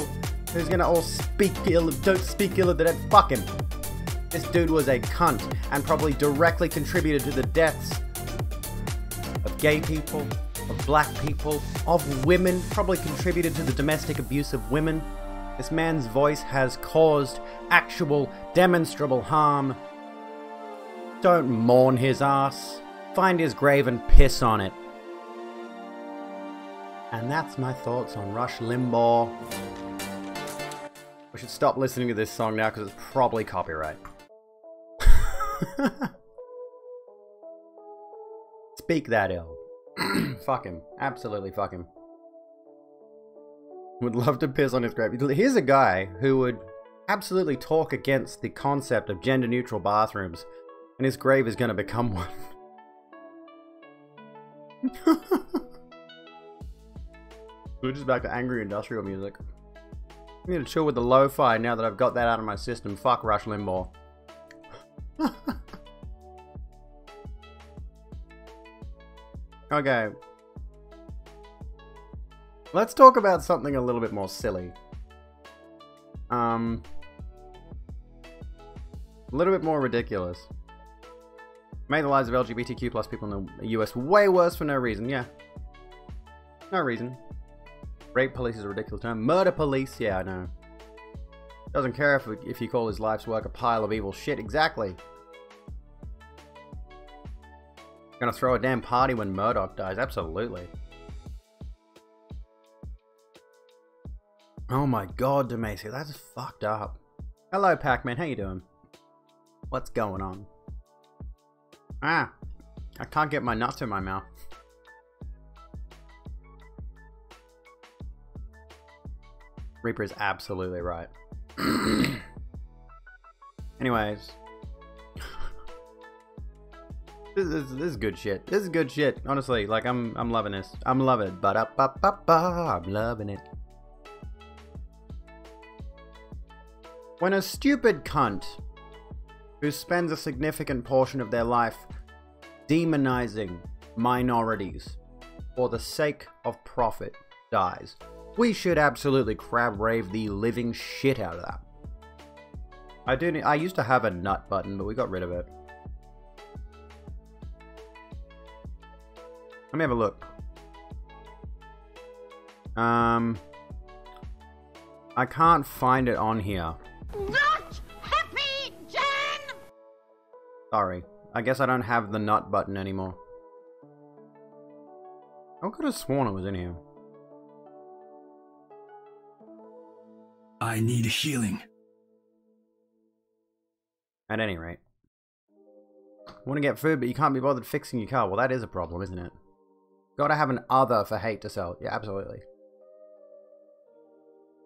Speaker 2: who's gonna all speak ill of... Don't speak ill of the dead. Fuck him. This dude was a cunt and probably directly contributed to the deaths of gay people, of black people, of women, probably contributed to the domestic abuse of women. This man's voice has caused actual, demonstrable harm. Don't mourn his ass. Find his grave and piss on it. And that's my thoughts on Rush Limbaugh. We should stop listening to this song now because it's probably copyright. Speak that ill. Fuck him. Absolutely fuck him. Would love to piss on his grave. Here's a guy who would absolutely talk against the concept of gender-neutral bathrooms, and his grave is going to become one. We're just back to angry industrial music. I'm going to chill with the lo-fi now that I've got that out of my system. Fuck Rush Limbaugh. Okay. Let's talk about something a little bit more silly. A little bit more ridiculous. Made the lives of LGBTQ plus people in the US way worse for no reason. Yeah. No reason. Rape police is a ridiculous term. Murder police, yeah, I know. Doesn't care if you call his life's work a pile of evil shit. Exactly. Gonna throw a damn party when Murdoch dies. Absolutely. Oh my god, Demacia, that's fucked up. Hello, Pac-Man. How you doing? What's going on? Ah, I can't get my nuts in my mouth. Reaper is absolutely right. Anyways. This is good shit. This is good shit. Honestly, like I'm loving this. I'm loving it. I'm loving it. When a stupid cunt who spends a significant portion of their life demonizing minorities for the sake of profit dies, we should absolutely crab rave the living shit out of that. I used to have a nut button, but we got rid of it. Let me have a look. I can't find it on here.
Speaker 4: Not happy, Jen!
Speaker 2: Sorry. I guess I don't have the nut button anymore. I could have sworn it was in here.
Speaker 6: I need healing.
Speaker 2: At any rate. Want to get food, but you can't be bothered fixing your car. Well, that is a problem, isn't it? Gotta have an other for hate to sell. Yeah, absolutely.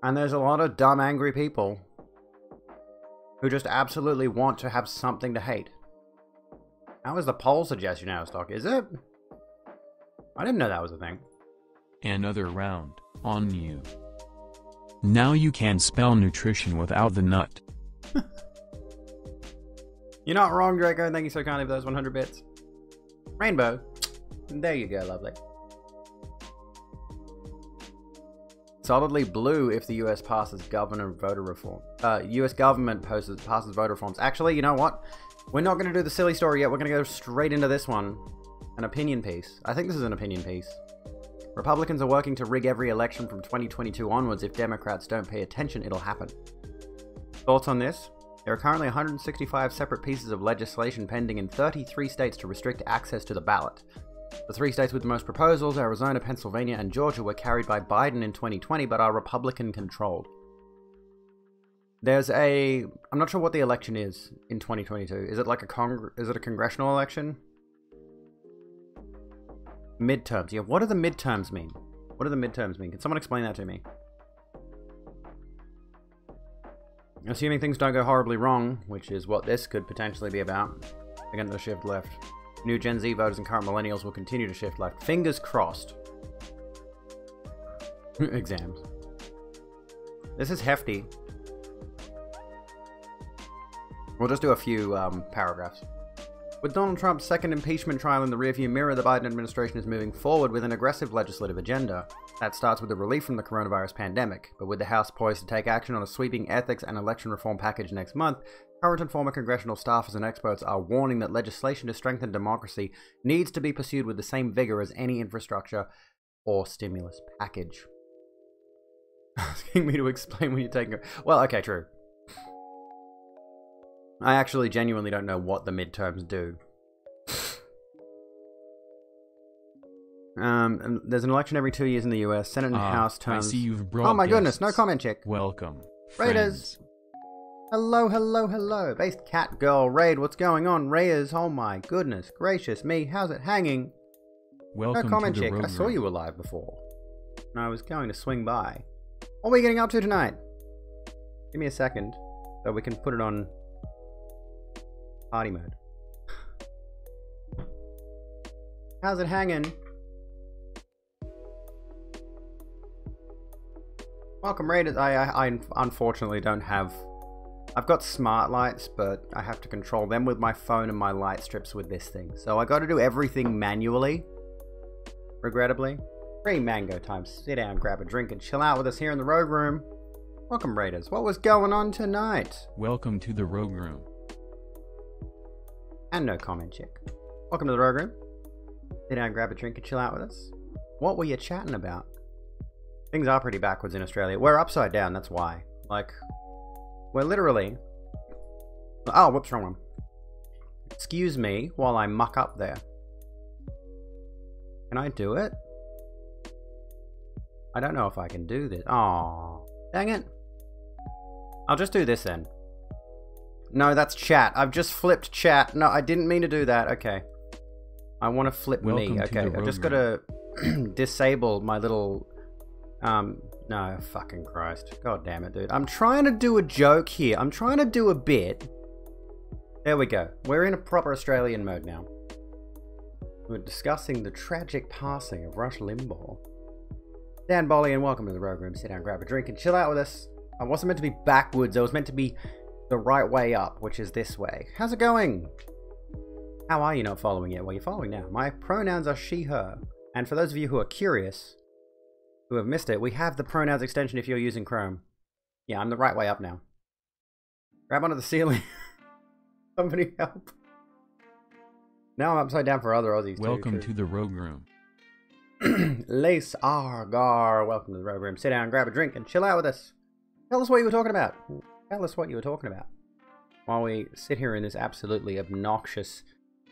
Speaker 2: And there's a lot of dumb, angry people who just absolutely want to have something to hate. That was the poll suggestion out of stock, is it? I didn't know that was a thing.
Speaker 1: Another round, on you. Now you can spell nutrition without the nut.
Speaker 2: You're not wrong, Draco. Thank you so kindly for those 100 bits. Rainbow. There you go, lovely. Solidly blue if the US passes voter reform. US government passes voter reforms. Actually, you know what? We're not going to do the silly story yet. We're going to go straight into this one. An opinion piece. I think this is an opinion piece. Republicans are working to rig every election from 2022 onwards. If Democrats don't pay attention, it'll happen. Thoughts on this? There are currently 165 separate pieces of legislation pending in 33 states to restrict access to the ballot. The 3 states with the most proposals, Arizona, Pennsylvania, and Georgia, were carried by Biden in 2020, but are Republican-controlled. There's I'm not sure what the election is in 2022. Is it like is it a congressional election? Midterms. Yeah, what do the midterms mean? What do the midterms mean? Can someone explain that to me? Assuming things don't go horribly wrong, which is what this could potentially be about, they're going to shift left. New Gen Z voters and current millennials will continue to shift left. Fingers crossed. Exams. This is hefty. We'll just do a few paragraphs. With Donald Trump's second impeachment trial in the rearview mirror, the Biden administration is moving forward with an aggressive legislative agenda. That starts with the relief from the coronavirus pandemic, but with the House poised to take action on a sweeping ethics and election reform package next month, current and former congressional staffers and experts are warning that legislation to strengthen democracy needs to be pursued with the same vigor as any infrastructure or stimulus package. Asking me to explain when you're taking... Well, okay, true. I actually genuinely don't know what the midterms do. And there's an election every 2 years in the US. Senate and House terms.
Speaker 1: I see you've brought
Speaker 2: Oh my goodness,
Speaker 1: guests.
Speaker 2: no comment check.
Speaker 1: Welcome,
Speaker 2: Raiders.
Speaker 1: friends.
Speaker 2: Hello, hello, hello. Based Cat Girl Raid, what's going on? Raiders, oh my goodness gracious me, how's it hanging?
Speaker 1: Welcome
Speaker 2: No comment
Speaker 1: to the
Speaker 2: check. I
Speaker 1: Rogue
Speaker 2: saw
Speaker 1: Room.
Speaker 2: you were live before. And I was going to swing by. What are we getting up to tonight? Give me a second so we can put it on party mode. How's it hanging? Welcome, Raiders. I unfortunately don't have... I've got smart lights, but I have to control them with my phone and my light strips with this thing. So I got to do everything manually. Regrettably. Free mango time. Sit down, grab a drink, and chill out with us here in the Rogue Room. Welcome, Raiders. What was going on tonight?
Speaker 1: Welcome to the Rogue Room.
Speaker 2: And no comment check. Welcome to the Rogue Room. Sit down, grab a drink, and chill out with us. What were you chatting about? Things are pretty backwards in Australia. We're upside down, that's why. Like, we're literally... Oh, whoops, wrong one. Excuse me while I muck up there. Can I do it? I don't know if I can do this. Aw, dang it. I'll just do this then. No, that's chat. I've just flipped chat. No, I didn't mean to do that. Okay. I want to flip
Speaker 1: Welcome
Speaker 2: me.
Speaker 1: to
Speaker 2: Okay,
Speaker 1: the
Speaker 2: I've just
Speaker 1: Rogue
Speaker 2: got to disable my little... no, fucking Christ. God damn it, dude. I'm trying to do a joke here. I'm trying to do a bit. There we go. We're in a proper Australian mode now. We're discussing the tragic passing of Rush Limbaugh. Dan Bolly, and welcome to the Rogue Room. Sit down, grab a drink, and chill out with us. I wasn't meant to be backwards. I was meant to be the right way up, which is this way. How's it going? How are you not following yet? Well, you're following now. My pronouns are she, her. And for those of you who are curious, who have missed it, we have the pronouns extension if you're using Chrome. Yeah, I'm the right way up now. Grab onto the ceiling. Somebody help. Now I'm upside down for other Aussies
Speaker 1: Welcome
Speaker 2: too.
Speaker 1: to the Rogue Room.
Speaker 2: Lace Argar, welcome to the Rogue Room. Sit down, grab a drink, and chill out with us. Tell us what you were talking about. Tell us what you were talking about. While we sit here in this absolutely obnoxious,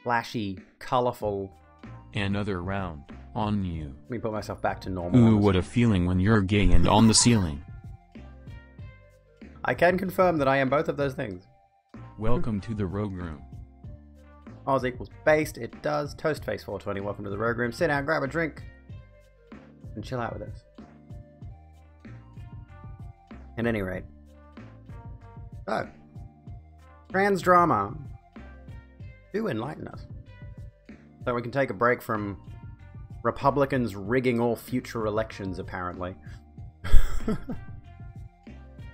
Speaker 2: flashy, colourful...
Speaker 1: Another round on you.
Speaker 2: Let me put myself back to normal.
Speaker 1: Ooh, what a feeling when you're gay and on the ceiling.
Speaker 2: I can confirm that I am both of those things.
Speaker 1: Welcome to the Rogue Room.
Speaker 2: Oz equals based. It does. Toastface420, welcome to the Rogue Room. Sit down, grab a drink, and chill out with us. At any rate. So, trans drama. Do enlighten us. So we can take a break from Republicans rigging all future elections, apparently.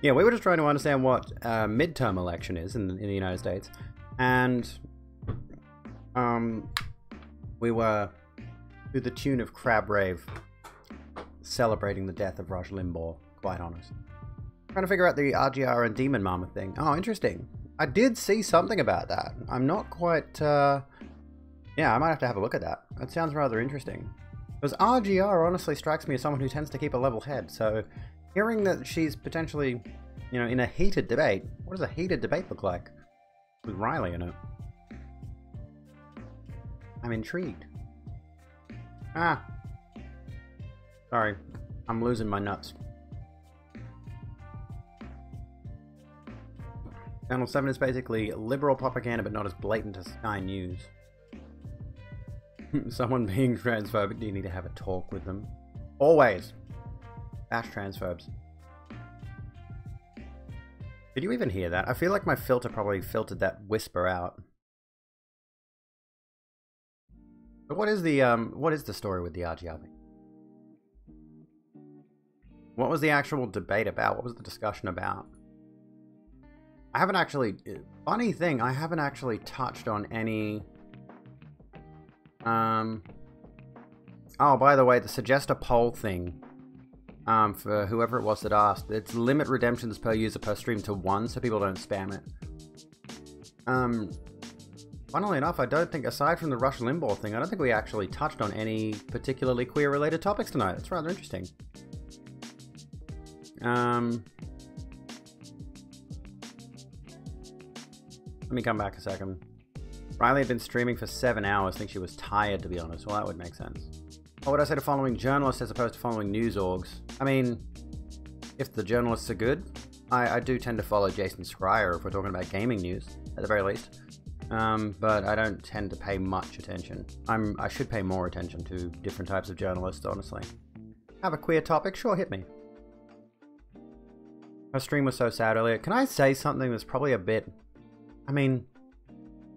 Speaker 2: Yeah, we were just trying to understand what midterm election is in the United States. And we were, to the tune of Crab Rave, celebrating the death of Rush Limbaugh, quite honest. Trying to figure out the RGR and Demon Mama thing. Oh, interesting. I did see something about that. I'm not quite, yeah, I might have to have a look at that. That sounds rather interesting. Because RGR honestly strikes me as someone who tends to keep a level head, so hearing that she's potentially, you know, in a heated debate. What does a heated debate look like? With Riley in it. I'm intrigued. Ah. Sorry. I'm losing my nuts. Channel 7 is basically liberal propaganda, but not as blatant as Sky News. Someone being transphobic, do you need to have a talk with them? Always. Bash transphobes. Did you even hear that? I feel like my filter probably filtered that whisper out. But what is the story with the RGR thing? What was the actual debate about? What was the discussion about? I haven't actually... Funny thing, I haven't actually touched on any... Oh, by the way, the suggest a poll thing, for whoever it was that asked, it's limit redemptions per user per stream to 1 so people don't spam it. Funnily enough, I don't think, aside from the Rush Limbaugh thing, I don't think we actually touched on any particularly queer-related topics tonight. It's rather interesting. Let me come back a second. Riley had been streaming for 7 hours. I think she was tired, to be honest. Well, that would make sense. What would I say to following journalists as opposed to following news orgs? I mean, if the journalists are good, I do tend to follow Jason Schreier if we're talking about gaming news, at the very least. But I don't tend to pay much attention. I should pay more attention to different types of journalists, honestly. Have a queer topic? Sure, hit me. Her stream was so sad earlier. Can I say something that's probably a bit... I mean...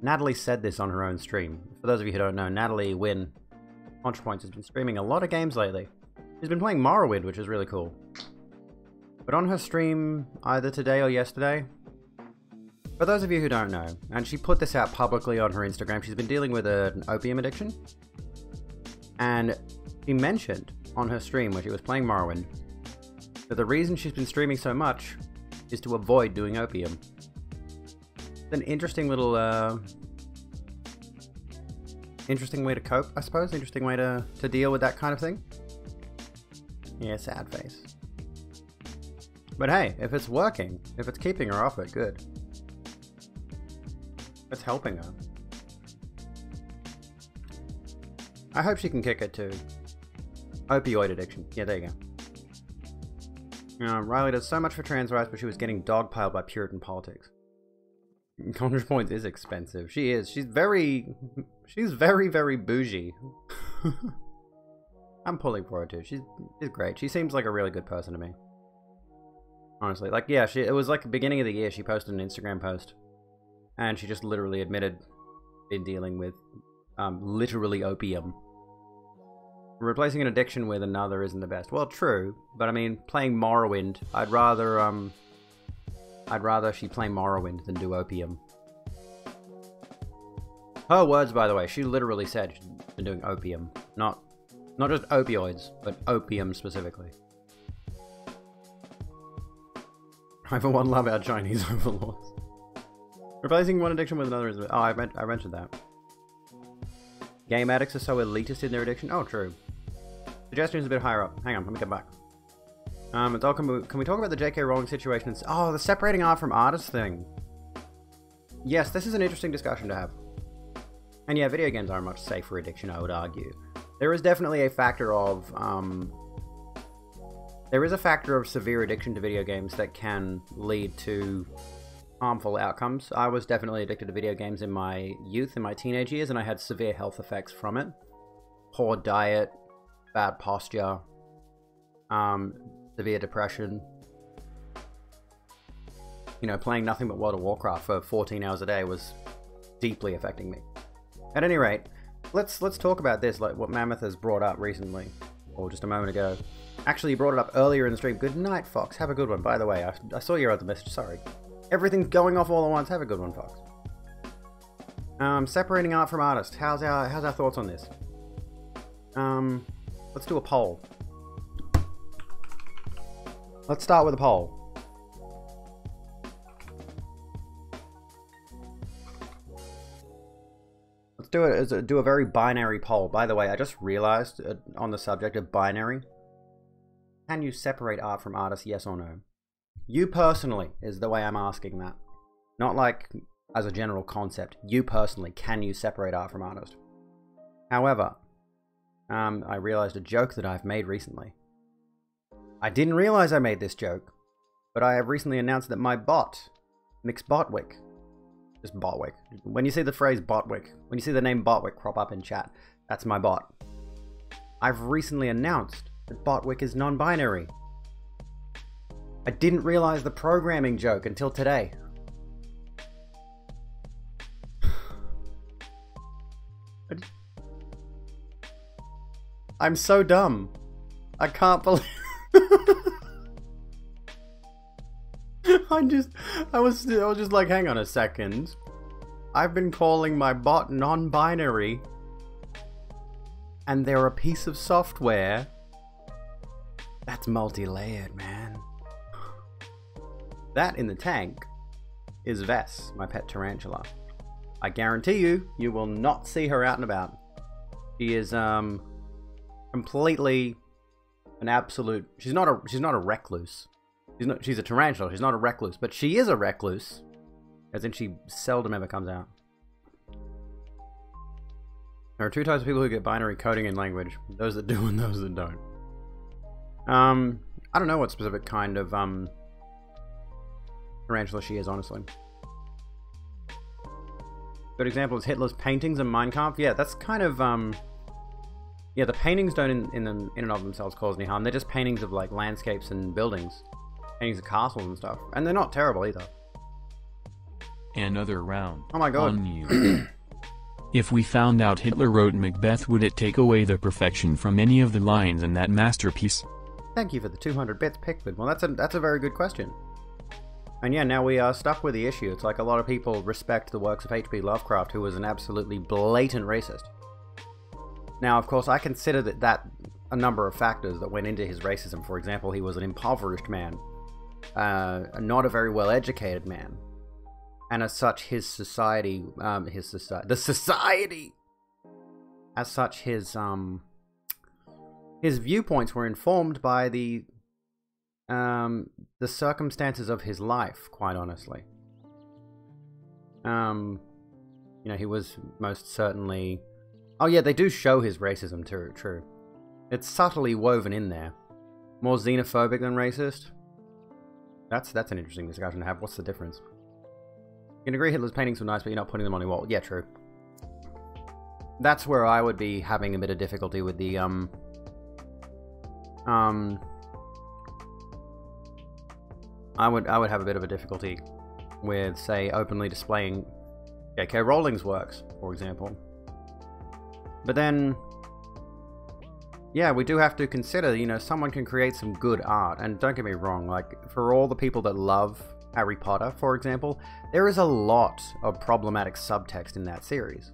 Speaker 2: Natalie said this on her own stream. For those of you who don't know, Natalie Wynn, ContraPoints, has been streaming a lot of games lately. She's been playing Morrowind, which is really cool. But on her stream, either today or yesterday, for those of you who don't know, and she put this out publicly on her Instagram, she's been dealing with an opium addiction. And she mentioned on her stream when she was playing Morrowind that the reason she's been streaming so much is to avoid doing opium. An interesting little, interesting way to cope, I suppose. Interesting way to deal with that kind of thing. Yeah, sad face. But hey, if it's working, if it's keeping her off it, good. It's helping her. I hope she can kick it too. Opioid addiction. Yeah, there you go. Riley does so much for trans rights, but she was getting dogpiled by Puritan politics. ContraPoints is expensive. She is. She's very, very bougie. I'm pulling for her too. She's great. She seems like a really good person to me. Honestly, like, yeah, it was like the beginning of the year. She posted an Instagram post, and she just literally admitted in dealing with, literally opium. Replacing an addiction with another isn't the best. Well, true, but I mean, playing Morrowind, I'd rather she play Morrowind than do opium. Her words, by the way, she literally said she's been doing opium. Not just opioids, but opium specifically. I for one love our Chinese overlords. Replacing one addiction with another is... Oh, I mentioned that. Game addicts are so elitist in their addiction. Oh, true. Suggestion is a bit higher up. Hang on, let me get back. It's all, can we talk about the J.K. Rowling situation? Oh, the separating art from artist thing. Yes, this is an interesting discussion to have. And yeah, video games are a much safer addiction, I would argue. There is definitely a factor of, severe addiction to video games that can lead to harmful outcomes. I was definitely addicted to video games in my youth, in my teenage years, and I had severe health effects from it. Poor diet, bad posture, severe depression. You know, playing nothing but World of Warcraft for 14 hours a day was deeply affecting me. At any rate, let's talk about this, like what Mammoth has brought up recently, or just a moment ago. Actually, you brought it up earlier in the stream. Good night, Fox. Have a good one. By the way, I saw your other message. Sorry. Everything's going off all at once. Have a good one, Fox. Separating art from artist. How's our thoughts on this? Let's do a poll. Let's start with a poll. Let's do a very binary poll. By the way, I just realized on the subject of binary, can you separate art from artist, yes or no? You personally is the way I'm asking that. Not like as a general concept. You personally, can you separate art from artist? However, I realized a joke that I've made recently. I didn't realize I made this joke, but I have recently announced that my bot, Mix Botwick, just Botwick. When you see the phrase Botwick, when you see the name Botwick crop up in chat, that's my bot. I've recently announced that Botwick is non-binary. I didn't realize the programming joke until today. I'm so dumb. I can't believe... I was just like, hang on a second. I've been calling my bot non-binary, and they're a piece of software that's multi-layered, man. That in the tank is Vess, my pet tarantula. I guarantee you will not see her out and about. She is completely an absolute. She's not a recluse. She's a tarantula. She's not a recluse, but she is a recluse, as in she seldom ever comes out. There are two types of people who get binary coding in language: those that do and those that don't. I don't know what specific kind of tarantula she is, honestly. Good example is Hitler's paintings in Mein Kampf. Yeah, that's kind of yeah, the paintings don't in and of themselves cause any harm. They're just paintings of like landscapes and buildings. Paintings of castles and stuff. And they're not terrible either.
Speaker 1: Another round.
Speaker 2: Oh my god.
Speaker 1: On you. If we found out Hitler wrote Macbeth, would it take away the perfection from any of the lines in that masterpiece?
Speaker 2: Thank you for the 200 bits, Pickford. Well, that's a very good question. And yeah, now we are stuck with the issue. It's like a lot of people respect the works of H.P. Lovecraft, who was an absolutely blatant racist. Now, of course, I consider that a number of factors that went into his racism. For example, he was an impoverished man. Not a very well-educated man, and as such, his society, the society, as such, his viewpoints were informed by the circumstances of his life. Quite honestly, you know, he was most certainly. Oh yeah, they do show his racism too. True, it's subtly woven in there. More xenophobic than racist. That's an interesting discussion to have. What's the difference? You can agree Hitler's paintings were nice, but you're not putting them on your wall. Yeah, true. That's where I would be having a bit of difficulty with the, I would have a bit of a difficulty with, say, openly displaying J.K. Rowling's works, for example. But then, yeah, we do have to consider, you know, someone can create some good art. And don't get me wrong, like, for all the people that love Harry Potter, for example, there is a lot of problematic subtext in that series.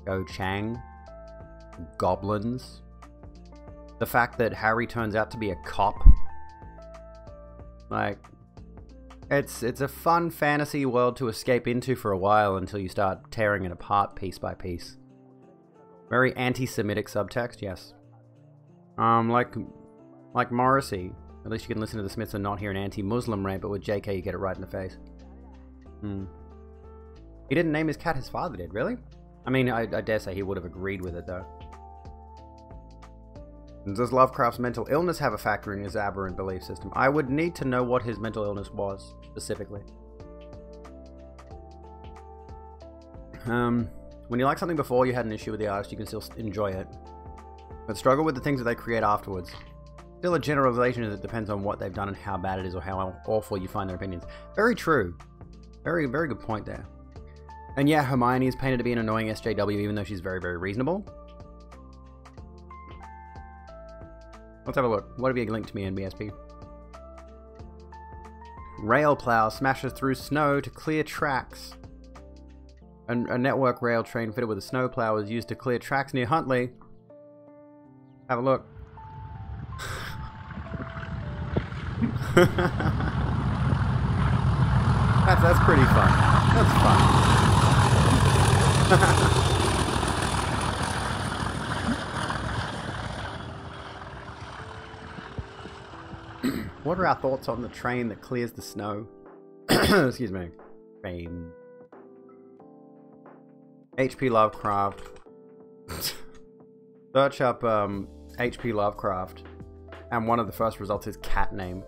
Speaker 2: Go Chang, goblins, the fact that Harry turns out to be a cop. Like, it's a fun fantasy world to escape into for a while until you start tearing it apart piece by piece. Very anti-Semitic subtext, yes. Like Morrissey. At least you can listen to the Smiths and not hear an anti-Muslim rant, but with JK you get it right in the face. He didn't name his cat, his father did, really? I mean, I dare say he would have agreed with it, though. Does Lovecraft's mental illness have a factor in his aberrant belief system? I would need to know what his mental illness was, specifically. When you like something before you had an issue with the artist, you can still enjoy it. But struggle with the things that they create afterwards. Still a generalization is it depends on what they've done and how bad it is or how awful you find their opinions. Very true. Very, very good point there. And yeah, Hermione is painted to be an annoying SJW even though she's very, very reasonable. Let's have a look. What have you linked to me, NBSP? Rail plow smashes through snow to clear tracks. A network rail train fitted with a snowplow was used to clear tracks near Huntley. Have a look. That's pretty fun. That's fun. What are our thoughts on the train that clears the snow? Excuse me. Train. H.P. Lovecraft. Search up H.P. Lovecraft, and one of the first results is cat name.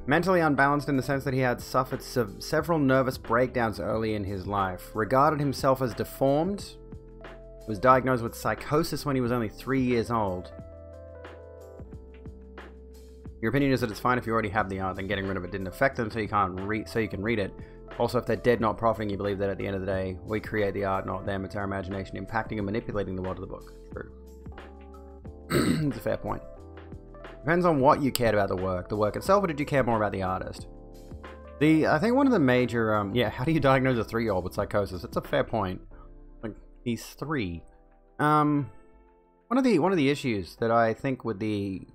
Speaker 2: Mentally unbalanced in the sense that he had suffered several nervous breakdowns early in his life, regarded himself as deformed, was diagnosed with psychosis when he was only 3 years old. Your opinion is that it's fine if you already have the art, then getting rid of it didn't affect them, so you can read it. Also, if they're dead, not profiting, you believe that at the end of the day, we create the art, not them. It's our imagination impacting and manipulating the world of the book. True. It's a fair point. Depends on what you cared about the work itself, or did you care more about the artist? I think one of the major, how do you diagnose a 3-year-old with psychosis? It's a fair point. Like, he's 3. One of the issues that I think with the,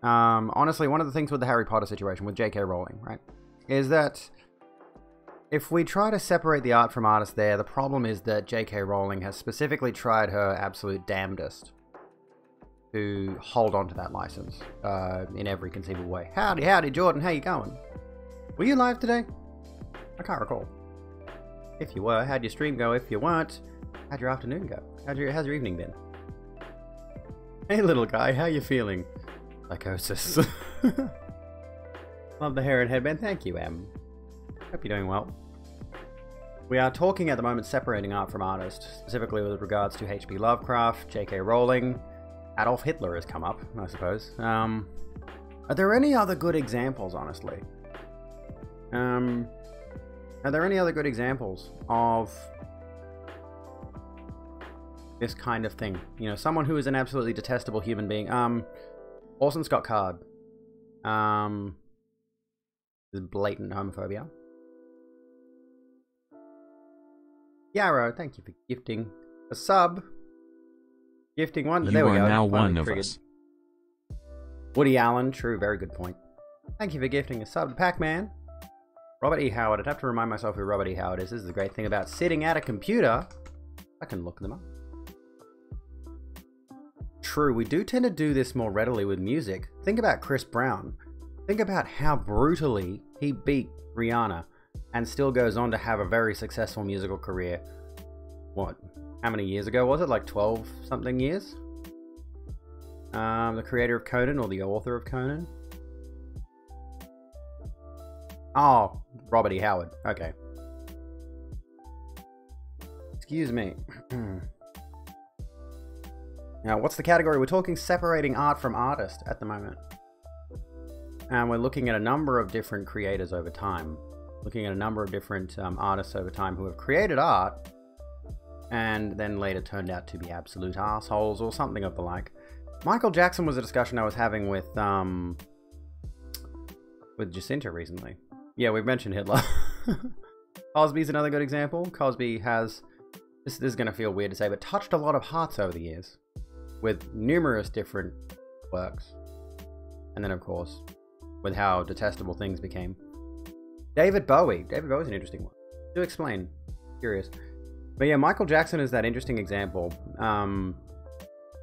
Speaker 2: honestly, one of the things with the Harry Potter situation with J.K. Rowling, right, is that if we try to separate the art from artist there, the problem is that J.K. Rowling has specifically tried her absolute damnedest to hold on to that license in every conceivable way. Howdy, Jordan. How you going? Were you live today? I can't recall. If you were, how'd your stream go? If you weren't, how'd your afternoon go? How's your evening been? Hey, little guy, how you feeling? Psychosis. Love the hair and headband. Thank you, Em. Hope you're doing well. We are talking at the moment separating art from artist, specifically with regards to H.P. Lovecraft, J.K. Rowling. Adolf Hitler has come up, I suppose. Are there any other good examples, honestly? Are there any other good examples of this kind of thing? You know, someone who is an absolutely detestable human being. Orson Scott Card. This is blatant homophobia. Yarrow, thank you for gifting a sub. Gifting one. There we go.
Speaker 1: You are now
Speaker 2: Finally
Speaker 1: one of
Speaker 2: triggered.
Speaker 1: us.
Speaker 2: Woody Allen, true, very good point. Thank you for gifting a sub to Pac-Man. Robert E. Howard, I'd have to remind myself who Robert E. Howard is. This is the great thing about sitting at a computer. I can look them up. True, we do tend to do this more readily with music. Think about Chris Brown. Think about how brutally he beat Rihanna and still goes on to have a very successful musical career. What? How many years ago was it? Like 12 something years? The creator of Conan, or the author of Conan? Oh, Robert E. Howard. Okay. Excuse me. Now, what's the category? We're talking separating art from artist at the moment. And we're looking at a number of different creators over time. Looking at a number of different artists over time who have created art and then later turned out to be absolute assholes or something of the like. Michael Jackson was a discussion I was having with Jacinta recently. Yeah, we've mentioned Hitler. Cosby's another good example. Cosby has, this is going to feel weird to say, but touched a lot of hearts over the years with numerous different works. And then, of course, with how detestable things became. David Bowie. David Bowie's an interesting one. Do explain. Curious. But yeah, Michael Jackson is that interesting example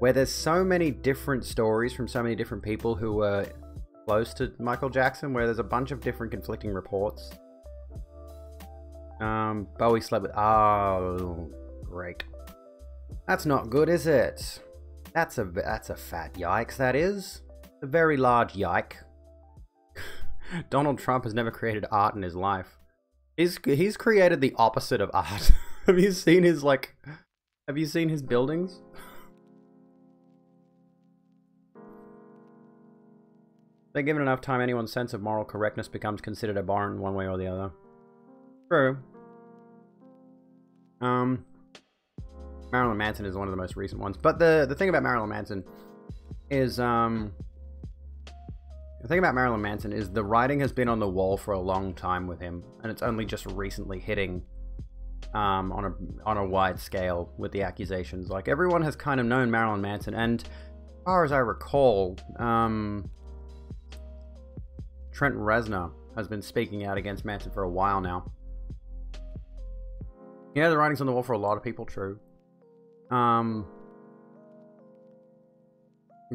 Speaker 2: where there's so many different stories from so many different people who were close to Michael Jackson, where there's a bunch of different conflicting reports. Bowie slept with... Oh, great. That's not good, is it? That's a fat yikes, that is. A very large yike. Donald Trump has never created art in his life. He's created the opposite of art. Have you seen his buildings? They're given enough time, anyone's sense of moral correctness becomes considered abhorrent one way or the other. True. Marilyn Manson is one of the most recent ones. But the thing about Marilyn Manson is the writing has been on the wall for a long time with him, and it's only just recently hitting on a wide scale with the accusations. Like, everyone has kind of known Marilyn Manson, and far as I recall, Trent Reznor has been speaking out against Manson for a while now. Yeah, the writing's on the wall for a lot of people, true.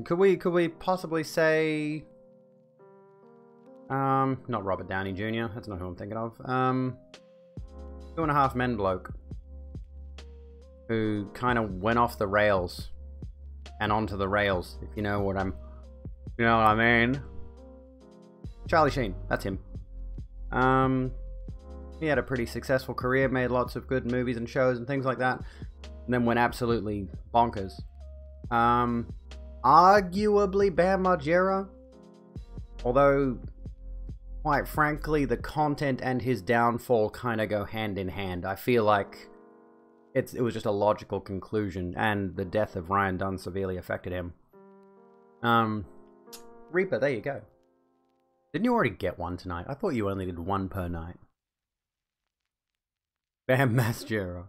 Speaker 2: Could we possibly say... not Robert Downey Jr., that's not who I'm thinking of. 2.5 Men bloke. Who kind of went off the rails. And onto the rails, if you know what I mean. Charlie Sheen, that's him. He had a pretty successful career, made lots of good movies and shows and things like that, and then went absolutely bonkers. Arguably Bam Margera, although, quite frankly, the content and his downfall kind of go hand in hand. I feel like it was just a logical conclusion, and the death of Ryan Dunn severely affected him. Reaper, there you go. Didn't you already get one tonight? I thought you only did one per night. Bam Margera.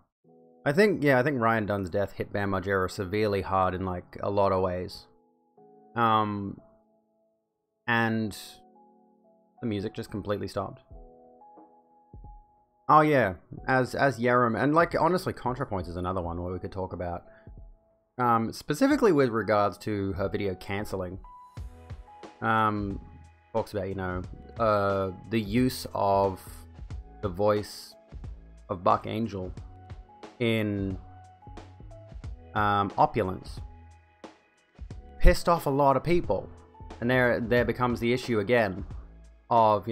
Speaker 2: I think Ryan Dunn's death hit Bam Margera severely hard in, like, a lot of ways. And the music just completely stopped. Oh yeah, as Yerum, and like, honestly, ContraPoints is another one where we could talk about. Specifically with regards to her video cancelling. Talks about, the use of the voice of Buck Angel in Opulence. Pissed off a lot of people. And there becomes the issue again of,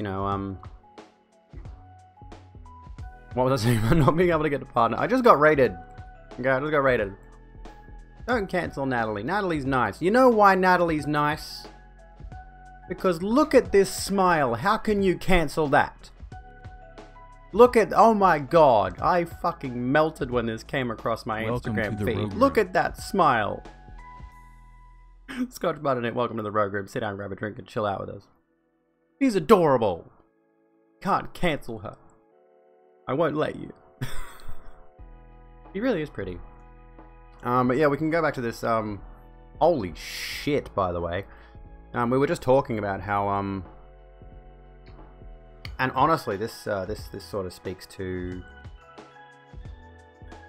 Speaker 2: what was I saying about not being able to get a partner? I just got rated. Okay, I just got rated. Don't cancel Natalie. Natalie's nice. You know why Natalie's nice? Because look at this smile. How can you cancel that? Look at... Oh my god. I fucking melted when this came across my Instagram feed. Look at that smile. Scotch Butternet, welcome to the Rogue Room. Sit down, grab a drink, and chill out with us. She's adorable. Can't cancel her. I won't let you. She really is pretty. But yeah, we can go back to this. Holy shit, by the way. We were just talking about how and honestly, this sort of speaks to...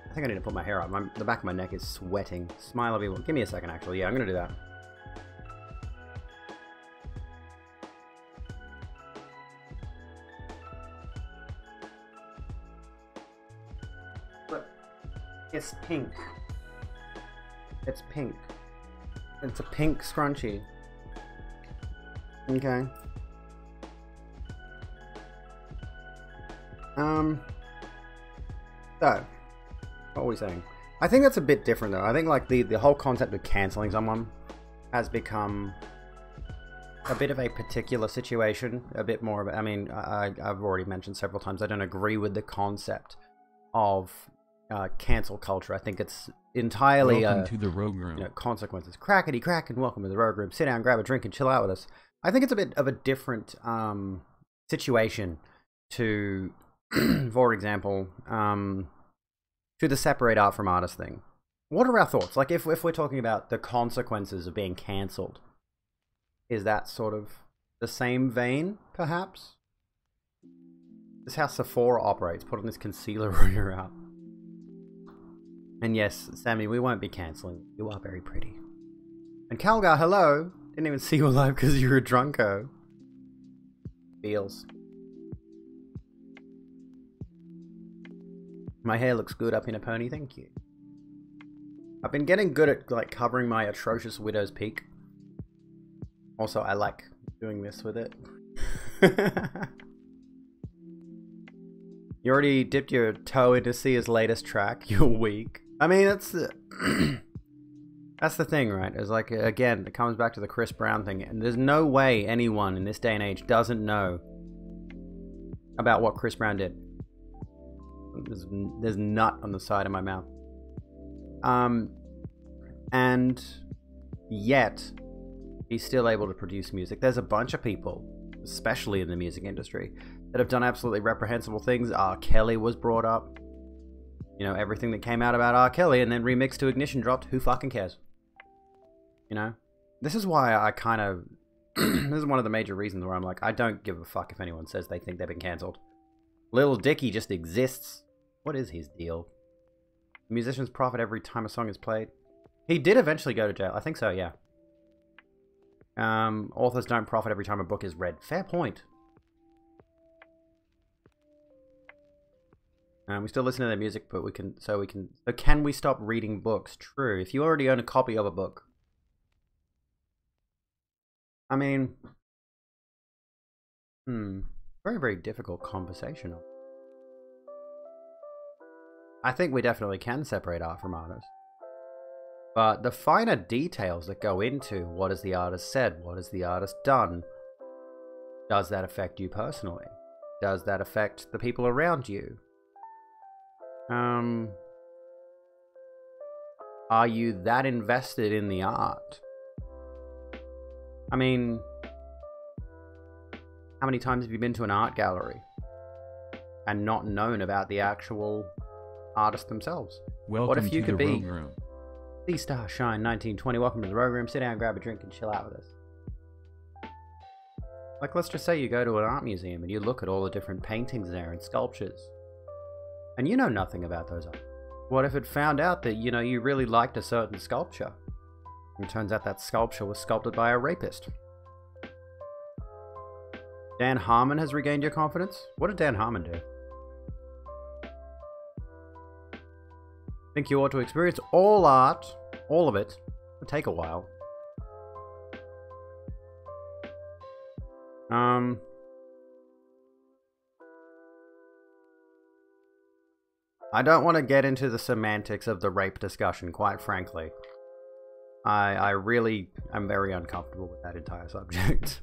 Speaker 2: I think I need to put my hair up. The back of my neck is sweating. Smile of evil. Give me a second, actually. Yeah, I'm gonna do that. Look, it's pink. It's pink. It's a pink scrunchie. Okay. So, what are we saying? I think that's a bit different though. I think like the whole concept of cancelling someone has become a bit of a particular situation. A bit more of a, I mean, I've already mentioned several times, I don't agree with the concept of cancel culture. I think it's entirely
Speaker 1: welcome to the Rogue Room.
Speaker 2: Consequences. Crackety crack and welcome to the Rogue Room. Sit down, grab a drink and chill out with us. I think it's a bit of a different situation to, for example, to the separate art from artist thing. What are our thoughts? Like, if we're talking about the consequences of being cancelled, is that sort of the same vein, perhaps? This is how Sephora operates. Put on this concealer when you're out. And yes, Sammy, we won't be cancelling. You are very pretty. And Calgar, hello! Didn't even see you alive because you were a drunko. Feels. My hair looks good up in a pony, thank you. I've been getting good at like covering my atrocious widow's peak. Also, I like doing this with it. You already dipped your toe into Sia's latest track. You're weak. I mean, that's the that's the thing, right? It's like, again, it comes back to the Chris Brown thing, and there's no way anyone in this day and age doesn't know about what Chris Brown did. There's nut on the side of my mouth. And yet he's still able to produce music. There's a bunch of people, especially in the music industry, that have done absolutely reprehensible things. R. Kelly was brought up. You know, everything that came out about R. Kelly and then remixed to Ignition dropped. Who fucking cares? You know? This is why I kind of... this is one of the major reasons where I'm like, I don't give a fuck if anyone says they think they've been cancelled. Lil Dicky just exists. What is his deal? Musicians profit every time a song is played. He did eventually go to jail. I think so, yeah. Authors don't profit every time a book is read. Fair point. We still listen to their music, but so can we stop reading books? True. If you already own a copy of a book. I mean, very, very difficult conversation. I think we definitely can separate art from artists. But the finer details that go into what has the artist said, what has the artist done, does that affect you personally? Does that affect the people around you? Are you that invested in the art? I mean, how many times have you been to an art gallery and not known about the actual artists themselves?
Speaker 1: Welcome
Speaker 2: what if you
Speaker 1: to
Speaker 2: could
Speaker 1: the
Speaker 2: be
Speaker 1: Rogue Room.
Speaker 2: the Star Shine 1920? Welcome to the Rogue Room. Sit down, grab a drink, and chill out with us. Like, let's just say you go to an art museum and you look at all the different paintings there and sculptures, and you know nothing about those art. What if it found out that, you know, you really liked a certain sculpture? And it turns out that sculpture was sculpted by a rapist. Dan Harmon has regained your confidence? What did Dan Harmon do? Think you ought to experience all art, all of it. It would take a while. I don't want to get into the semantics of the rape discussion, quite frankly. I really am very uncomfortable with that entire subject.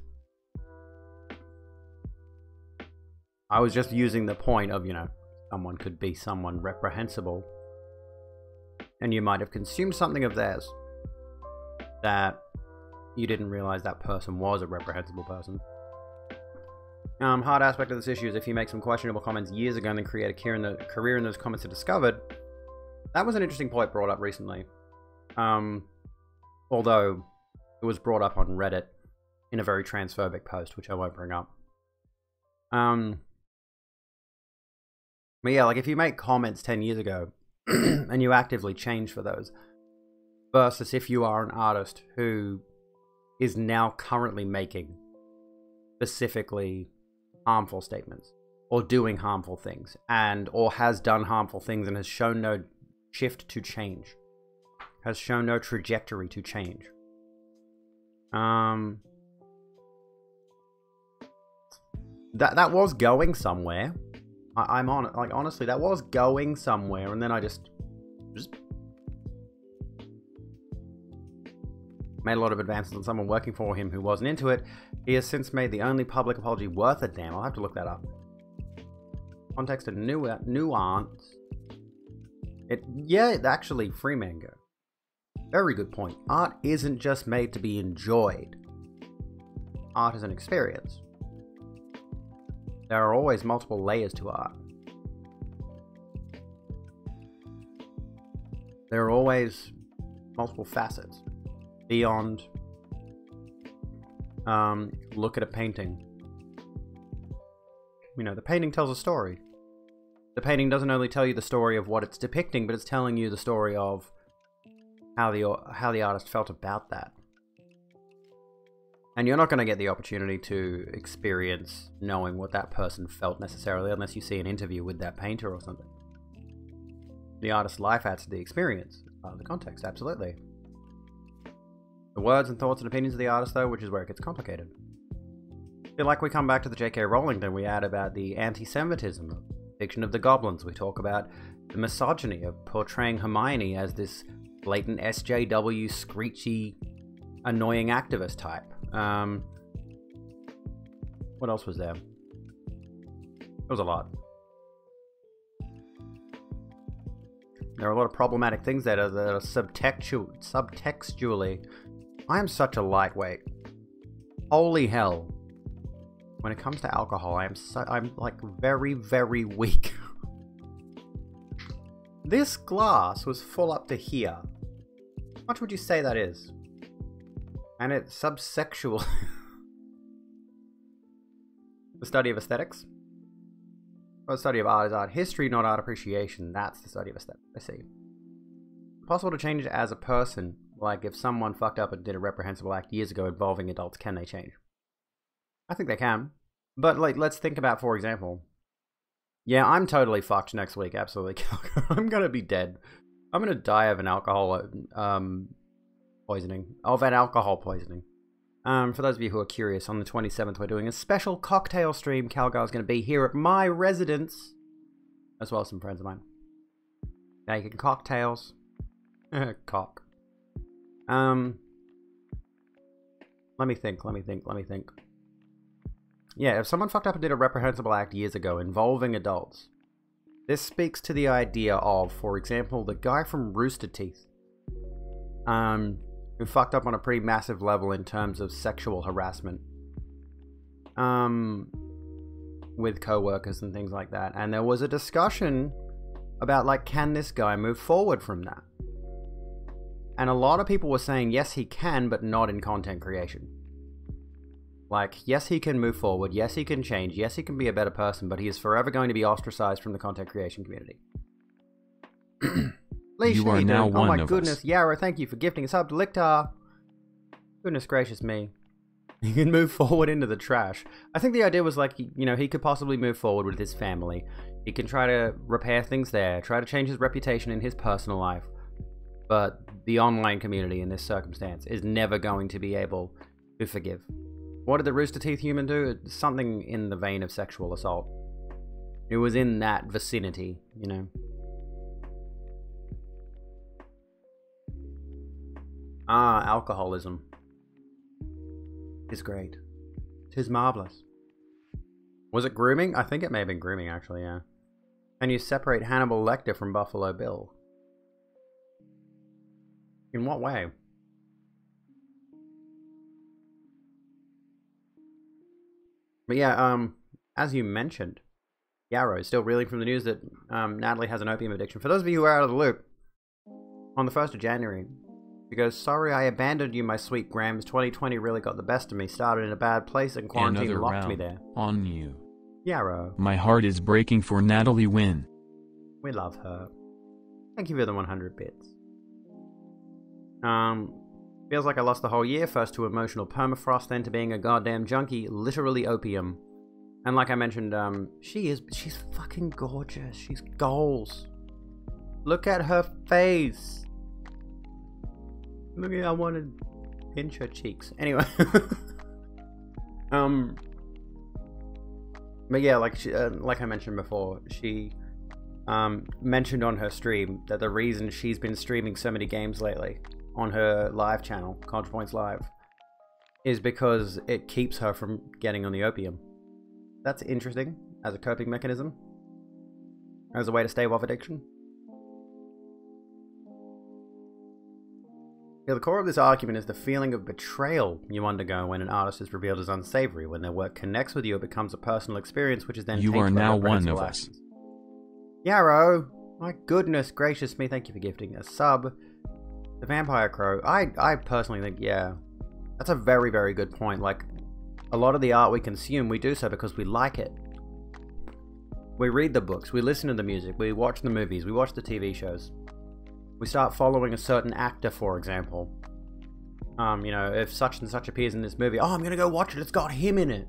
Speaker 2: I was just using the point of, you know, someone could be someone reprehensible, and you might have consumed something of theirs that you didn't realize that person was a reprehensible person. Hard aspect of this issue is if you make some questionable comments years ago and then create a career in those comments are discovered. That was an interesting point brought up recently. Although it was brought up on Reddit in a very transphobic post, which I won't bring up. But yeah, like if you make comments 10 years ago and you actively change for those, versus if you are an artist who is now currently making specifically harmful statements or doing harmful things or has done harmful things and has shown no shift to change, has shown no trajectory to change. That was going somewhere. I'm on it. Like, honestly, that was going somewhere, and then I just made a lot of advances on someone working for him who wasn't into it. He has since made the only public apology worth a damn. I'll have to look that up. Context and nuance. Actually, Free Mango. Very good point. Art isn't just made to be enjoyed. Art is an experience. There are always multiple layers to art. There are always multiple facets beyond look at a painting. You know, the painting tells a story. The painting doesn't only tell you the story of what it's depicting, but it's telling you the story of how the artist felt about that. And you're not going to get the opportunity to experience knowing what that person felt necessarily unless you see an interview with that painter or something. The artist's life adds to the experience, the context, absolutely. The words and thoughts and opinions of the artist, though, which is where it gets complicated. I feel like we come back to the J.K. Rowling, then we add about the anti-Semitism of Fiction of the Goblins. We talk about the misogyny of portraying Hermione as this blatant SJW, screechy, annoying activist type. What else was there? There was a lot. There are a lot of problematic things that are subtextually. I am such a lightweight. Holy hell. When it comes to alcohol, I'm like very, very weak. This glass was full up to here. How much would you say that is? And it's subsexual. The study of aesthetics? Well, the study of art is art history, not art appreciation. That's the study of aesthetics. I see. Possible to change as a person. Like, if someone fucked up and did a reprehensible act years ago involving adults, can they change? I think they can. But, like, let's think about, for example... Yeah, I'm totally fucked next week, absolutely. I'm gonna be dead. I'm gonna die of an alcohol, poisoning. Of an alcohol poisoning. For those of you who are curious, on the 27th we're doing a special cocktail stream. Calgar's gonna be here at my residence. As well as some friends of mine. Making cocktails. Cock. Let me think. Yeah, if someone fucked up and did a reprehensible act years ago involving adults, this speaks to the idea of, for example, the guy from Rooster Teeth, who fucked up on a pretty massive level in terms of sexual harassment, with co-workers and things like that. And there was a discussion about, like, can this guy move forward from that? And a lot of people were saying, yes, he can, but not in content creation. Like, yes, he can move forward. Yes, he can change. Yes, he can be a better person, but he is forever going to be ostracized from the content creation community. Leash,
Speaker 1: you are now one of us.
Speaker 2: Oh my goodness, Yarrow, thank you for gifting us up. Lictar. Goodness gracious me. He can move forward into the trash. I think the idea was like, you know, he could possibly move forward with his family. He can try to repair things there, try to change his reputation in his personal life. But the online community in this circumstance is never going to be able to forgive. What did the Rooster Teeth human do? Something in the vein of sexual assault. It was in that vicinity, you know. Alcoholism is great. 'Tis marvelous. Was it grooming? I think it may have been grooming, actually, yeah. Can you separate Hannibal Lecter from Buffalo Bill? In what way? But yeah, as you mentioned, Yarrow is still reeling from the news that Natalie has an opium addiction. For those of you who are out of the loop, on the 1st of January, she goes, sorry I abandoned you, my sweet Grams. 2020 really got the best of me. Started in a bad place and quarantine
Speaker 1: Another
Speaker 2: locked
Speaker 1: round
Speaker 2: me there.
Speaker 1: on you.
Speaker 2: Yarrow.
Speaker 1: My heart is breaking for Natalie Wynn.
Speaker 2: We love her. Thank you for the 100 bits. Feels like I lost the whole year, first to emotional permafrost, then to being a goddamn junkie, literally opium. And like I mentioned, she's fucking gorgeous. She's goals. Look at her face. Look at, I want to pinch her cheeks. Anyway. But yeah, like I mentioned before, she mentioned on her stream that the reason she's been streaming so many games lately on her live channel, ContraPoints Live, is because it keeps her from getting on the opium. That's interesting as a coping mechanism, as a way to stave off addiction. Yeah, the core of this argument is the feeling of betrayal you undergo when an artist is revealed as unsavory. When their work connects with you, it becomes a personal experience, which is then
Speaker 1: You are now one of us.
Speaker 2: Yarrow, my goodness gracious me, thank you for gifting a sub. The Vampire Crow, I personally think, yeah, that's a very, very good point. Like, a lot of the art we consume, we do so because we like it. We read the books, we listen to the music, we watch the movies, we watch the TV shows. We start following a certain actor, for example. You know, if such and such appears in this movie, oh, I'm gonna go watch it, it's got him in it.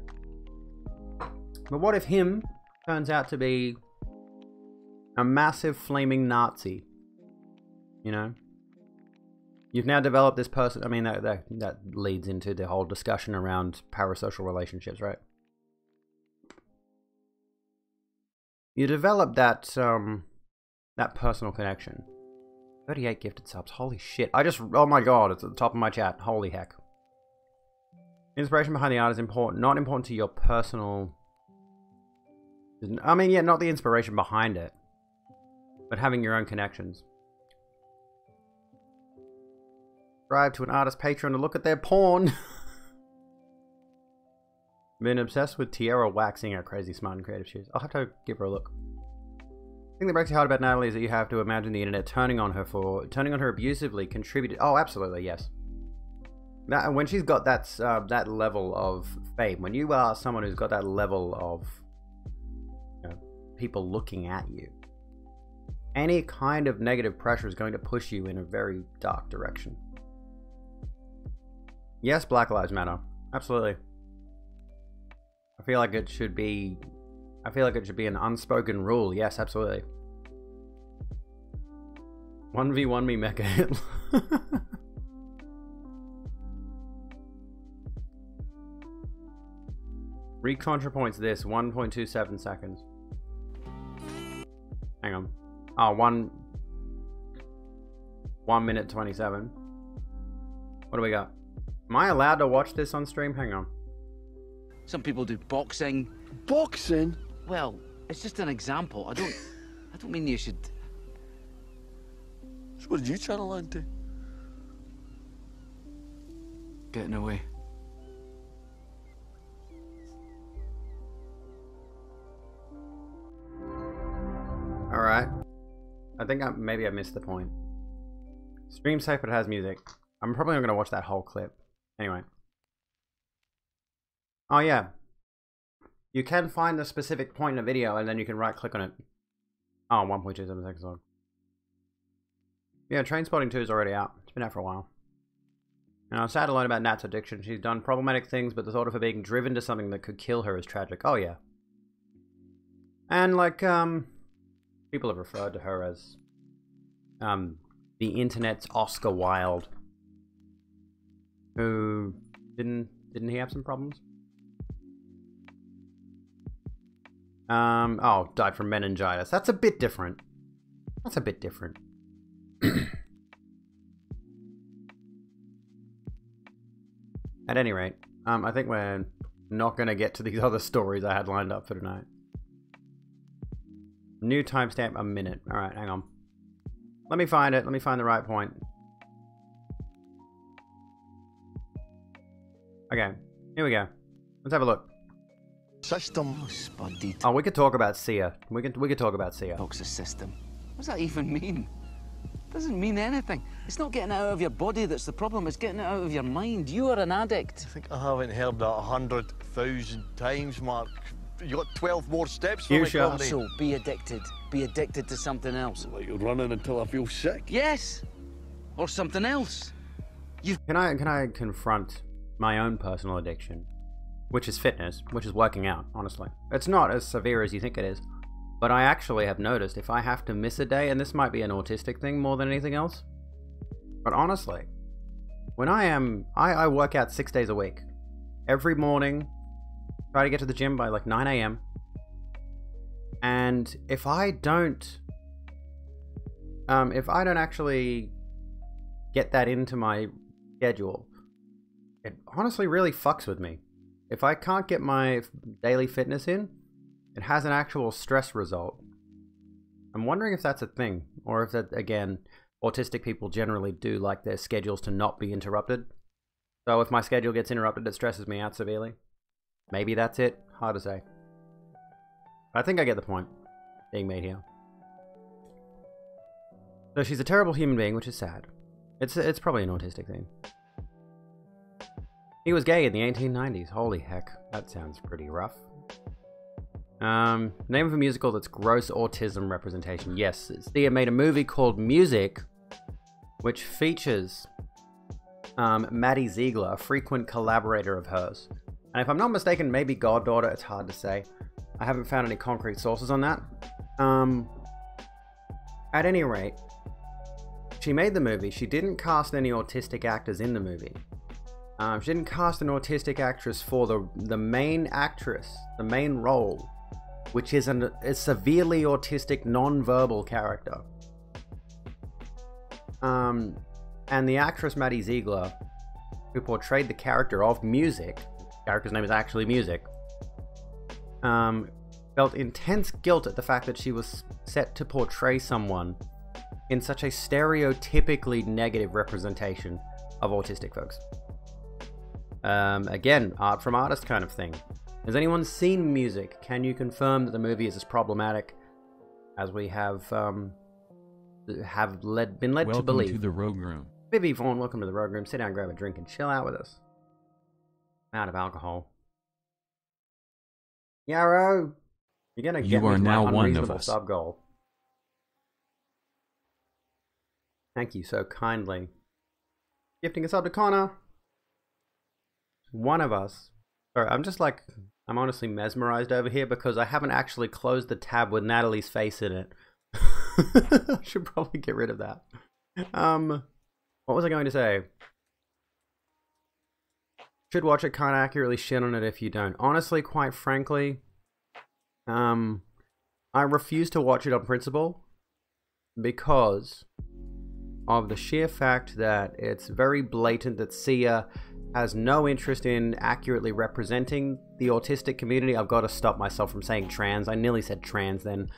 Speaker 2: But what if him turns out to be a massive flaming Nazi? You know? You've now developed this person. I mean, that leads into the whole discussion around parasocial relationships, right? You develop that that personal connection. 38 gifted subs. Holy shit! Oh my god! It's at the top of my chat. Holy heck! Inspiration behind the art is important. Not important to your personal. I mean, yeah, not the inspiration behind it, but having your own connections. Subscribe to an artist Patreon to look at their porn. Been obsessed with Tierra waxing her crazy smart and creative shoes. I'll have to give her a look. The thing that breaks your heart about Natalie is that you have to imagine the internet turning on her abusively contributed. Oh, absolutely, yes. That, when she's got that level of fame, when you are someone who's got that level of, you know, people looking at you, any kind of negative pressure is going to push you in a very dark direction. Yes, Black Lives Matter. Absolutely. I feel like it should be an unspoken rule. Yes, absolutely. 1v1 me Mecha Hitler. Recontrapoints this 1.27 seconds. Hang on. Oh, 1 minute 27. What do we got? Am I allowed to watch this on stream? Hang on.
Speaker 7: Some people do boxing.
Speaker 8: Boxing?
Speaker 7: Well, it's just an example. I don't mean you should.
Speaker 8: So what did you channel on to?
Speaker 7: Getting away.
Speaker 2: Alright. I think maybe I missed the point. Stream safe but it has music. I'm probably not going to watch that whole clip. Anyway. Oh yeah. You can find the specific point in the video and then you can right click on it. Oh, 1.27 seconds long. Yeah, Trainspotting 2 is already out. It's been out for a while. And I'm sad to learn about Nat's addiction. She's done problematic things, but the thought of her being driven to something that could kill her is tragic. Oh yeah. And like, people have referred to her as the internet's Oscar Wilde. Who didn't he have some problems? Oh, died from meningitis. That's a bit different. That's a bit different. At any rate, I think we're not going to get to these other stories I had lined up for tonight. New timestamp, a minute. Alright, hang on. Let me find it. Let me find the right point. Okay, here we go. Let's have a look.
Speaker 8: System.
Speaker 7: Oh, Spuddy.
Speaker 2: Oh, we could talk about Sia. We could talk about Sia.
Speaker 7: Talks a system. What does that even mean? Doesn't mean anything. It's not getting it out of your body that's the problem. It's getting it out of your mind. You are an addict.
Speaker 8: I think I haven't heard that 100,000 times, Mark. You got 12 more steps for
Speaker 2: You
Speaker 8: me,
Speaker 2: shall.
Speaker 8: Comedy.
Speaker 7: So be addicted. Be addicted to something else.
Speaker 8: Like you're running until I feel sick.
Speaker 7: Yes, or something else.
Speaker 2: Can I confront my own personal addiction, which is fitness, which is working out, honestly. It's not as severe as you think it is, but I actually have noticed if I have to miss a day, and this might be an autistic thing more than anything else, but honestly, when I work out 6 days a week. Every morning, try to get to the gym by like 9 a.m. And if I don't actually get that into my schedule, it honestly really fucks with me. If I can't get my daily fitness in, it has an actual stress result. I'm wondering if that's a thing, or if that, again, autistic people generally do like their schedules to not be interrupted. So if my schedule gets interrupted, it stresses me out severely. Maybe that's it. Hard to say. I think I get the point being made here. So she's a terrible human being, which is sad. It's probably an autistic thing. He was gay in the 1890s. Holy heck, that sounds pretty rough. Name of a musical that's gross autism representation. Yes, Thea made a movie called Music, which features Maddie Ziegler, a frequent collaborator of hers. And if I'm not mistaken, maybe goddaughter, it's hard to say. I haven't found any concrete sources on that. At any rate, she made the movie. She didn't cast any autistic actors in the movie. She didn't cast an autistic actress for the main actress, the main role, which is a severely autistic non-verbal character. And the actress Maddie Ziegler, who portrayed the character of Music, the character's name is actually Music, felt intense guilt at the fact that she was set to portray someone in such a stereotypically negative representation of autistic folks. Again, art from artist kind of thing. Has anyone seen Music? Can you confirm that the movie is as problematic as we have been led to
Speaker 1: Welcome
Speaker 2: believe?
Speaker 1: to the Rogue Room.
Speaker 2: Vivi Vaughn, welcome to the Rogue Room. Sit down, grab a drink, and chill out with us. I'm out of alcohol. Yarrow, you're gonna get
Speaker 1: You are
Speaker 2: me to
Speaker 1: now
Speaker 2: my
Speaker 1: one of
Speaker 2: unreasonable
Speaker 1: us.
Speaker 2: sub goal. Thank you so kindly. Gifting a sub to Connor. One of us. Sorry, I'm honestly mesmerized over here because I haven't actually closed the tab with Natalie's face in it. I should probably get rid of that. What was I going to say? Should watch it, can't accurately shit on it if you don't. Honestly, quite frankly, I refuse to watch it on principle because of the sheer fact that it's very blatant that Sia has no interest in accurately representing the autistic community. I've got to stop myself from saying trans. I nearly said trans then.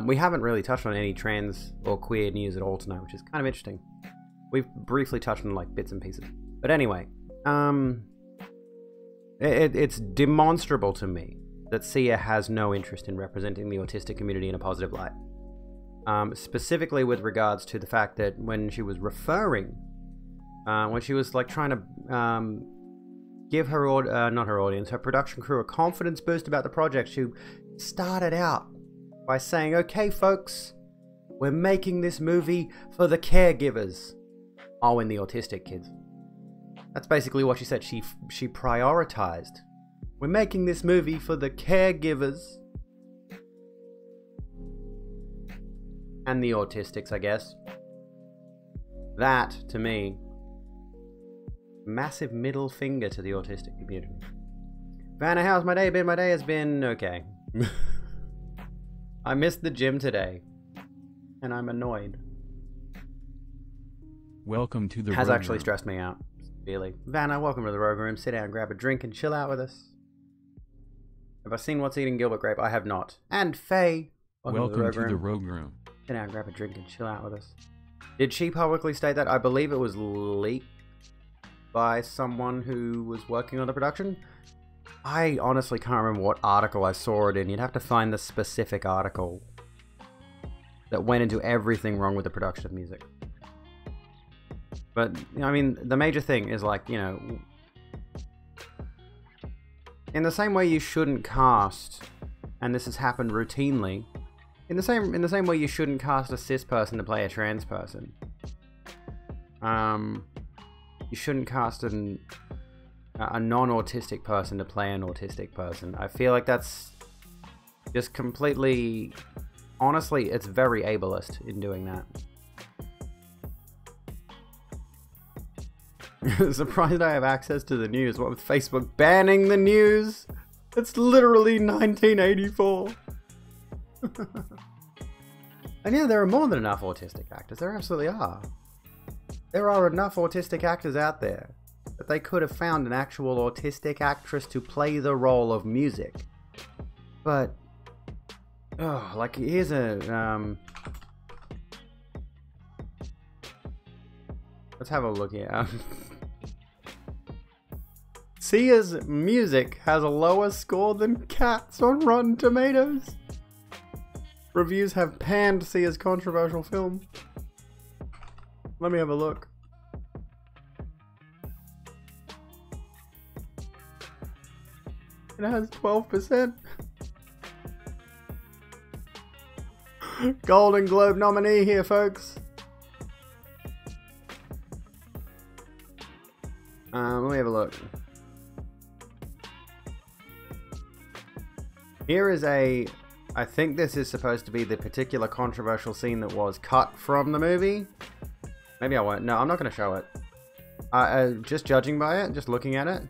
Speaker 2: We haven't really touched on any trans or queer news at all tonight, which is kind of interesting. We've briefly touched on like bits and pieces. But anyway, it's demonstrable to me that Sia has no interest in representing the autistic community in a positive light. Specifically with regards to the fact that when she was referring, when she was like trying to give her, not her audience, her production crew a confidence boost about the project, she started out by saying, okay folks, we're making this movie for the caregivers. Oh, and the autistic kids. That's basically what she said. She prioritized. We're making this movie for the caregivers. And the autistics, I guess. That, to me, massive middle finger to the autistic community. Vanna, how's my day been? My day has been okay. I missed the gym today. And I'm annoyed.
Speaker 1: Welcome to the
Speaker 2: Has
Speaker 1: Rogue
Speaker 2: actually
Speaker 1: Room.
Speaker 2: stressed me out. Really. Vanna, welcome to the Rogue Room. Sit down, grab a drink, and chill out with us. Have I seen What's Eating Gilbert Grape? I have not. And Faye,
Speaker 1: Welcome to the Rogue Room.
Speaker 2: Sit down, grab a drink, and chill out with us. Did she publicly state that? I believe it was leaked by someone who was working on the production. I honestly can't remember what article I saw it in. You'd have to find the specific article that went into everything wrong with the production of music. But, I mean, the major thing is like, you know, in the same way you shouldn't cast, and this has happened routinely, in the same way you shouldn't cast a cis person to play a trans person. You shouldn't cast a non-autistic person to play an autistic person. I feel like that's just completely, honestly, it's very ableist in doing that. Surprised I have access to the news. What with Facebook banning the news? It's literally 1984. And yeah, there are more than enough autistic actors. There absolutely are. There are enough autistic actors out there that they could have found an actual autistic actress to play the role of music. But, oh, like here's a let's have a look here. Sia's music has a lower score than Cats on Rotten Tomatoes. Reviews have panned Sia's controversial film. Let me have a look. It has 12%. Golden Globe nominee here, folks. Let me have a look. Here is I think this is supposed to be the particular controversial scene that was cut from the movie. Maybe I won't. No, I'm not going to show it. Just judging by it, just looking at it.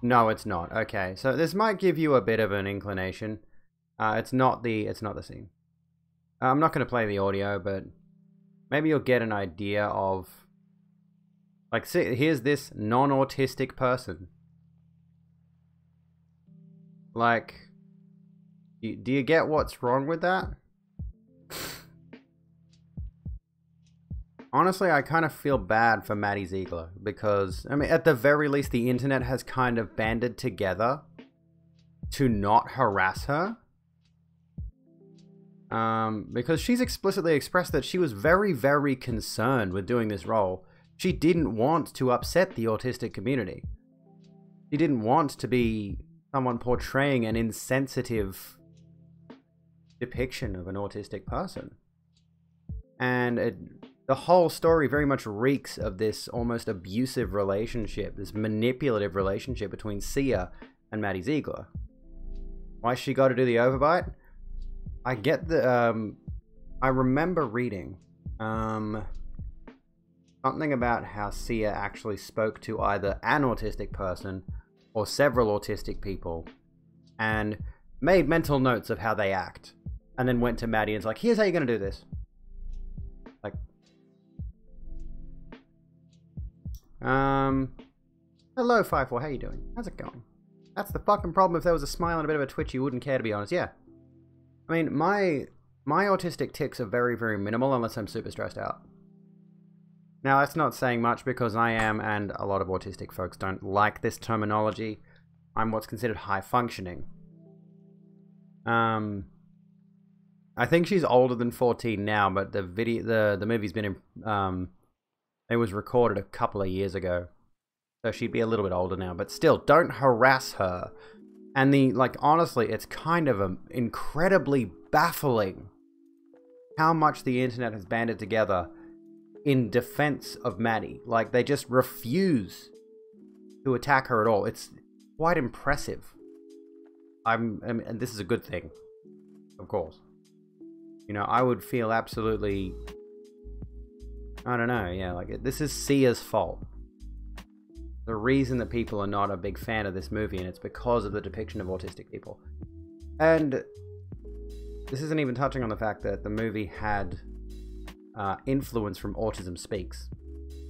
Speaker 2: No, it's not. Okay, so this might give you a bit of an inclination. It's not the scene. I'm not going to play the audio, but maybe you'll get an idea of, like, see, here's this non-autistic person. Like, do you get what's wrong with that? Honestly, I kind of feel bad for Maddie Ziegler because, I mean, at the very least, the internet has kind of banded together to not harass her. Because she's explicitly expressed that she was very, very concerned with doing this role. She didn't want to upset the autistic community. She didn't want to be someone portraying an insensitive depiction of an autistic person. And the whole story very much reeks of this almost abusive relationship, this manipulative relationship between Sia and Maddie Ziegler. Why she got to do the overbite? I get the, I remember reading, something about how Sia actually spoke to either an autistic person or several autistic people and made mental notes of how they act. And then went to Maddie and was like, here's how you're going to do this. Like, hello, 5-4, how you doing? How's it going? That's the fucking problem. If there was a smile and a bit of a twitch, you wouldn't care, to be honest. Yeah. I mean, my autistic tics are very, very minimal unless I'm super stressed out. Now, that's not saying much because I am, and a lot of autistic folks don't like this terminology. I'm what's considered high functioning. I think she's older than 14 now, but the movie's been in, it was recorded a couple of years ago. So she'd be a little bit older now, but still, don't harass her. And honestly, it's kind of incredibly baffling how much the internet has banded together in defense of Maddie. Like, they just refuse to attack her at all. It's quite impressive. And this is a good thing, of course. You know, I would feel absolutely, I don't know, yeah, like, this is Sia's fault. The reason that people are not a big fan of this movie, and it's because of the depiction of autistic people. And this isn't even touching on the fact that the movie had influence from Autism Speaks.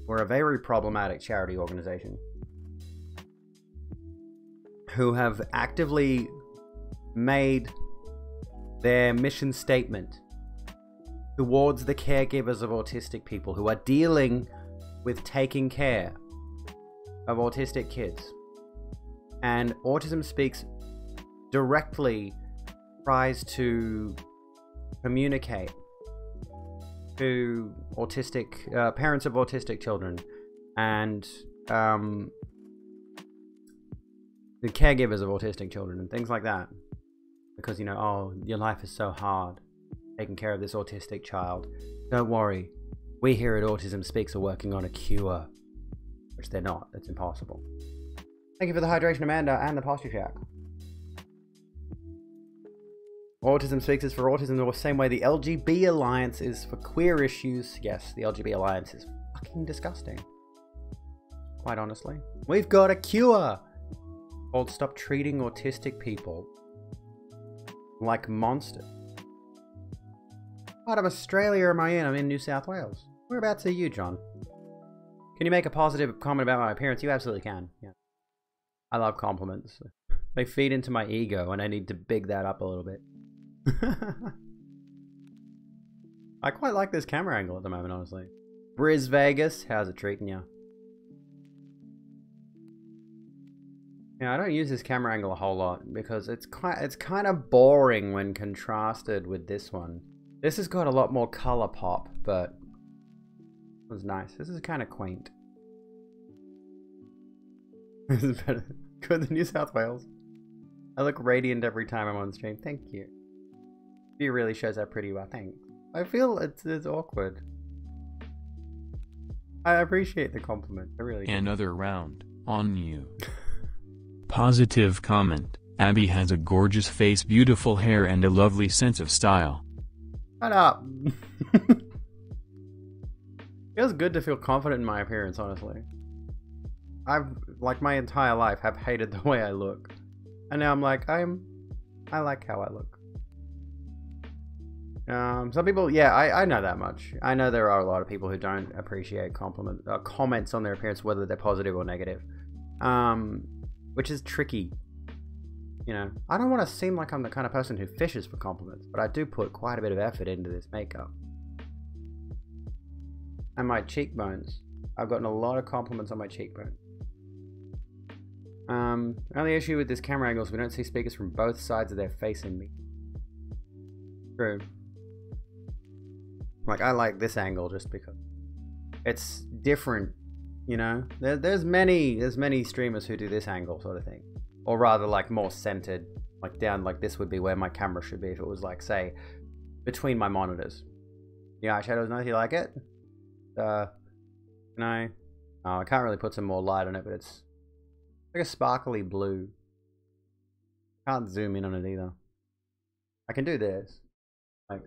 Speaker 2: We're a very problematic charity organization who have actively made their mission statement towards the caregivers of autistic people who are dealing with taking care of autistic kids. And Autism Speaks directly tries to communicate to autistic parents of autistic children and the caregivers of autistic children and things like that, because, you know, oh, your life is so hard taking care of this autistic child. Don't worry, we here at Autism Speaks are working on a cure. Which they're not. It's impossible. Thank you for the hydration, Amanda, and the posture shack. Autism Speaks is for autism the same way the LGB Alliance is for queer issues. Yes, the LGB Alliance is fucking disgusting. Quite honestly. We've got a cure called Stop Treating Autistic People Like Monsters. What part of Australia am I in? I'm in New South Wales. Whereabouts are you, John? Can you make a positive comment about my appearance? You absolutely can. Yeah. I love compliments. They feed into my ego, and I need to big that up a little bit. I quite like this camera angle at the moment, honestly. Briz Vegas, how's it treating you? Yeah, I don't use this camera angle a whole lot because it's kind of boring when contrasted with this one. This has got a lot more color pop, but it was nice. This is kind of quaint. This is better. Good than New South Wales. I look radiant every time I'm on stream. Thank you. It really shows how pretty you are. Thanks. I feel it's awkward. I appreciate the compliment. I really do.
Speaker 1: Another round on you. Positive comment. Abby has a gorgeous face, beautiful hair, and a lovely sense of style.
Speaker 2: Shut up. Feels good to feel confident in my appearance, honestly. I've, like my entire life, have hated the way I look. And now I'm like, I like how I look. Some people, yeah, I know that much. I know there are a lot of people who don't appreciate comments on their appearance, whether they're positive or negative. Which is tricky. You know, I don't want to seem like I'm the kind of person who fishes for compliments, but I do put quite a bit of effort into this makeup. And my cheekbones. I've gotten a lot of compliments on my cheekbones. Only issue with this camera angle is we don't see speakers from both sides of their face in me. True. Like, I like this angle just because it's different, you know? There's many streamers who do this angle sort of thing. Or rather, like, more centered. Like, down, like, this would be where my camera should be if it was, like, say, between my monitors. The eyeshadow's nice, you like it? No. Oh, I can't really put some more light on it, but it's like a sparkly blue. Can't zoom in on it either. I can do this. Like...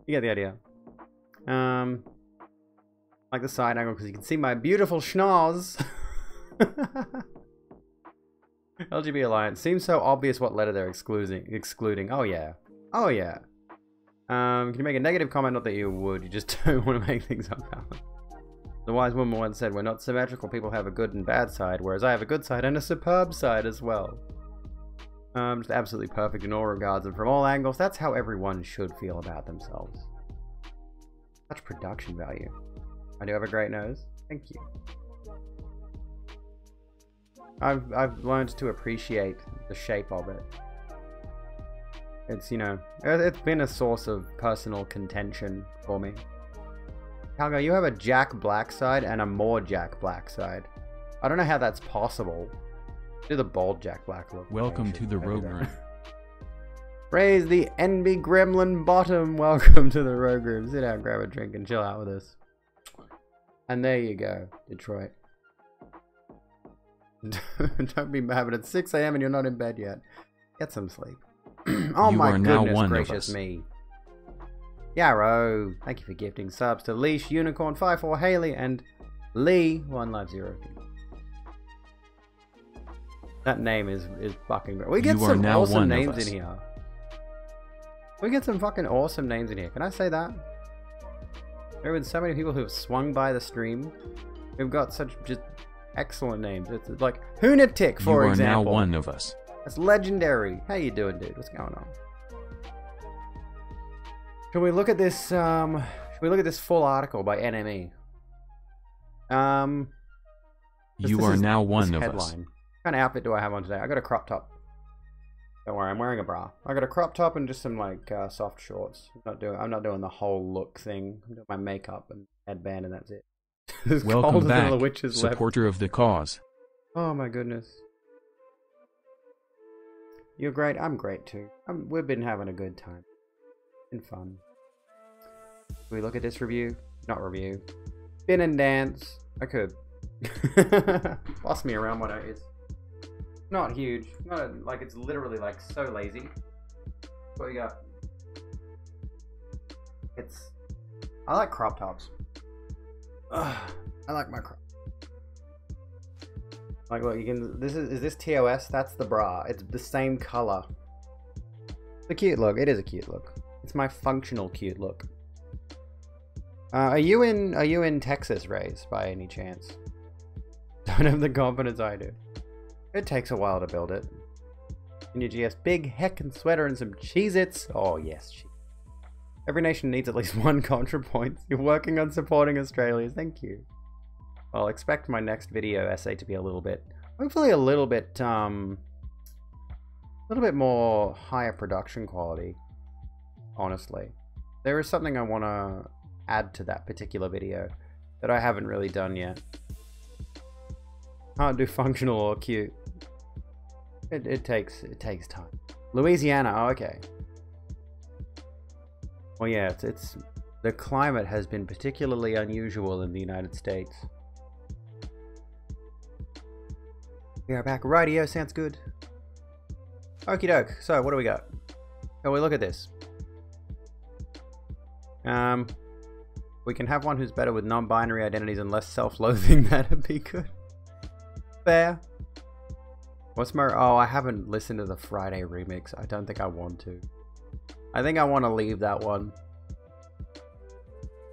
Speaker 2: You get the idea. Like the side angle because you can see my beautiful schnoz. LGB Alliance. Seems so obvious what letter they're excluding. Oh yeah. Oh yeah. Can you make a negative comment? Not that you would. You just don't want to make things unbalanced. The wise woman once said, we're not symmetrical. People have a good and bad side, whereas I have a good side and a superb side as well. Just absolutely perfect in all regards and from all angles. That's how everyone should feel about themselves. Such production value. I do have a great nose. Thank you. I've learned to appreciate the shape of it. It's, you know, it's been a source of personal contention for me. Calgo, you have a Jack Black side and a more Jack Black side. I don't know how that's possible. Do the bald Jack Black look.
Speaker 1: Welcome to the Rogue Room.
Speaker 2: Raise the NB Gremlin bottom. Welcome to the Rogue Room. Sit down, grab a drink, and chill out with us. And there you go, Detroit. Don't be mad, but it's 6 AM and you're not in bed yet. Get some sleep. Oh
Speaker 1: you
Speaker 2: my goodness
Speaker 1: gracious
Speaker 2: gracious me. Yarrow, thank you for gifting subs to Leash, Unicorn, 54, Haley, and Lee, 1Live0. That name is fucking great. We get some awesome names in here. We get some fucking awesome names in here. Can I say that? There have been so many people who have swung by the stream. We've got such just excellent names. It's like Hunatic, for example.
Speaker 1: You are now one of us.
Speaker 2: That's legendary. How you doing, dude? What's going on? Should we look at this? Should we look at this full article by NME?
Speaker 1: You are now one of us.
Speaker 2: What kind of outfit do I have on today? I got a crop top. Don't worry, I'm wearing a bra. I got a crop top and just some like soft shorts. I'm not doing the whole look thing. I'm doing my makeup and headband and that's it.
Speaker 1: Welcome back, supporter of the cause.
Speaker 2: Oh my goodness. You're great. I'm great too. We've been having a good time. Been fun. Can we look at this review? Not review. Spin and dance. I could. Boss me around what it is. Not huge. Not like it's literally like so lazy. What you got? I like crop tops. I like my crop. Like look, you can. Is this TOS? That's the bra. It's the same color. It's a cute look. It is a cute look. It's my functional cute look. Are you in Texas, Rays, by any chance? Don't have the confidence I do. It takes a while to build it. In your GS, big heckin' sweater and some Cheez-Its. Oh yes, every nation needs at least one ContraPoints. You're working on supporting Australia. Thank you. Well, expect my next video essay to be hopefully a little bit more higher production quality. Honestly, there is something I want to add to that particular video that I haven't really done yet. Can't do functional or cute. It takes time. Louisiana. Oh, okay. Well, yeah, it's the climate has been particularly unusual in the United States. We are back. Rightio, sounds good. Okie doke. So, what do we got? Oh, we look at this. We can have one who's better with non-binary identities and less self-loathing. That'd be good. Fair. What's my... Oh, I haven't listened to the Friday remix. I don't think I want to. I think I want to leave that one.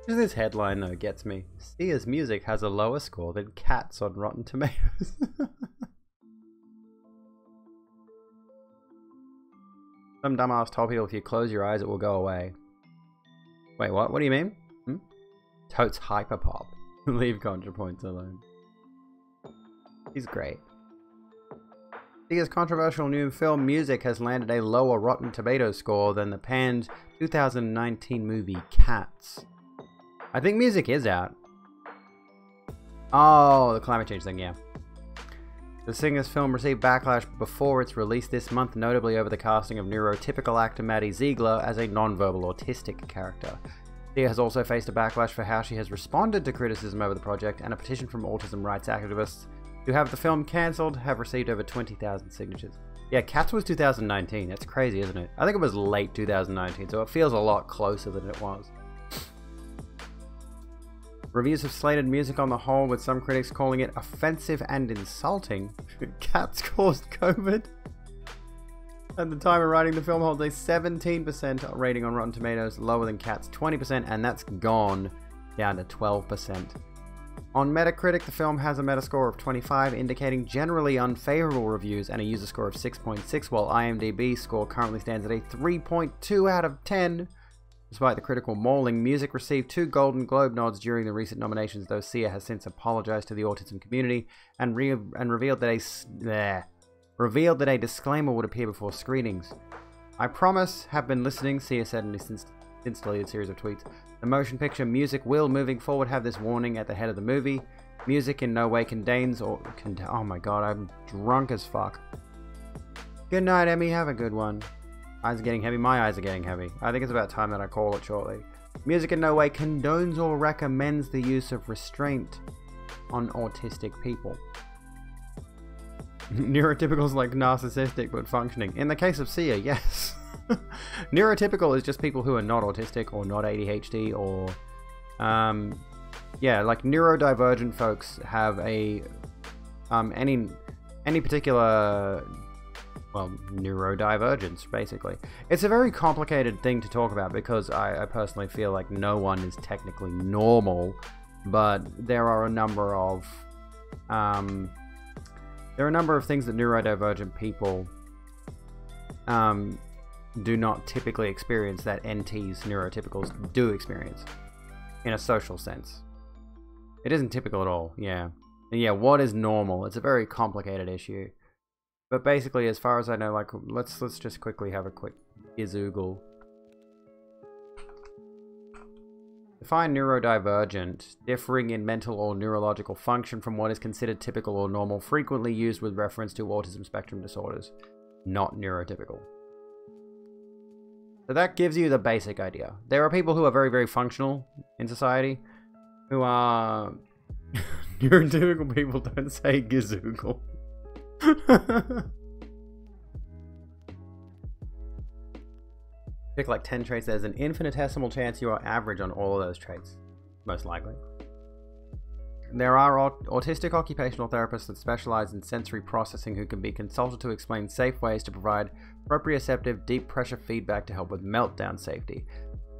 Speaker 2: Just this headline, though, gets me. Sia's music has a lower score than Cats on Rotten Tomatoes. Some dumbass told people if you close your eyes, it will go away. Wait, what? What do you mean? Totes hyperpop. Leave ContraPoints alone. He's great. Sia's controversial new film Music has landed a lower Rotten Tomatoes score than the panned 2019 movie Cats. I think Music is out. Oh, the climate change thing, yeah. The singer's film received backlash before its release this month, notably over the casting of neurotypical actor Maddie Ziegler as a non-verbal autistic character. Sia has also faced a backlash for how she has responded to criticism over the project, and a petition from autism rights activists who have the film cancelled have received over 20,000 signatures. Yeah, Cats was 2019. That's crazy, isn't it? I think it was late 2019, so it feels a lot closer than it was. Reviews have slated Music on the whole, with some critics calling it offensive and insulting. Cats caused COVID. At the time of writing, the film holds a 17% rating on Rotten Tomatoes, lower than Cats' 20%, and that's gone down to 12%. On Metacritic, the film has a Metascore of 25, indicating generally unfavorable reviews, and a user score of 6.6, while IMDb score currently stands at a 3.2 out of 10. Despite the critical mauling, Music received 2 Golden Globe nods during the recent nominations, though Sia has since apologized to the autism community and revealed that a disclaimer would appear before screenings. "I promise, have been listening," Sia said in his since deleted series of tweets. "The motion picture Music will, moving forward, have this warning at the head of the movie. Music in no way contains or... oh my god, I'm drunk as fuck. Good night, Emmy. Have a good one. Eyes are getting heavy. My eyes are getting heavy. I think it's about time that I call it shortly. Music in no way condones or recommends the use of restraint on autistic people." Neurotypicals like narcissistic but functioning. In the case of Sia, yes. Neurotypical is just people who are not autistic or not ADHD or... yeah, like neurodivergent folks have a... any particular... well, neurodivergence, basically. It's a very complicated thing to talk about because I personally feel like no one is technically normal, but there are a number of things that neurodivergent people do not typically experience that NTs, neurotypicals, do experience in a social sense. It isn't typical at all, yeah. And yeah, what is normal? It's a very complicated issue. But basically, as far as I know, like, let's just quickly have a quick Gizoogle. Define neurodivergent, differing in mental or neurological function from what is considered typical or normal, frequently used with reference to autism spectrum disorders, not neurotypical. So that gives you the basic idea. There are people who are very, very functional in society, who are... neurotypical people don't say Gizoogle. Pick like 10 traits. There's an infinitesimal chance you are average on all of those traits, most likely. There are autistic occupational therapists that specialize in sensory processing who can be consulted to explain safe ways to provide proprioceptive deep pressure feedback to help with meltdown safety.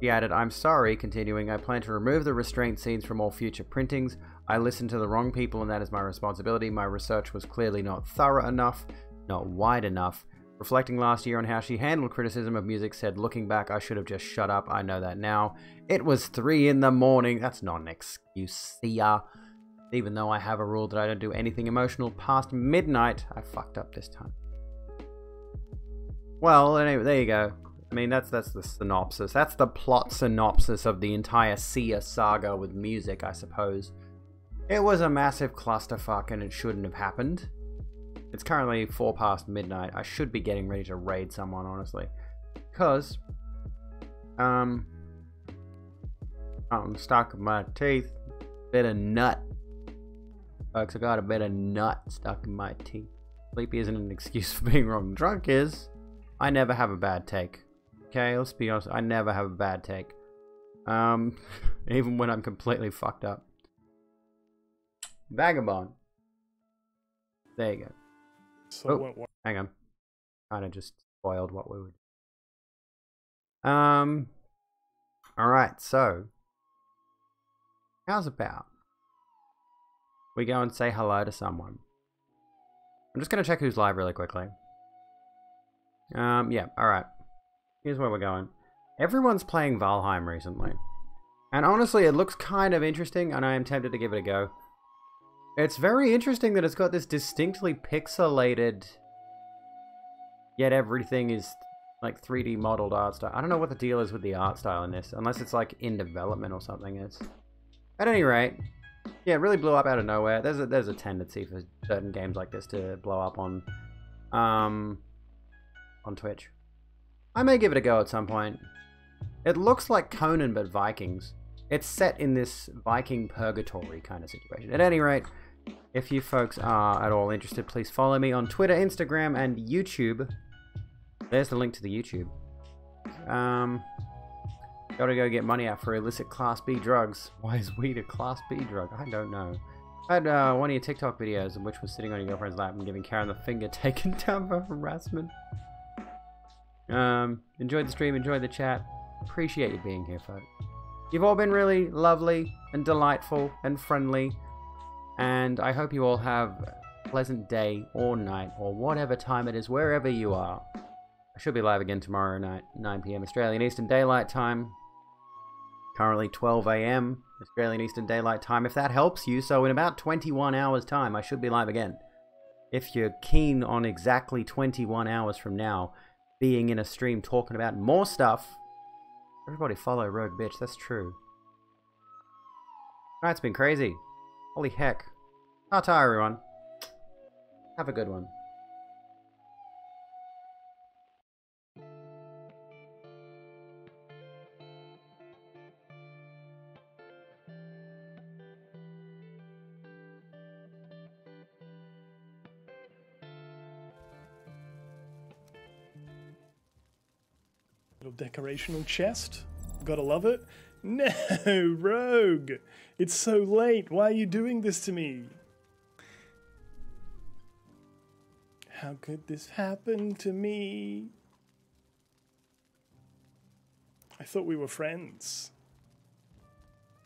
Speaker 2: He added, "I'm sorry," continuing, "I plan to remove the restraint scenes from all future printings. I listened to the wrong people and that is my responsibility. My research was clearly not thorough enough, not wide enough." Reflecting last year on how she handled criticism of Music, said, "Looking back, I should have just shut up. I know that now. It was 3 in the morning. That's not an excuse, Sia. Even though I have a rule that I don't do anything emotional past midnight, I fucked up this time." Well, anyway, there you go. I mean, that's the synopsis. That's the plot synopsis of the entire Sia saga with Music, I suppose. It was a massive clusterfuck and it shouldn't have happened. It's currently 4 past midnight. I should be getting ready to raid someone, honestly. Because, I'm stuck in my teeth. Bit of nut. Folks, I got a bit of nut stuck in my teeth. Sleepy isn't an excuse for being wrong. Drunk is. I never have a bad take. Okay, let's be honest. I never have a bad take. Even when I'm completely fucked up. Vagabond. There you go.
Speaker 9: So
Speaker 2: oh, hang on. Kind of just spoiled what we would. Alright, so. How's about we go and say hello to someone? I'm just going to check who's live really quickly. Yeah, alright. Here's where we're going. Everyone's playing Valheim recently. And honestly, it looks kind of interesting, and I am tempted to give it a go. It's very interesting that it's got this distinctly pixelated yet everything is like 3D modeled art style. I don't know what the deal is with the art style in this, unless it's like in development or something. It's at any rate, yeah, it really blew up out of nowhere. There's a tendency for certain games like this to blow up on Twitch. I may give it a go at some point. It looks like Conan but Vikings. It's set in this Viking purgatory kind of situation. At any rate, if you folks are at all interested, please follow me on Twitter, Instagram, and YouTube. There's the link to the YouTube. Gotta go get money out for illicit Class B drugs. Why is weed a Class B drug? I don't know. I had one of your TikTok videos in which was sitting on your girlfriend's lap and giving Karen the finger taken down for harassment. Enjoyed the stream, enjoyed the chat. Appreciate you being here, folks. You've all been really lovely and delightful and friendly. And I hope you all have a pleasant day or night or whatever time it is, wherever you are. I should be live again tomorrow night, 9 PM Australian Eastern Daylight Time. Currently 12 AM Australian Eastern Daylight Time, if that helps you. So in about 21 hours time, I should be live again. If you're keen on exactly 21 hours from now, being in a stream talking about more stuff, everybody follow Rogue Bitch, that's true. Tonight's been crazy. Holy heck. Ta-ta, everyone. Have a good one.
Speaker 9: Little decorational chest. Gotta love it. No, Rogue! It's so late. Why are you doing this to me? How could this happen to me? I thought we were friends.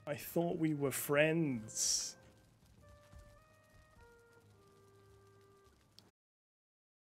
Speaker 9: I thought we were friends.